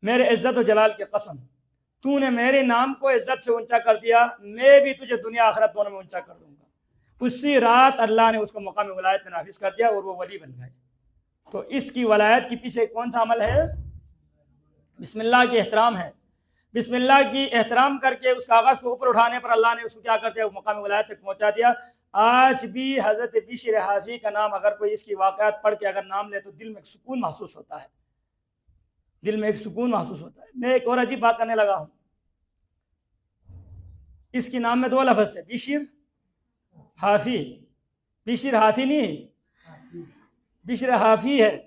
میرے عزت و جلال کی قسم، تو نے میرے نام کو عزت سے اونچا کر دیا، میں بھی تجھے دنیا آخرت دونوں میں اونچا کر دوں گا۔ اسی رات اللہ نے اس کو مقام ولایت میں نافذ کر دیا اور وہ ولی بن گئے۔ تو اس کی ولایت کے پیچھے کون سا عمل ہے؟ بسم اللہ کی احترام ہے۔ بسم اللہ کی احترام کر کے اس کاغذ کو اوپر اٹھانے پر اللہ نے اس کو کیا کر دیا، مقام ولایت تک پہنچا دیا۔ آج بھی حضرت بشر حافی کا نام اگر کوئی اس کی واقعات پڑھ کے اگر نام لے تو دل میں سکون محسوس ہوتا ہے، دل میں ایک سکون محسوس ہوتا ہے۔ میں ایک اور عجیب بات کرنے لگا ہوں، اس کے نام میں دو لفظ ہے، بشر حافی۔ بشر ہاتھی نہیں، بشر حافی ہے۔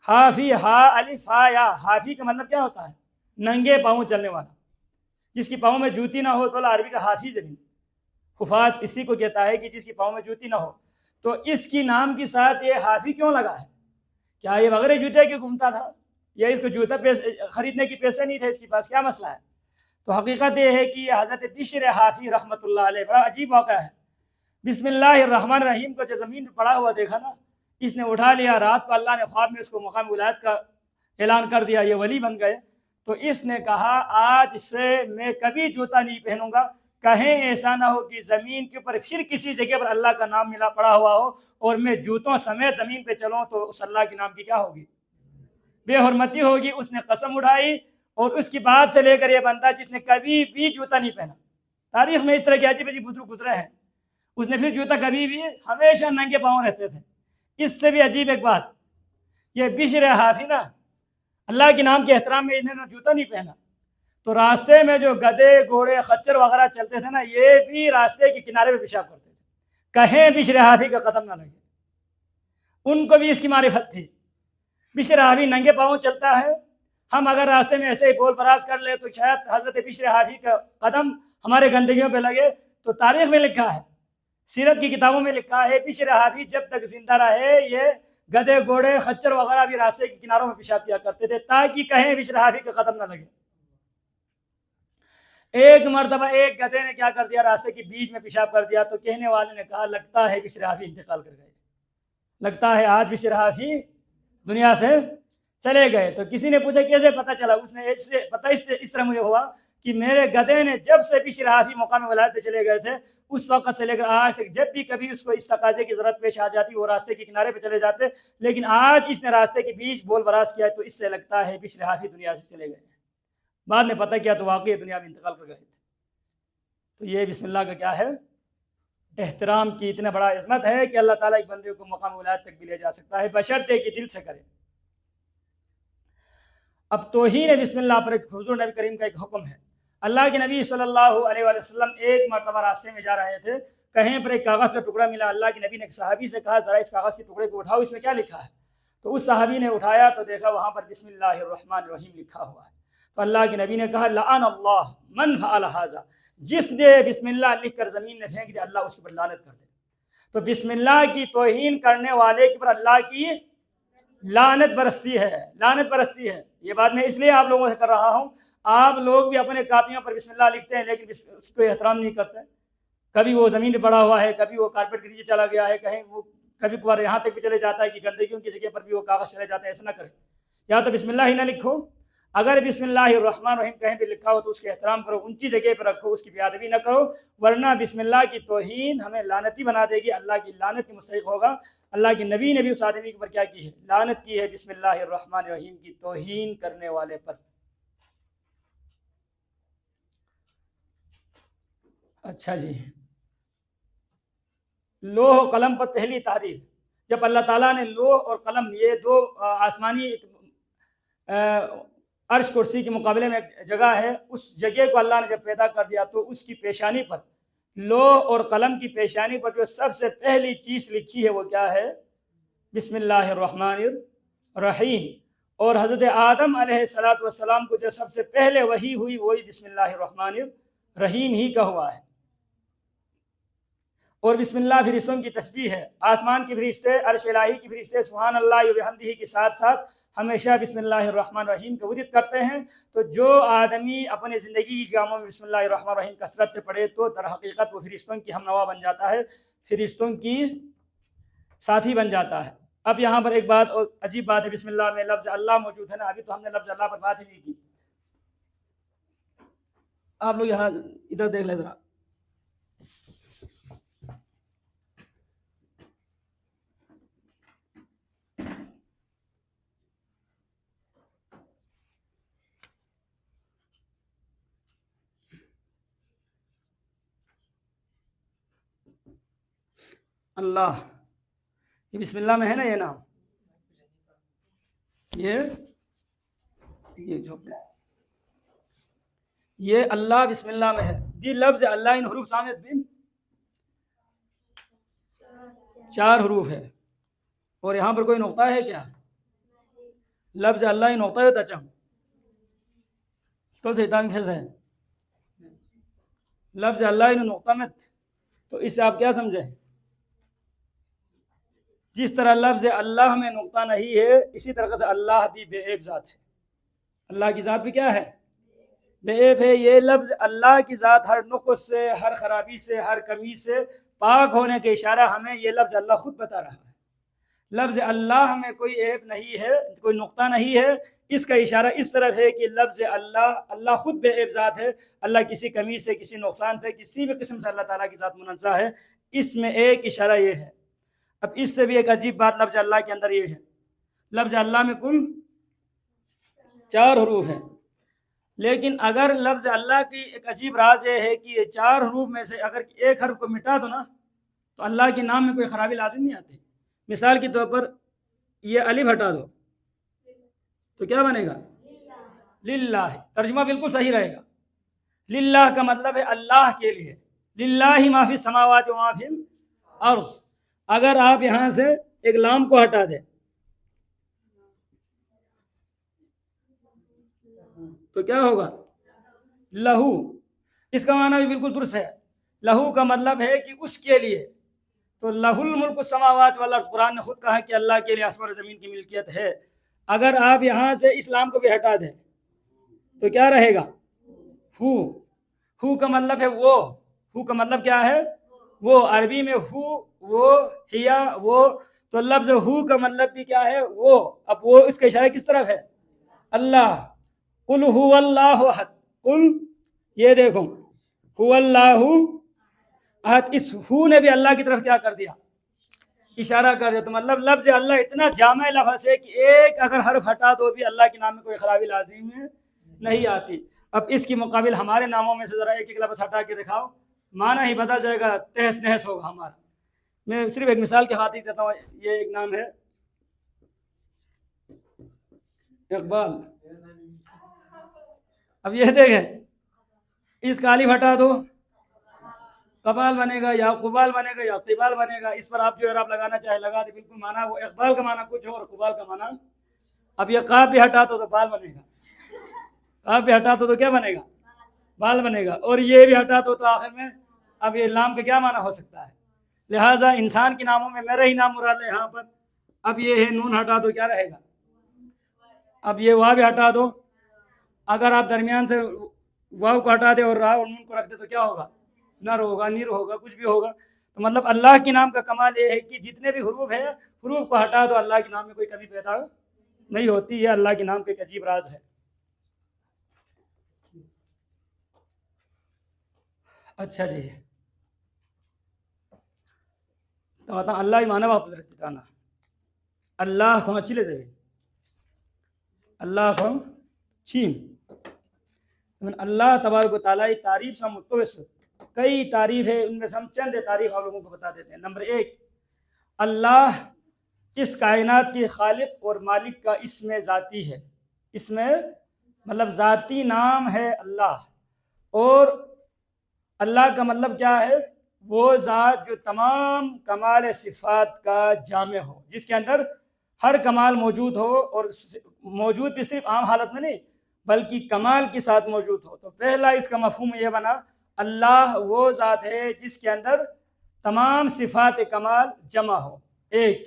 حافی، ہا الف ہا یا، حافی کا مطلب کیا ہوتا ہے؟ ننگے پاؤں چلنے والا، جس کی پاؤں میں جوتی نہ ہو تو عربی کا حافی زمین، خفات اسی کو کہتا ہے کہ جس کی پاؤں میں جوتی نہ ہو۔ تو اس کی نام کے ساتھ یہ حافی کیوں لگا ہے؟ کیا یہ بغیر جوتے کے گھومتا تھا، یا اس کو جوتا خریدنے کے پیسے نہیں تھے اس کے پاس؟ کیا مسئلہ ہے؟ تو حقیقت یہ ہے کہ یہ حضرت بشر حافی رحمۃ اللہ علیہ، بڑا عجیب واقعہ ہے۔ بسم اللہ الرحمن الرحیم کو جو زمین پہ پڑا ہوا دیکھا نا، اس نے اٹھا لیا، رات کو اللہ نے خواب میں اس کو مقام ولایت کا اعلان کر دیا، یہ ولی بن گئے۔ تو اس نے کہا آج سے میں کبھی جوتا نہیں پہنوں گا، کہیں ایسا نہ ہو کہ زمین کے اوپر پھر کسی جگہ پر اللہ کا نام ملا پڑا ہوا ہو اور میں جوتوں سمیت زمین پہ چلوں تو اس اللہ کے نام کی کیا ہوگی؟ بے حرمتی ہوگی۔ اس نے قسم اٹھائی، اور اس کی بات سے لے کر یہ بندہ جس نے کبھی بھی جوتا نہیں پہنا، تاریخ میں اس طرح کے عجیب عجیب بزرگ گزرے ہیں، اس نے پھر جوتا کبھی بھی، ہمیشہ ننگے پاؤں رہتے تھے۔ اس سے بھی عجیب ایک بات، یہ بشر حافی نا، اللہ کے نام کے احترام میں انہوں نے جوتا نہیں پہنا، تو راستے میں جو گدے گھوڑے خچر وغیرہ چلتے تھے نا، یہ بھی راستے کے کنارے پہ پیشاب کرتے تھے، کہیں بشر حافی کا قدم نہ لگے۔ ان کو بھی اس کی معرفت تھی، بشر حافی ننگے پاؤں چلتا ہے، ہم اگر راستے میں ایسے ہی بول براز کر لے تو شاید حضرت بشر حافی کا قدم ہمارے گندگیوں پہ لگے۔ تو تاریخ میں لکھا ہے، سیرت کی کتابوں میں لکھا ہے، بشر حافی جب تک زندہ رہے یہ گدے گھوڑے خچر وغیرہ بھی راستے کے کناروں میں پیشاب کیا کرتے تھے تاکہ کہیں بشر حافی کا قدم نہ لگے۔ ایک مرتبہ ایک گدھے نے کیا کر دیا، راستے کے بیچ میں پیشاب کر دیا، تو کہنے والے نے کہا لگتا ہے بشر حافی انتقال کر گئے، لگتا ہے آج بشر حافی دنیا سے چلے گئے۔ تو کسی نے پوچھا کیسے پتہ چلا؟ اس نے اس طرح مجھے ہوا کہ میرے گدھے نے جب سے بشر حافی مقام ولایت پہ چلے گئے تھے اس وقت سے لے کر آج تک جب بھی کبھی اس کو اس تقاضے کی ضرورت پیش آ جاتی وہ راستے کے کنارے پہ چلے جاتے، لیکن آج اس نے راستے کے بیچ بول براز کیا تو اس سے لگتا ہے بشر حافی دنیا سے چلے گئے۔ بعد میں پتہ کیا تو واقعی دنیا میں انتقال کر گئے تھے۔ تو یہ بسم اللہ کا کیا ہے؟ احترام کی اتنا بڑا عظمت ہے کہ اللہ تعالیٰ ایک بندے کو مقام ولایت تک بھی لے جا سکتا ہے بشرطے کہ دل سے کرے۔ اب توہین بسم اللہ پر ایک حضور نبی کریم کا ایک حکم ہے۔ اللہ کے نبی صلی اللہ علیہ وآلہ وسلم ایک مرتبہ راستے میں جا رہے تھے، کہیں پر ایک کاغذ کا ٹکڑا ملا، اللہ کے نبی نے ایک صحابی سے کہا ذرا اس کاغذ کے ٹکڑے کو اٹھاؤ، اس میں کیا لکھا ہے؟ تو اس صحابی نے اٹھایا تو دیکھا وہاں پر بسم اللہ الرحمن الرحیم لکھا ہوا ہے۔ تو اللہ کے نبی نے کہا لعن اللہ من فعل ھذا، جس نے بسم اللہ لکھ کر زمین میں پھینک دیا اللہ اس کے پر لعنت کر دے۔ تو بسم اللہ کی توہین کرنے والے کے پر اللہ کی لعنت برستی ہے، لعنت برستی ہے۔ یہ بات میں اس لیے آپ لوگوں سے کر رہا ہوں، آپ لوگ بھی اپنے کاپیوں پر بسم اللہ لکھتے ہیں لیکن اس کو احترام نہیں کرتے، کبھی وہ زمین پہ پڑا ہوا ہے، کبھی وہ کارپیٹ کے نیچے چلا گیا ہے، کہیں وہ کبھی کبھار یہاں تک بھی چلے جاتا ہے کہ گندگیوں کی جگہ پر بھی وہ کاغذ چلے جاتے ہیں۔ ایسا نہ کریں، یا تو بسم اللہ ہی نہ لکھو، اگر بسم اللہ الرحمن الرحیم کہیں پہ لکھا ہو تو اس کے احترام کرو، اونچی جگہ پہ رکھو، اس کی بے ادبی نہ کرو، ورنہ بسم اللہ کی توہین ہمیں لعنتی بنا دے گی، اللہ کی لعنت کے مستحق ہوگا۔ اللہ کے نبی نے بھی اس آدمی کے اوپر کیا کی ہے؟ لعنت کی ہے بسم اللہ الرحمن الرحیم کی توہین کرنے والے پر۔ اچھا جی، لوح و قلم پر پہلی تحریر، جب اللہ تعالیٰ نے لوح اور قلم یہ دو آسمانی عرش کرسی کے مقابلے میں ایک جگہ ہے، اس جگہ کو اللہ نے جب پیدا کر دیا تو اس کی پیشانی پر، لوح اور قلم کی پیشانی پر جو سب سے پہلی چیز لکھی ہے وہ کیا ہے؟ بسم اللہ الرحمن الرحیم۔ اور حضرت آدم علیہ السلام کو جو سب سے پہلے وحی ہوئی وہی بسم اللہ الرحمن الرحیم ہی کا ہوا ہے۔ اور بسم اللہ فرشتوں کی تسبیح ہے، آسمان کے فرشتے، عرش الہی کے فرشتے سبحان اللہ و بحمدہ کے ساتھ ساتھ ہمیشہ بسم اللہ الرحمن الرحیم کا ورد کرتے ہیں۔ تو جو آدمی اپنے زندگی کے کاموں میں بسم اللہ الرحمن الرحیم کثرت سے پڑھے تو در حقیقت وہ فرشتوں کی ہم نوا بن جاتا ہے، فرشتوں کی ساتھی بن جاتا ہے۔ اب یہاں پر ایک بات اور عجیب بات ہے، بسم اللہ میں لفظ اللہ موجود ہے نا، ابھی تو ہم نے لفظ اللہ پر بات ہی نہیں کی۔ آپ لوگ یہاں ادھر دیکھ لیں ذرا، اللہ، یہ بسم اللہ میں ہے نا یہ نام، یہ یہ اللہ بسم اللہ میں ہے. دی لفظ اللہ ان حروف سامت بن 4 حروف ہے. اور یہاں پر کوئی نقطہ ہے کیا؟ لفظ اللہ ان نقطہ ہوتا چاہوں تو سیطان پھنس ہے. لفظ اللہ ان نقطہ مت، تو اس سے آپ کیا سمجھیں؟ جس طرح لفظ اللہ میں نقطہ نہیں ہے، اسی طرح سے اللہ بھی بے عیب ذات ہے. اللہ کی ذات بھی کیا ہے؟ بے عیب ہے. یہ لفظ اللہ کی ذات ہر نقص سے، ہر خرابی سے، ہر کمی سے پاک ہونے کا اشارہ ہمیں یہ لفظ اللہ خود بتا رہا ہے. لفظ اللہ میں کوئی عیب نہیں ہے، کوئی نقطہ نہیں ہے. اس کا اشارہ اس طرف ہے کہ لفظ اللہ خود بے عیب ذات ہے. اللہ کسی کمی سے، کسی نقصان سے، کسی بھی قسم سے اللہ تعالیٰ کی ذات منزہ ہے. اس میں ایک اشارہ یہ ہے. اب اس سے بھی ایک عجیب بات لفظ اللہ کے اندر یہ ہے، لفظ اللہ میں کل 4 حروف ہیں. لیکن اگر لفظ اللہ کی ایک عجیب راز یہ ہے کہ یہ 4 حروف میں سے اگر ایک حرف کو مٹا دو نا تو اللہ کے نام میں کوئی خرابی لازم نہیں آتی. مثال کے طور پر یہ الف ہٹا دو تو کیا بنے گا؟ للہ. ترجمہ بالکل صحیح رہے گا. للہ کا مطلب ہے اللہ کے لیے. للہ ما فی السماوات و ما فی الارض. اگر آپ یہاں سے ایک لام کو ہٹا دیں تو کیا ہوگا؟ لہو. اس کا معنی بھی بالکل درست ہے. لہو کا مطلب ہے کہ اس کے لیے. تو لہ الملک السماوات والارض، قرآن نے خود کہا کہ اللہ کے لیے آسمان و زمین کی ملکیت ہے. اگر آپ یہاں سے اسلام کو بھی ہٹا دیں تو کیا رہے گا؟ ہو. ہو کا مطلب ہے وہ. ہو کا مطلب کیا ہے؟ وہ. عربی میں ہو، وہ، ہیا، وہ. تو لفظ ہو کا مطلب بھی کیا ہے؟ وہ. اب وہ اس کا اشارہ کس طرف ہے؟ اللہ. قل هو اللہ احد. قل، یہ دیکھو، هو اللہ احد. اس ہو نے بھی اللہ کی طرف کیا کر دیا؟ اشارہ کر دیا. تو مطلب لفظ اللہ اتنا جامع لفظ ہے کہ ایک اگر حرف ہٹا تو بھی اللہ کے نام میں کوئی خرابی لازم نہیں آتی. اب اس کی مقابل ہمارے ناموں میں سے ذرا ایک ایک لفظ ہٹا کے دکھاؤ، معنی ہی بدل جائے گا، تہس نہس ہوگا ہمارا. میں صرف ایک مثال کے خاطر دیتا ہوں. یہ ایک نام ہے اقبال. اب یہ دیکھیں، اس کا الف ہٹا دو قبال بنے گا، یا قبال بنے گا، یا قبال بنے گا. اس پر آپ جو اعراب لگانا چاہے لگا دے. بالکل معنی وہ اقبال کا معنی کچھ ہو اور قبال کا معنی. اب یہ قاف بھی ہٹا تو بال بنے گا. قاف بھی ہٹا تو کیا بنے گا؟ بال بنے گا. اور یہ بھی ہٹا تو آخر میں اب یہ لام کا کیا معنی ہو سکتا ہے؟ لہٰذا انسان کے ناموں میں میرا ہی نام مراد ہے یہاں پر. اب یہ ہے نون ہٹا دو کیا رہے گا؟ اب یہ واو بھی ہٹا دو. اگر آپ درمیان سے واو کو ہٹا دے اور را اور نون کو رکھ دے تو کیا ہوگا؟ نر ہوگا، نیر ہوگا، کچھ بھی ہوگا. تو مطلب اللہ کے نام کا کمال یہ ہے کہ جتنے بھی حروف ہیں حروف کو ہٹا دو اللہ کے نام میں کوئی کمی پیدا نہیں ہوتی. یہ اللہ کے نام کا ایک عجیب راز ہے. اچھا جی، تو اللہ ہی مانا واپس رکھتے تھا نا. اللہ کو چلے دے اللہ کو چین. اللہ تبارک و تعالیٰ تعریف سے متوس کئی تعریف ہے. ان میں سے ہم چند تعریف آپ لوگوں کو بتا دیتے ہیں. نمبر 1، اللہ اس کائنات کے خالق اور مالک کا اسم ذاتی ہے. اس میں مطلب ذاتی نام ہے اللہ. اور اللہ کا مطلب کیا ہے؟ وہ ذات جو تمام کمال صفات کا جامع ہو، جس کے اندر ہر کمال موجود ہو، اور موجود بھی صرف عام حالت میں نہیں بلکہ کمال کے ساتھ موجود ہو. تو پہلا اس کا مفہوم یہ بنا، اللہ وہ ذات ہے جس کے اندر تمام صفات کمال جمع ہو. ایک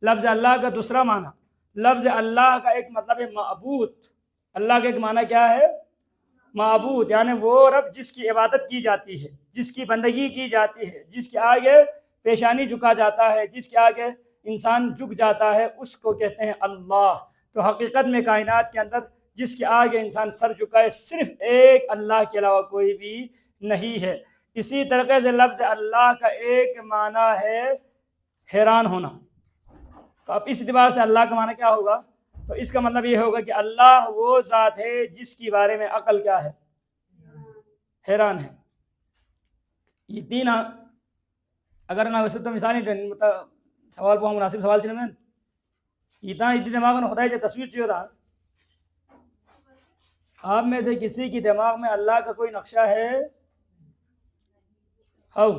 لفظ اللہ کا دوسرا معنی، لفظ اللہ کا ایک مطلب ہے معبود. اللہ کا ایک معنی کیا ہے؟ معبود، یعنی وہ رب جس کی عبادت کی جاتی ہے، جس کی بندگی کی جاتی ہے، جس کے آگے پیشانی جھکا جاتا ہے، جس کے آگے انسان جھک جاتا ہے، اس کو کہتے ہیں اللہ. تو حقیقت میں کائنات کے اندر جس کے آگے انسان سر جھکائے صرف ایک اللہ کے علاوہ کوئی بھی نہیں ہے. اسی طریقے سے لفظ اللہ کا ایک معنی ہے حیران ہونا. تو اب اس اعتبار سے اللہ کا معنی کیا ہوگا؟ تو اس کا مطلب یہ ہوگا کہ اللہ وہ ذات ہے جس کے بارے میں عقل کیا ہے؟ حیران ہے. یہ تین اگر نہ ویسے تو مثال سوال کو مناسب سوال تھی نا. اتنا دماغ میں خدا تصویر چاہیے رہا آپ میں سے کسی کی دماغ میں اللہ کا کوئی نقشہ ہے؟ ہاؤ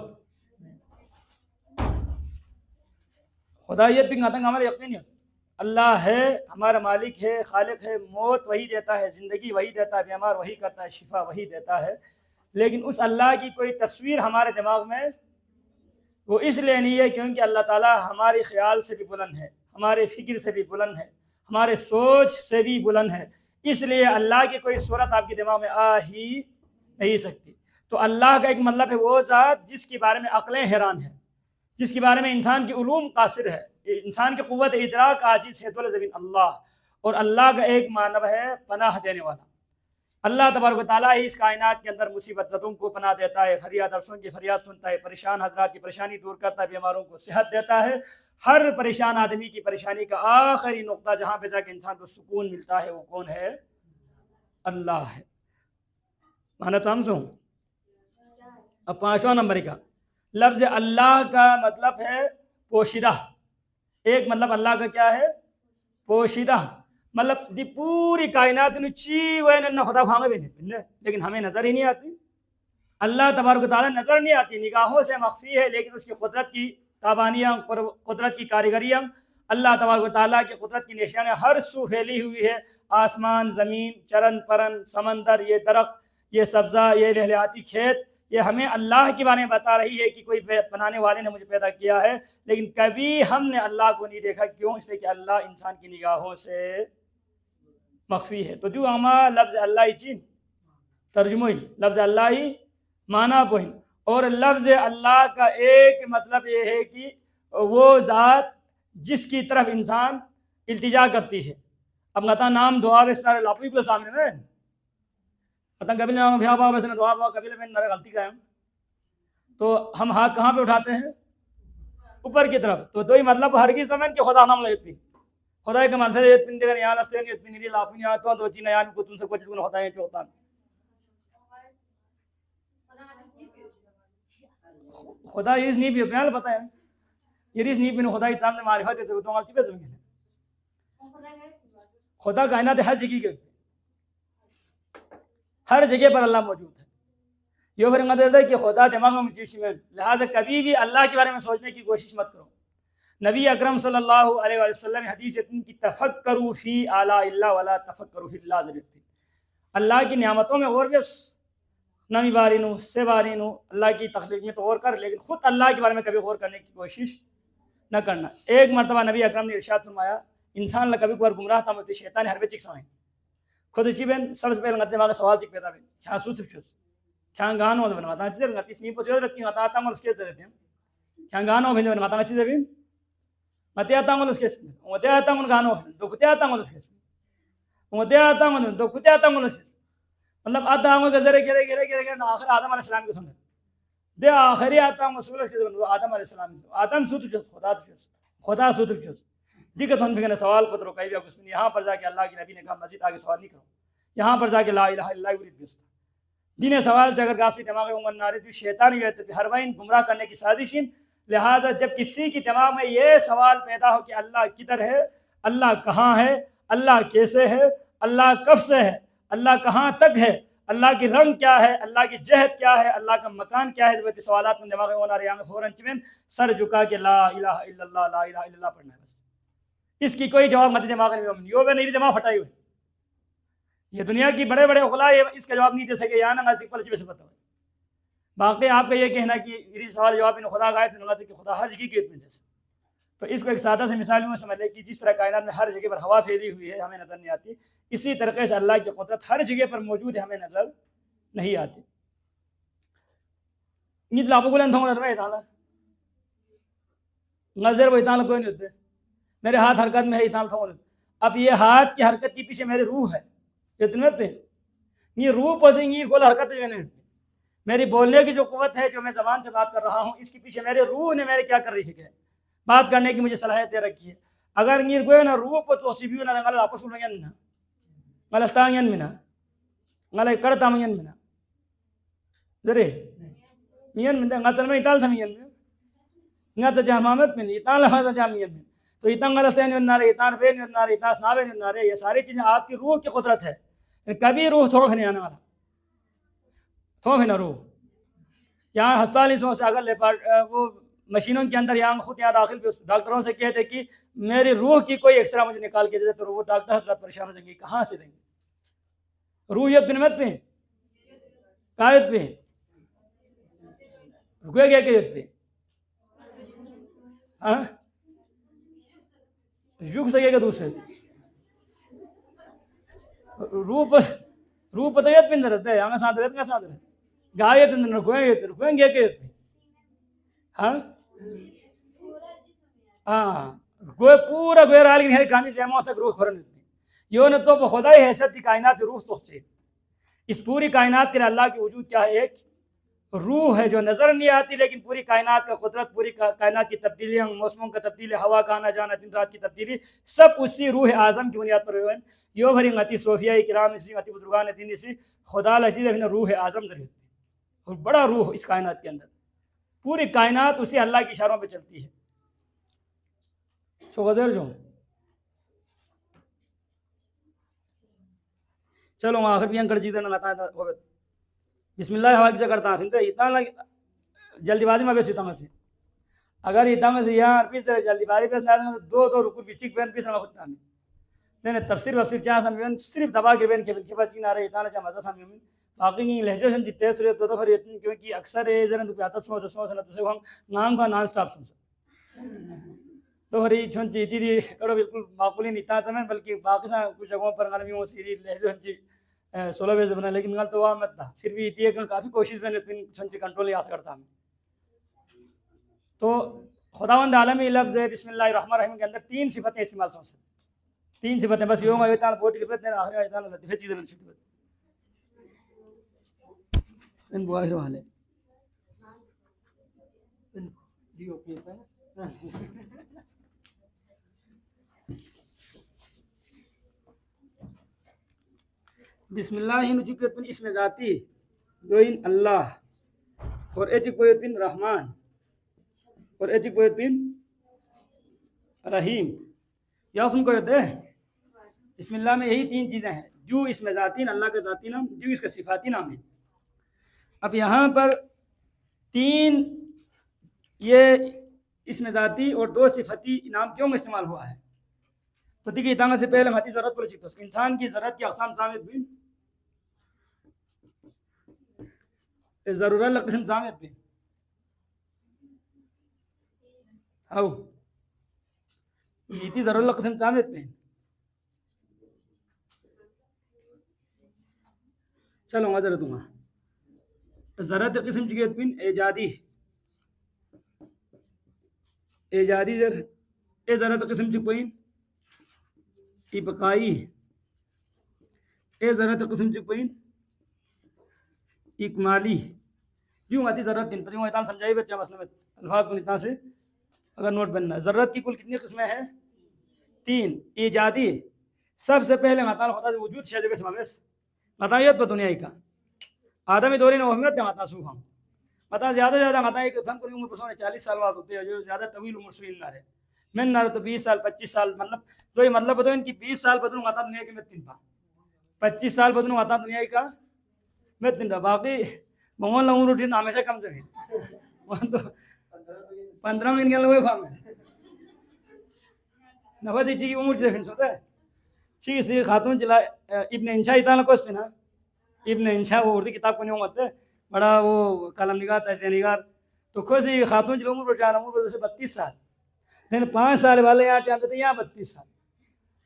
خدایت بھی ہمارا یقین ہے اللہ ہے، ہمارا مالک ہے، خالق ہے، موت وہی دیتا ہے، زندگی وہی دیتا ہے، بیمار وہی کرتا ہے، شفا وہی دیتا ہے، لیکن اس اللہ کی کوئی تصویر ہمارے دماغ میں وہ اس لیے نہیں ہے کیونکہ اللہ تعالیٰ ہمارے خیال سے بھی بلند ہے، ہمارے فکر سے بھی بلند ہے، ہمارے سوچ سے بھی بلند ہے، اس لیے اللہ کی کوئی صورت آپ کے دماغ میں آ ہی نہیں سکتی۔ تو اللہ کا ایک مطلب ہے وہ ذات جس کے بارے میں عقلیں حیران ہیں، جس کے بارے میں انسان کی علوم قاصر ہے، انسان کی قوت ادراک عاجز ہے، دول زمین اللہ۔ اور اللہ کا ایک معنی ہے پناہ دینے والا۔ اللہ تبارک و تعالیٰ ہی اس کائنات کے اندر مصیبت زدوں کو پناہ دیتا ہے، فریاد رسوں کی فریاد سنتا ہے، پریشان حضرات کی پریشانی دور کرتا ہے، بیماروں کو صحت دیتا ہے۔ ہر پریشان آدمی کی پریشانی کا آخری نقطہ جہاں پہ جا کے انسان کو سکون ملتا ہے وہ کون ہے؟ اللہ ہے۔ مانا سمجھوں؟ اب 5واں نمبر کا لفظ اللہ کا مطلب ہے پوشیدہ۔ ایک مطلب اللہ کا کیا ہے؟ پوشیدہ، مطلب دی پوری کائنات خدا خواہ بھی نہیں، لیکن ہمیں نظر ہی نہیں آتی۔ اللہ تبارک و تعالیٰ نظر نہیں آتی، نگاہوں سے مخفی ہے، لیکن اس کی قدرت کی تابانیاں، قدرت کی کاریگریاں، اللہ تبارک و تعالیٰ کی قدرت کی نشانیاں ہر سو پھیلی ہوئی ہے۔ آسمان، زمین، چرن پرن، سمندر، یہ درخت، یہ سبزہ، یہ لہلیاتی کھیت، یہ ہمیں اللہ کے بارے میں بتا رہی ہے کہ کوئی بنانے والے نے مجھے پیدا کیا ہے، لیکن کبھی ہم نے اللہ کو نہیں دیکھا۔ کیوں؟ اس لیے کہ اللہ انسان کی نگاہوں سے مخفی ہے۔ تو جو ہمارا لفظ اللہ ہی چین ترجمہ لفظ اللہ ہی معنی پوہن، اور لفظ اللہ کا ایک مطلب یہ ہے کہ وہ ذات جس کی طرف انسان التجا کرتی ہے۔ اب نتا نام دعا بسنا لاپوی کو سامنے میں پتہ کبھی نام بھیا بابا بسنا دعا بابا کبھی میں نہ غلطی کا ہے، تو ہم ہاتھ کہاں پہ اٹھاتے ہیں؟ اوپر کی طرف۔ تو دوئی مطلب ہرگز سمجھ کہ خدا نام لیتی خدا کے منصر یہ پن دیگر یہاں لگتے ہیں کہ اتنی لاپنی آتا ہوں تو چین یان کو تم سے کچھ ہوتا ہے چوتا خدا یہ نہیں بھی پیال پتہ ہے یہ ریس نہیں بھی خدا کی سامنے معرفت ہے تو غلطی پہ سمجھ خدا کائنات ہر جگہ کے ہر جگہ پر اللہ موجود ہے۔ یہ پھر مطلب ہے کہ خدا دماغ میں مجھے میں، لہٰذا کبھی بھی اللہ کے بارے میں سوچنے کی کوشش مت کرو۔ نبی اکرم صلی اللہ علیہ وسلم حدیث کی تفکروا فی آلاء اللہ ولا تفکروا فی اللہ ضرورت، اللہ کی نعمتوں میں غور بس نمی بارینو سے بارینو اللہ کی تخلیق میں تو غور کر، لیکن خود اللہ کے بارے میں کبھی غور کرنے کی کوشش نہ کرنا۔ ایک مرتبہ نبی اکرم نے ارشاد فرمایا انسان کبھی کبھار گمراہ تھا مجھے شیطان ہر چک سمائیں خود چیبن سب سے پہلے دماغ سوال چک پیدا بین کیا سوچ چھوس کیا گانو بن ماتا چیز غتیس نہیں پوچھ رکھتی ماتا آتا مول اس کے رہتے ہیں کیا گانو بن ماتا چیز بین متے آتا مول اس کے متے آتا مول گانو دو کتے آتا مول اس کے متے آتا مول دو کتے آتا مول اس مطلب آتا ہوں گزرے گرے گرے گرے گرے آخر آدم علیہ السلام کے سنت دے آخری آتا ہوں مسئول اس کے آدم علیہ السلام آدم سوت چھوس خدا سوت چھوس دیکھت ہم پھر سوال پتر روکائی بھی کچھ یہاں پر جا کے اللہ کے نبی نے کہا مزید آگے سوال نہیں کرو، یہاں پر جا کے لا الہ الا اللہ یرید بیستا دین سوال سے اگر گاسی دماغ عمر نارد بھی شیطان ہی رہتے ہر وین گمراہ کرنے کی سازشیں۔ لہٰذا جب کسی کی دماغ میں یہ سوال پیدا ہو کہ اللہ کدھر ہے، اللہ کہاں ہے، اللہ کیسے ہے، اللہ کب سے ہے، اللہ کہاں تک ہے، اللہ کی رنگ کیا ہے، اللہ کی جہت کیا ہے، اللہ کا مکان کیا ہے، جب سوالات میں دماغ عمر یہاں فوراً چمن سر جھکا کے لا الہ الا اللہ لا الہ الا اللہ پڑھنا ہے بس، اس کی کوئی جواب مت دماغ میں یو میں نہیں دماغ پھٹائی ہوئی یہ دنیا کی بڑے بڑے عقلاء اس کا جواب نہیں دے سکے یا نہ نزدیک پلچ سے پتہ ہو۔ باقی آپ کا یہ کہنا کہ میری سوال جواب میں خدا غائب نہیں ہوتا کہ خدا ہر جگہ کے جیسے، تو اس کو ایک سادہ سے مثال میں سمجھ لے کہ جس طرح کائنات میں ہر جگہ پر ہوا پھیلی ہوئی ہے ہمیں نظر نہیں آتی، اسی طریقے سے اللہ کی قدرت ہر جگہ پر موجود ہے ہمیں نظر نہیں آتی۔ نیت لاپو گلن تھوں نظر میں اتالا نظر وہ اتالا کوئی نہیں ہوتے میرے ہاتھ حرکت میں ہے اتالا تھوں، اب یہ ہاتھ کی حرکت کے پیچھے میرے روح ہے یہ روح پوسیں گی بول حرکت میری بولنے کی جو قوت ہے جو میں زبان سے بات کر رہا ہوں اس کے پیچھے میرے روح نے میرے کیا کر رہی ہے بات کرنے کی مجھے صلاحیت دے رکھی ہے۔ اگر نیر کوئی نہ روح کو تو سیبیو نہ غلط آپس میں نہ غلط تانگن میں نہ غلط کڑتا میں نہ ذرے مین میں غلط میں اتال سمین میں غلط جامعت میں اتال غلط جامعت میں تو اتنا غلط ہے نہ رے اتنا بے نہ رے اتنا سنا بے نہ رے یہ ساری چیزیں آپ کی روح کی قدرت ہے، کبھی روح تھوک نہیں آنے والا، تھوک نہ روح یہاں ہسپتال سے اگر وہ مشینوں کے اندر یہاں خود یہاں داخل بھی ڈاکٹروں سے کہتے کہ میری روح کی کوئی ایکسرا مجھے نکال کے دے دے، تو وہ ڈاکٹر حضرات پریشان ہو جائیں گے کہاں سے دیں گے؟ روحیت بن مت پہ قائد پہ رکے گیا کہ پہ ہاں جھک سکے گا دوسرے روح پتہ پہ رہتا ہے ہمیں ساتھ رہتے ہیں ساتھ رہتے گائے رکویں گے کہ ہاں ہاں کوئی پورا کوئی رال کی کہانی سے تک روح کھورن یہ نہ تو خدائی حیثیت کی کائنات روح تو سے اس پوری کائنات کے لیے اللہ کی وجود کیا ہے؟ ایک روح ہے جو نظر نہیں آتی، لیکن پوری کائنات کا قدرت، پوری کائنات کی تبدیلیاں، موسموں کا تبدیلی، ہوا کا آنا جانا، دن رات کی تبدیلی، سب اسی روح اعظم کی بنیاد پر ہوئے ہیں. یو بھری غتی صوفیہ کرام اسی غتی بزرگان دین اسی خدا لذیذ ہے روح اعظم ذریعہ اور بڑا روح اس کائنات کے اندر، پوری کائنات اسی اللہ کے اشاروں پہ چلتی ہے. سو غزر جو چلو آخر بھی انکڑ چیزیں نہ آتا ہے بسم اللہ حوالے سے کرتا ہوں اتنا جلدی بازی میں بیستا میں سے اگر اتنا سے یہاں پیس جلدی بازی پیس دو رکو پچک بین پیس خودتا میں نہیں تفسیر وفسیر چاہ سمجھیں صرف دبا کے بین کے بس نہ رہے اتنا چاہ مزہ سمجھیں باقی لہجو سن جتنے سورے تو پھر کیونکہ اکثر ہے ذرا تو پیاتا سمجھ سنا تو سے ہم نام کا نان سٹاپ سمجھ تو ہری چھن چیتی تھی کرو بالکل معقولی نہیں اتنا سمجھ بلکہ باقی سا کچھ جگہوں پر غلطی ہوں سیری لہجو سن 16 ویسے بنا لیکن غلط ہوا مت تھا پھر بھی اتنی کہ کافی کوشش میں نے چھن کنٹرول یاد کرتا ہوں. تو خداوند عالمی لفظ ہے بسم اللہ الرحمن الرحیم کے اندر 3 صفتیں استعمال سن سے 3 صفتیں بس یوم ایتان بوٹ کی بات آخر ایتان لطیفہ چیزیں نہیں چھوٹی ان بواہر والے بسم اللہ جبن اسم ذاتی دوین اللہ اور ایچک بویت بن رحمان اور ایچک بویت بن رحیم یا اسم کو ہوتے ہیں بسم اللہ میں یہی 3 چیزیں ہیں جو اسم ذاتی اللہ کا ذاتی نام جو اس کا صفاتی نام ہے. اب یہاں پر 3 یہ اسم ذاتی اور 2 صفتی نام کیوں استعمال ہوا ہے؟ تو دیکھیے اتنا سے پہلے ہماری ضرورت پر چکتا ہے انسان کی ضرورت کی اقسام ضامت بن ضرور اللہ قسم ضامت بن او یہ تھی ضرور اللہ قسم ضامت بن چلو میں ضرورت دوں گا ضرورت قسم جگت بن ایجادی ضرورت قسم چکوین ابقائی ضرورت قسم چکوین اکمالی یوں آتی ضرورت دن پر یوں ایتان سمجھائی بچہ مسئلہ میں الفاظ کو اتنا سے اگر نوٹ بننا ہے. ضرورت کی کل کتنی قسمیں ہیں؟ 3. ایجادی سب سے پہلے مطالعہ ہوتا ہے وجود شہد بس مبس مطالعیت پر دنیا کا آدمی دوری نے اہمیت دے مطالعہ سوکھا مطلب زیادہ مطالعہ کہ تھم کو عمر پسونے 40 سال بعد ہوتے ہیں جو زیادہ طویل عمر سوئی نہ رہے میں نہ رہے تو 20 سال 25 سال مطلب تو یہ مطلب بتاؤ ان کی 20 سال بدلوں مطلب دنیا کے میں 3 پا 25 سال بدلوں مطلب دنیا کا میں 3 باقی محمد عمر روٹین ہمیشہ کم سے تو 15 منٹ کے لوگ خواہ میں نفع دی چیز عمر سے فنس ہوتا ہے چیز سی خاتون چلا ابن انشاء اتانا کوس پنا ابن انشاء وہ اردو کتاب کو نہیں ہوتا ہے بڑا وہ قلم نگار تیسے نگار تو کوئی سی خاتون چلا عمر پر جانا عمر سے 32 سال لیکن 5 سال والے یہاں ٹائم دیتے یہاں 32 سال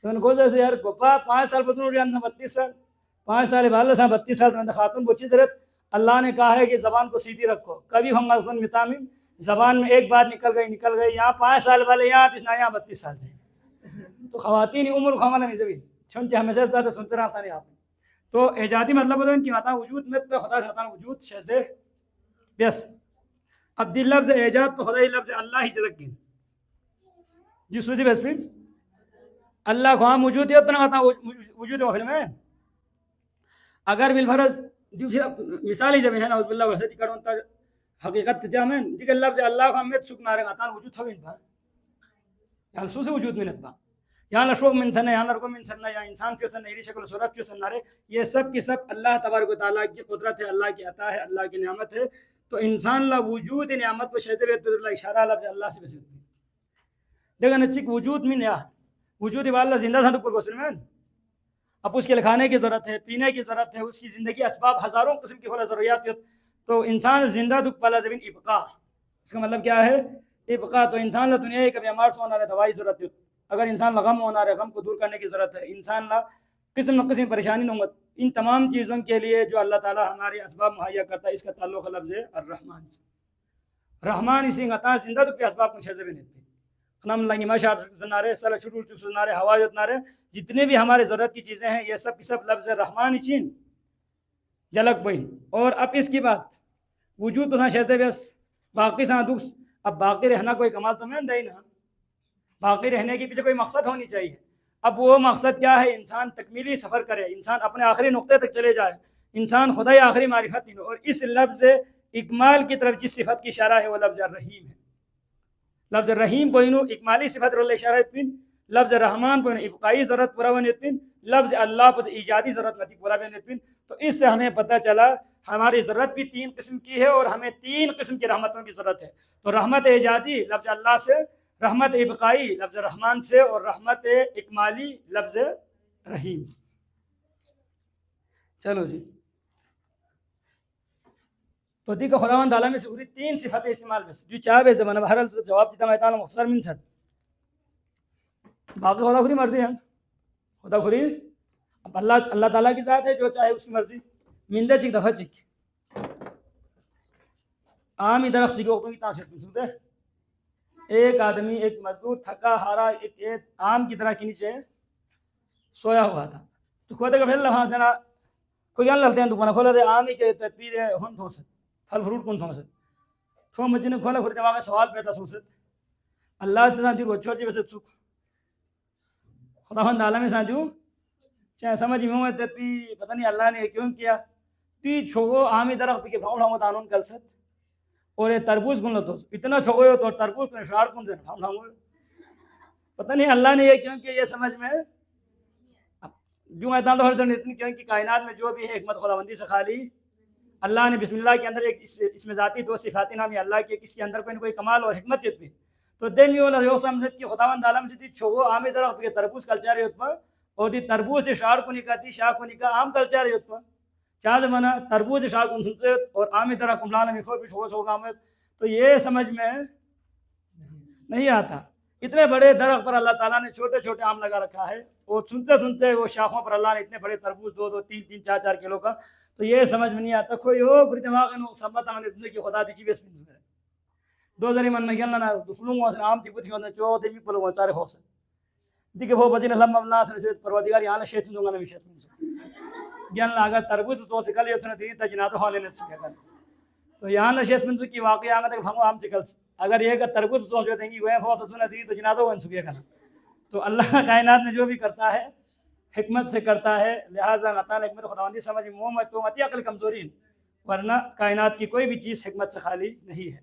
تو ان کو سے یار گپا 5 سال بدلوں جانا 32 سال 5 سال والے سے 32 سال تو خاتون کو چیز رہت اللہ نے کہا ہے کہ زبان کو سیدھی رکھو کبھی ہم غزن متامم زبان میں ایک بات نکل گئی یہاں 5 سال والے یہاں یہاں 32 سال سے تو خواتین عمر خوانا نہیں زمین چونکہ ہمیشہ اس بات سنتے رہتا نہیں آپ تو ایجادی مطلب ہوتا ہے ان کی ماتا وجود میں تو خدا سے وجود شہد بس اب دل لفظ ایجاد تو خدای لفظ اللہ ہی چلک گئی جس وجہ بس پھر اللہ کو ہم وجود ہے اتنا وجود محفل میں اگر بالفرض مثالی جب ہے نا عزب اللہ وسطی کروں تا حقیقت جامن دیگر لفظ اللہ کو ہمیں سکنا رہے گا وجود تھا ان پر یعنی سوسے وجود میں نتبا یہاں نشوق من تھنا یہاں نرگو من تھنا یا انسان کی نہری شکل و صورت کی نارے، یہ سب کی سب اللہ تبارک و تعالیٰ کی قدرت ہے، اللہ کی عطا ہے، اللہ کی نعمت ہے. تو انسان لا وجود نعمت کو شہد بیت اللہ اشارہ لفظ اللہ سے بسیط دیکھا نچک وجود من یا وجود والا زندہ تھا تو پر گسل میں اب اس کے کھانے کی ضرورت ہے، پینے کی ضرورت ہے، اس کی زندگی اسباب ہزاروں قسم کی ہو ضروریات. تو انسان زندہ دکھ پالا زمین ابقا، اس کا مطلب کیا ہے؟ ابقا. تو انسان لا دنیا کبھی بیمار سے ہونا ہے دوائی ضرورت ہے، اگر انسان لا غم ہونا ہے غم کو دور کرنے کی ضرورت ہے، انسان لا قسم نہ قسم پریشانی نہ ان تمام چیزوں کے لیے جو اللہ تعالیٰ ہمارے اسباب مہیا کرتا ہے، اس کا تعلق لفظ ہے الرحمن سے. رحمان اسی عطا زندہ دکھ پہ اسباب کو شہزے نہیں خنم اللہ مشاعر سنارے سلا شروع سنارے ہوا جتنارے جتنے بھی ہمارے ضرورت کی چیزیں ہیں یہ سب کی سب لفظ رحمان چین جلک بہن. اور اب اس کی بات وجود تو شہزے بس باقی ساتھ اب باقی رہنا کوئی کمال تو میں نہیں نا، باقی رہنے کے پیچھے کوئی مقصد ہونی چاہیے. اب وہ مقصد کیا ہے؟ انسان تکمیلی سفر کرے، انسان اپنے آخری نقطے تک چلے جائے، انسان خدائی آخری معرفت نہیں. اور اس لفظ اکمال کی طرف جس صفت کی اشارہ ہے وہ لفظ الرحیم ہے. لفظ رحیم کو اکمالی صفت رول اشارہ اتپن، لفظ رحمان کو ابقائی ضرورت پورا بن اتپن، لفظ اللہ پر ایجادی ضرورت متی پورا بن اتپن. تو اس سے ہمیں پتہ چلا ہماری ضرورت بھی 3 قسم کی ہے اور ہمیں 3 قسم کی رحمتوں کی ضرورت ہے. تو رحمت ایجادی لفظ اللہ سے، رحمت ابقائی لفظ رحمان سے، اور رحمت اکمالی لفظ رحیم سے. چلو جی، تو دیکھو خداوند تعالیٰ میں سے پوری 3 صفتیں استعمال بس جو چاہے زمانہ بہرحال تو جواب دیتا میں تعالیٰ مختصر من سد باقی خدا خری مرضی ہے، خدا خری اب اللہ تعالیٰ کی ذات ہے، جو چاہے اس کی مرضی. مندہ چک دفعہ چک عام درخت سکے اوپر کی تاثیر سنتے ایک آدمی ایک مزدور تھکا ہارا ایک آم کی طرح کے نیچے سویا ہوا تھا. تو کھوتے کا پھر وہاں سے نا کوئی گان لگتے ہیں تو کھولا دے آم ہی کے تدبیر ہن تھو سکتے پھل فروٹ کون تھو سکتے تو مجھے نے کھولا خود دماغ میں سوال پیدا سو سکتے اللہ سے سانجو روچو جی ویسے چک خدا ہن عالم میں سانجو چاہے سمجھ میں ہوئے تدبیر پتہ نہیں اللہ نے کیوں کیا پی چھوگو آمی درخت پی کے بھاؤں ہم تانون کل ست اور یہ تربوز کن لطو اتنا چھوگو ہو تو تربوز کن شعار کن دے بھاؤں ہم پتہ نہیں اللہ نے یہ کیوں کیا یہ سمجھ میں جو ایتان تو ہر جن اتنی کیوں کہ کائنات میں جو بھی ہے حکمت خداوندی سے خالی اللہ نے بسم اللہ کے اندر ایک اس میں ذاتی 2 صفاتی نامی اللہ کے کس کے اندر کوئی کمال اور حکمت اتنی تو دین یہ اللہ سمجھت کہ خداوند عالم سے چھوگو آمی درخت پی کے تربوز کلچار اتما اور دی تربوز شعار کو نکاتی شاہ کو نکا عام کلچار اتما چاہ زمانہ تربوز شعار کو سنتے اور عامی طرح کملانا میں خور بھی چھوگو آمد تو یہ سمجھ میں نہیں آتا. اتنے بڑے درخت پر اللہ تعالیٰ نے چھوٹے چھوٹے آم لگا رکھا ہے اور سنتے سنتے وہ شاخوں پر اللہ نے اتنے بڑے تربوز 2 3 4 کلو کا تو یہ سمجھ میں نہیں آتا. کوئی ہو پھر دماغ میں سمت آنے اتنے کی خدا دیجی بیس میں دوسرے 2 ذری من میں گلنا دفلوں واسے عام تھی بودھی ہونے چو دے بھی پلو وچارے ہو سکتے دیکھے وہ بجن اللہ مبلا سے پروردگار یہاں شیط دوں گا نہ وشیش میں گلنا اگر تربوز تو سے کل یہ تو دین تجنات ہونے نے سکے کر تو یہاں نشیس من کی واقعہ آگے تک ہم عام چکل اگر یہ کہ تربوز سوچ دیں گی وہ ہو سنا دین تو جنازہ ہو سکے کر تو اللہ کائنات میں جو بھی کرتا ہے حکمت سے کرتا ہے لہٰذا تعالیٰ حکمت خداوندی سمجھ منہ میں تو متی عقل کمزوری ورنہ کائنات کی کوئی بھی چیز حکمت سے خالی نہیں ہے.